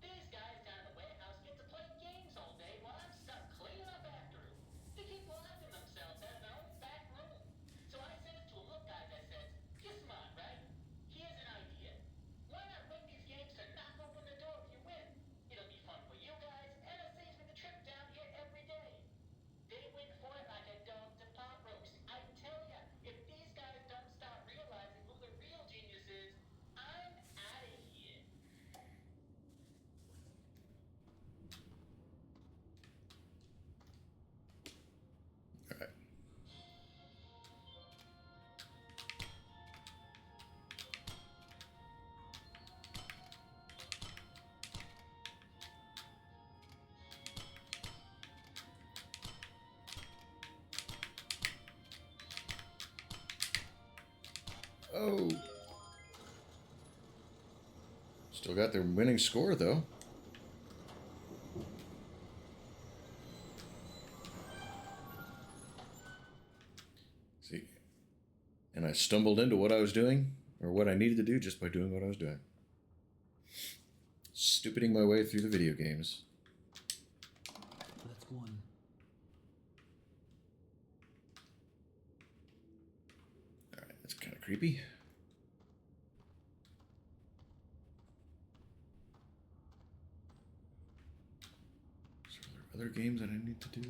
These guys down in the warehouse get to play games all day while I'm stuck cleaning up after them. They keep locking themselves out of their own back room. So I says to them, look guys, I says, you're smart, right? Here's an idea. Why not ring these games to knock open the door if you win? It'll be fun for you guys, and it saves me the trip down here every day. They went for it like a dog to pot roast. I tell ya, if these guys don't start realizing who the real genius is, I'm out of here. All right. Oh. Still got their winning score, though. See? And I stumbled into what I was doing, or what I needed to do just by doing what I was doing. Stupiding my way through the video games. That's one. Alright, that's kind of creepy. So are there other games that I need to do?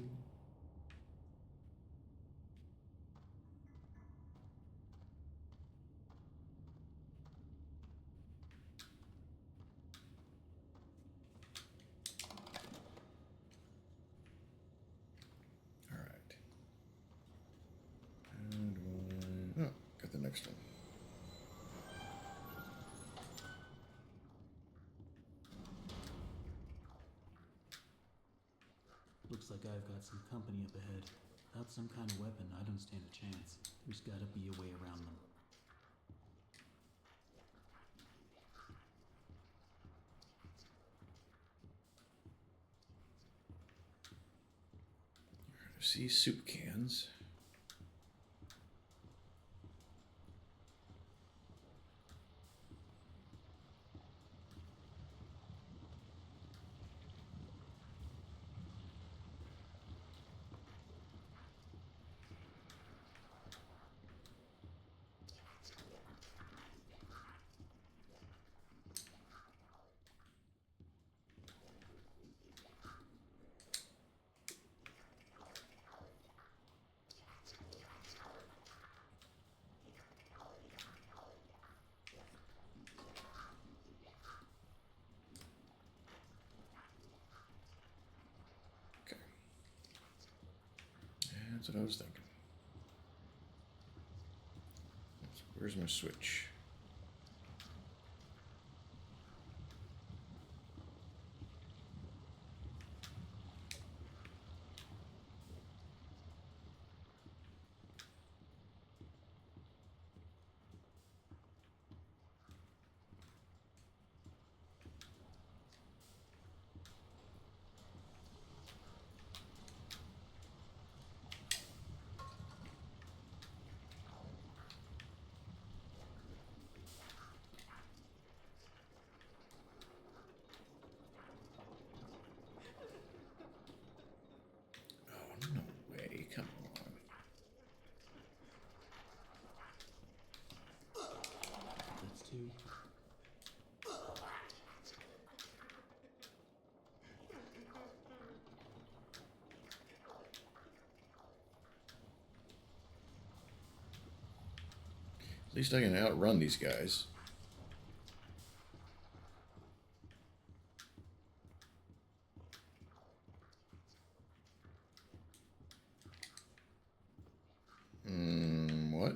next one. Looks like I've got some company up ahead. Without some kind of weapon, I don't stand a chance. There's gotta be a way around them. I see soup cans. Okay. That's what I was thinking. Where's my switch? Oh, no way. Come on. That's two. At least I can outrun these guys. What?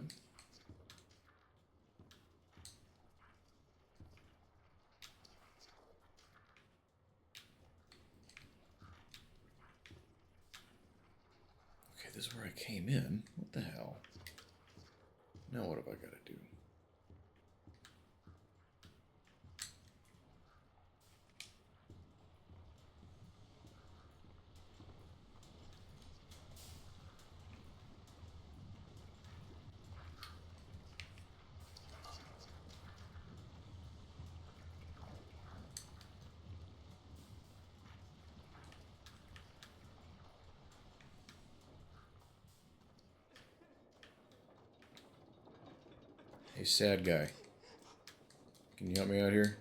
Okay, this is where I came in. What the hell? Now what have I got to do? Hey, sad guy. Can you help me out here?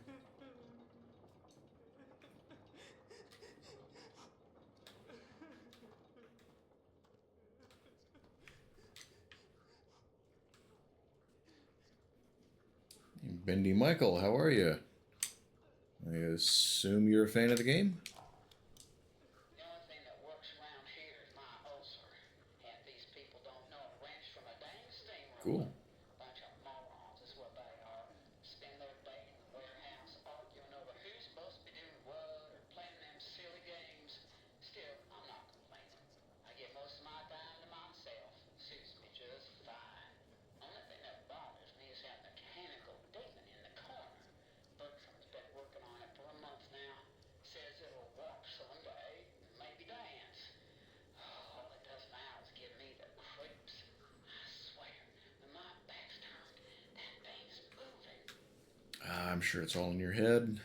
Hey, Bendy Michael, how are you? I assume you're a fan of the game? The only thing that works around here is my ulcer. And these people don't know a wrench from a dang steamroller. Cool. Bunch of morons is what they are. Spend their day in the warehouse arguing over who's supposed to be doing what or playing them silly games. Still, I'm not complaining. I get most of my time to myself. Suits me just fine. Only thing that bothers me is that mechanical demon in the corner. Bertram's been working on it for a month now. Says it'll walk someday, maybe dance. All it does now is give me the creeps. I swear, when my back's turned, that thing's moving. I'm sure it's all in your head.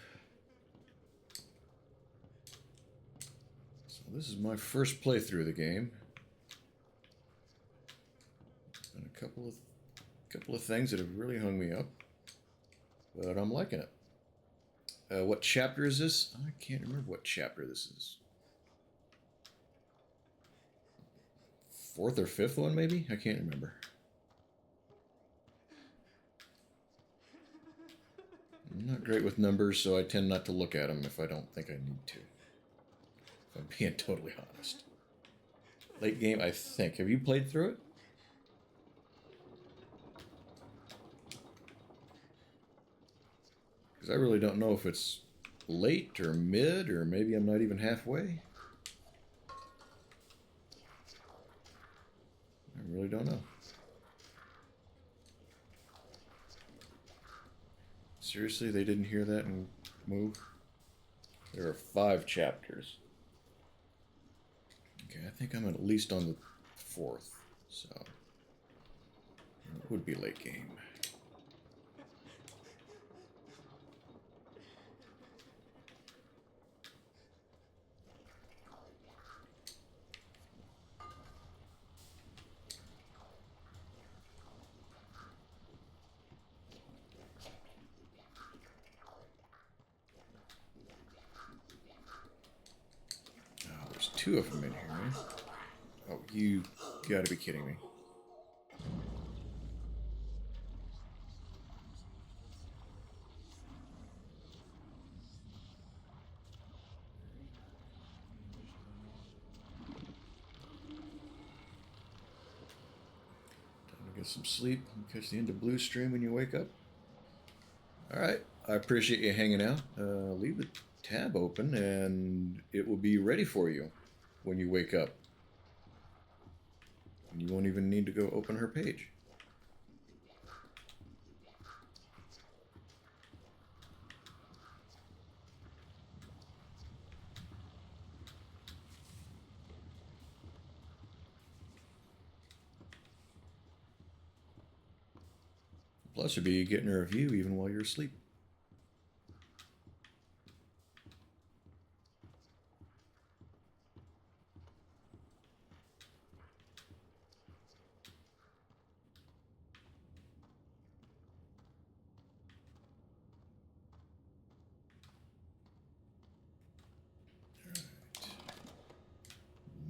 So this is my first playthrough of the game. And a couple of things that have really hung me up, but I'm liking it. What chapter is this? I can't remember what chapter this is. Fourth or fifth one, maybe? I can't remember. I'm not great with numbers, so I tend not to look at them if I don't think I need to. If I'm being totally honest. Late game, I think. Have you played through it? Because I really don't know if it's late or mid, or maybe I'm not even halfway. I really don't know. Seriously, they didn't hear that and move? There are 5 chapters. Okay, I think I'm at least on the 4th, so it would be late game. Oh, there's 2 of them in here. Oh, you gotta be kidding me. Time to get some sleep and catch the end of Blue Stream when you wake up. Alright, I appreciate you hanging out. Leave the tab open and it will be ready for you when you wake up. And you won't even need to go open her page. Plus, you'll be getting a review even while you're asleep.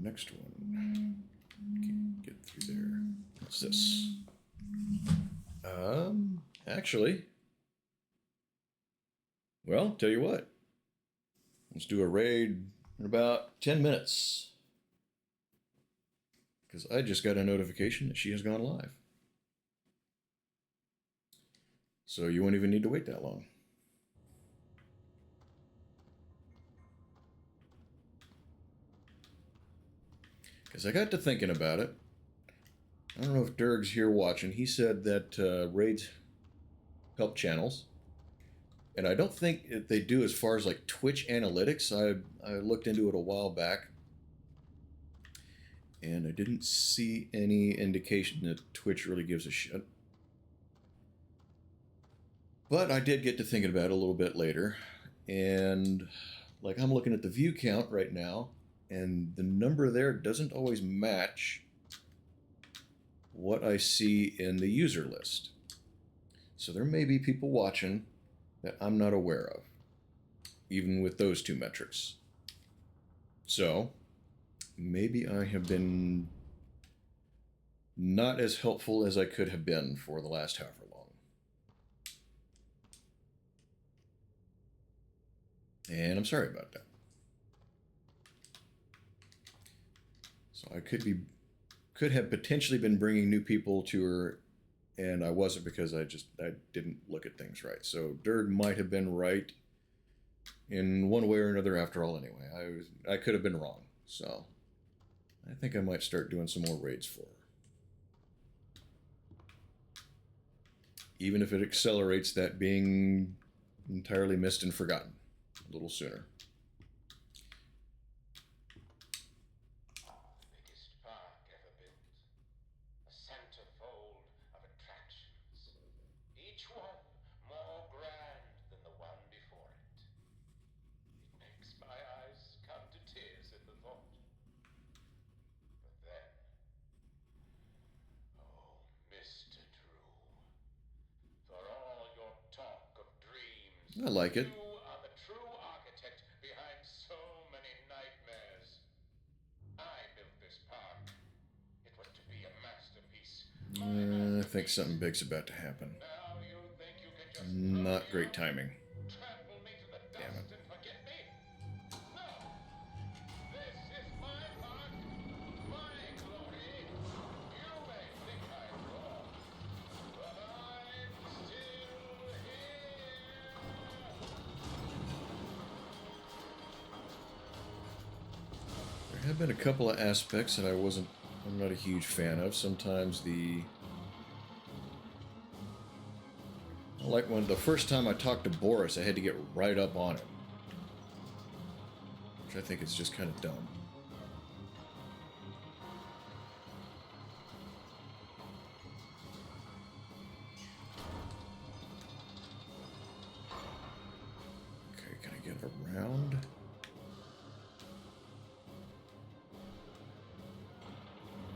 Next one. Get through there. What's this? Actually, well, tell you what. Let's do a raid in about 10 minutes. Because I just got a notification that she has gone live. So you won't even need to wait that long. Because I got to thinking about it. I don't know if Durg's here watching. He said that raids help channels. And I don't think they do as far as like Twitch analytics. I looked into it a while back. And I didn't see any indication that Twitch really gives a shit. But I did get to thinking about it a little bit later. And like I'm looking at the view count right now. And the number there doesn't always match what I see in the user list. So there may be people watching that I'm not aware of, even with those 2 metrics. So maybe I have been not as helpful as I could have been for the last however long. And I'm sorry about that. So I could have potentially been bringing new people to her, and I wasn't because I didn't look at things right. So Durg might have been right in one way or another after all anyway. I could have been wrong. So I think I might start doing some more raids for her. Even if it accelerates that being entirely missed and forgotten a little sooner. Biggest park ever built. A centerfold of attractions. Each one more grand than the one before it. It makes my eyes come to tears at the thought. But then, oh, Mr. Drew, for all your talk of dreams, I like it. you are the true architect behind so many nightmares. I built this park. It was to be a masterpiece. I think something big's about to happen. Now you think you can just Not great timing. trample me to the Damn dust it. and forget me? No! This is my park, my glory. You may think I'm gone, but I'm still here. There have been a couple of aspects that I'm not a huge fan of. Sometimes like when the first time I talked to Boris, I had to get right up on it. Which I think is just kind of dumb. Okay, can I get around?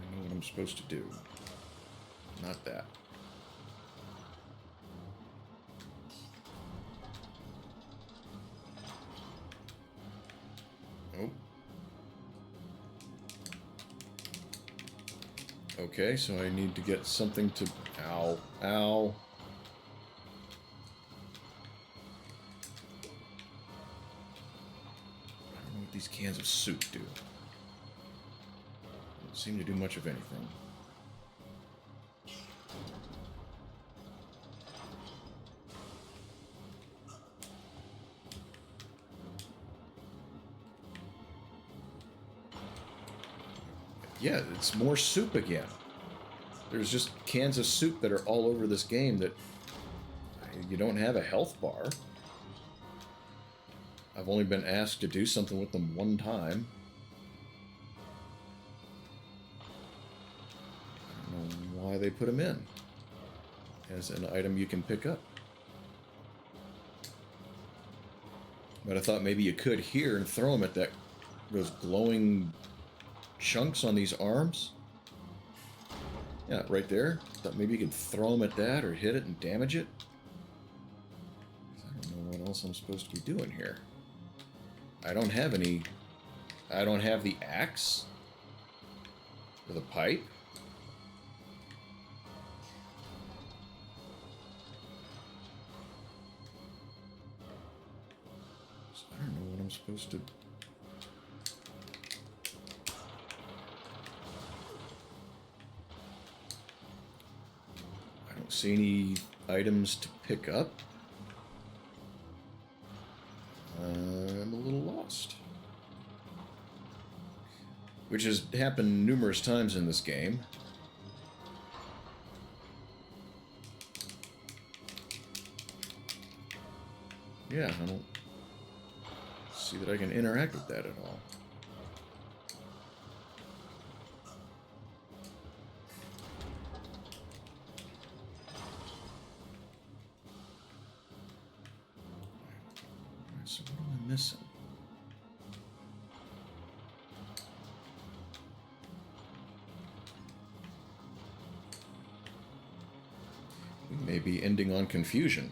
I know what I'm supposed to do. Not that. Nope. Okay, so I need to get something to... Ow. Ow. I don't know what these cans of soup do. Don't seem to do much of anything. Yeah, it's more soup again. There's just cans of soup that are all over this game that you don't have a health bar. I've only been asked to do something with them one time. I don't know why they put them in as an item you can pick up. But I thought maybe you could here and throw them at those glowing chunks on these arms. Yeah, right there. Thought maybe you could throw them at that or hit it and damage it. I don't know what else I'm supposed to be doing here. I don't have any... I don't have the axe or the pipe. So I don't know what I'm supposed to... See any items to pick up? I'm a little lost. Which has happened numerous times in this game. Yeah, I don't see that I can interact with that at all. So what am I missing? We may be ending on confusion.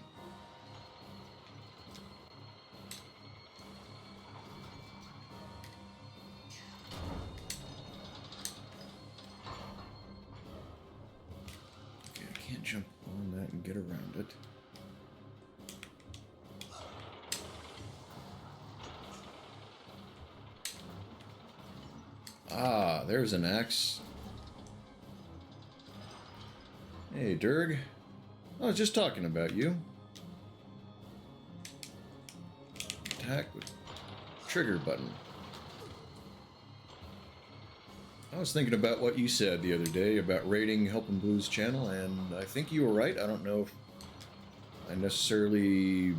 Okay, I can't jump on that and get around it. Ah, there's an axe. Hey, Durg. I was just talking about you. Attack with trigger button. I was thinking about what you said the other day about rating Helpin' Blues channel, and I think you were right. I don't know if I necessarily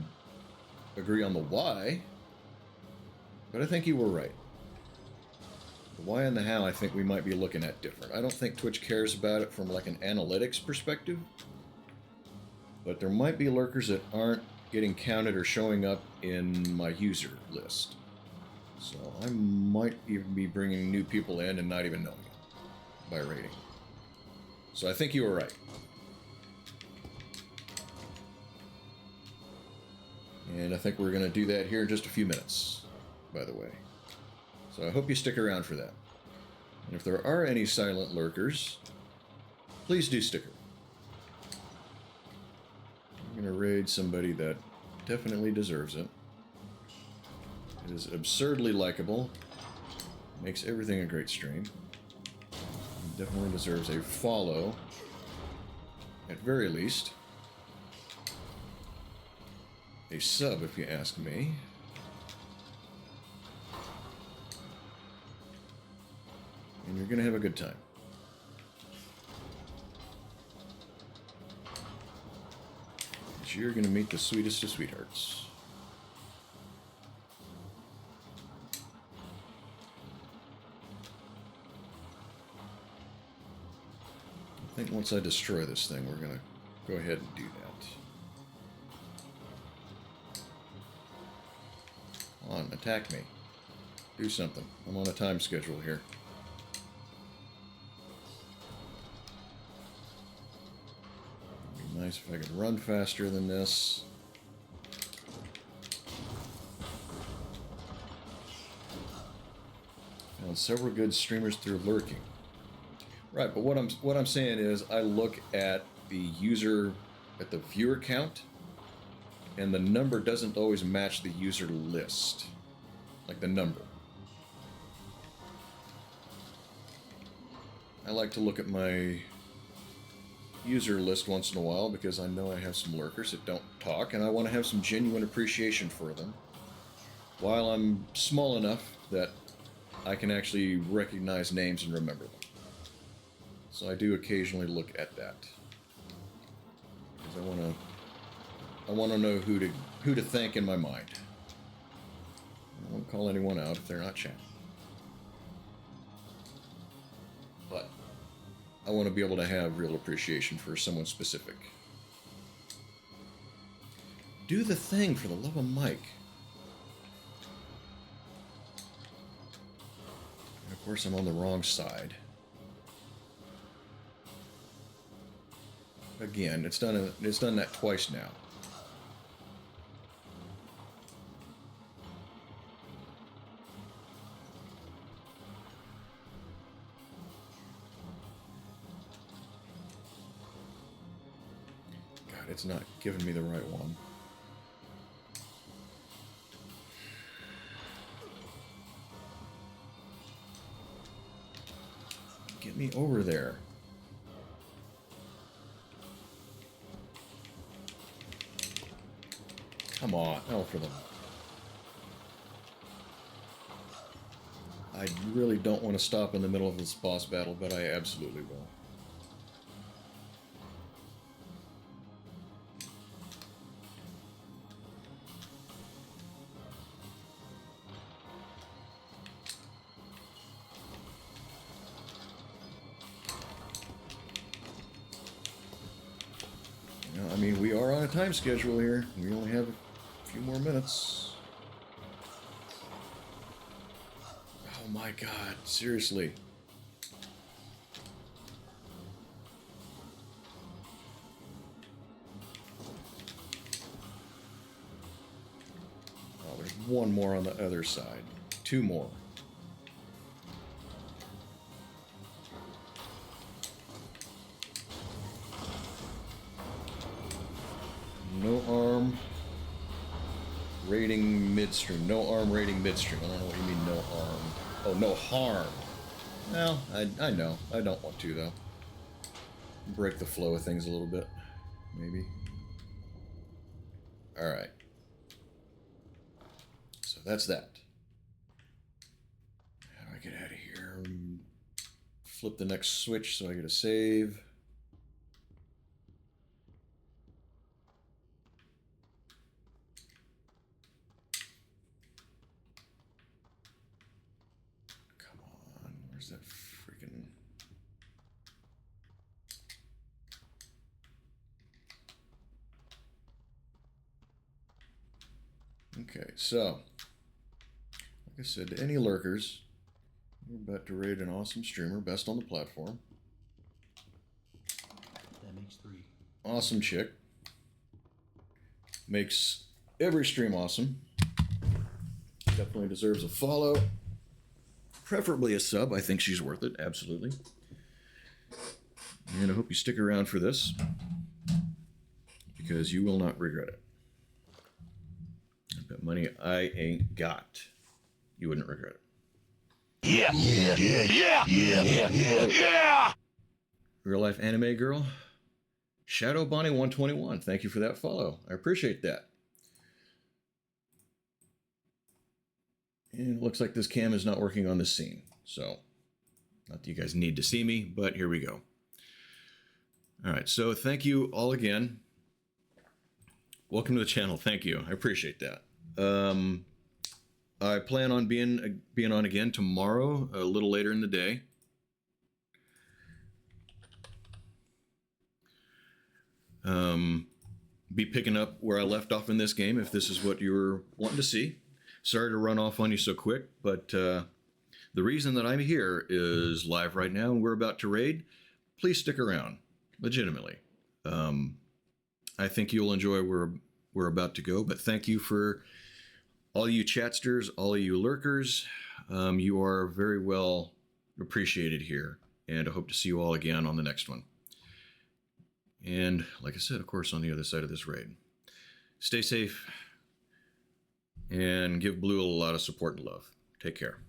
agree on the why, but I think you were right. The why and the how I think we might be looking at different. I don't think Twitch cares about it from like an analytics perspective, but there might be lurkers that aren't getting counted or showing up in my user list. So I might even be bringing new people in and not even knowing it by rating. So I think you were right. And I think we're going to do that here in just a few minutes, by the way. So I hope you stick around for that. And if there are any silent lurkers, please do stick around. I'm going to raid somebody that definitely deserves it. It is absurdly likable. Makes everything a great stream. It definitely deserves a follow, at very least. A sub, if you ask me. And you're going to have a good time. You're going to meet the sweetest of sweethearts. I think once I destroy this thing, we're going to go ahead and do that. Come on, attack me. Do something. I'm on a time schedule here. It'd be nice if I could run faster than this. Found several good streamers through lurking. Right, but what I'm saying is I look at the user, at the viewer count, and the number doesn't always match the user list. Like the number. I like to look at my user list once in a while because I know I have some lurkers that don't talk, and I want to have some genuine appreciation for them, while I'm small enough that I can actually recognize names and remember them. So I do occasionally look at that because I want to know who to thank in my mind. I won't call anyone out if they're not chatting, but I want to be able to have real appreciation for someone specific. Do the thing, for the love of Mike. And of course, I'm on the wrong side. Again, it's done that twice now. God, it's not giving me the right one. Get me over there. Come on. Oh, for the... I really don't want to stop in the middle of this boss battle, but I absolutely will. I mean, we are on a time schedule here. We only have a few more minutes. Oh my God, seriously. Oh, there's one more on the other side. Two more. No arm rating midstream. No arm rating midstream. I don't know what you mean, no arm. Oh, no harm. Well, I know. I don't want to, though. Break the flow of things a little bit. Maybe. Alright. So that's that. How do I get out of here? Flip the next switch so I get a save. Where's that freaking... Okay, so, like I said, to any lurkers, we're about to raid an awesome streamer, best on the platform. That makes 3. Awesome chick. Makes every stream awesome. Definitely deserves a follow. Preferably a sub. I think she's worth it. Absolutely. And I hope you stick around for this, because you will not regret it. I bet money I ain't got. You wouldn't regret it. Yeah. Real life anime girl. Shadow Bonnie 121. Thank you for that follow. I appreciate that. And it looks like this cam is not working on this scene. So Not that you guys need to see me, but here we go. All right, so thank you all again. Welcome to the channel. Thank you. I appreciate that. I plan on being on again tomorrow, a little later in the day. Be picking up where I left off in this game if this is what you were wanting to see. Sorry to run off on you so quick, but the reason that I'm here is live right now and we're about to raid. Please stick around, legitimately. I think you'll enjoy where we're about to go, but thank you for all you chatsters, all you lurkers. You are very well appreciated here, and I hope to see you all again on the next one. And like I said, of course, on the other side of this raid. Stay safe and give Blue a lot of support and love. Take care.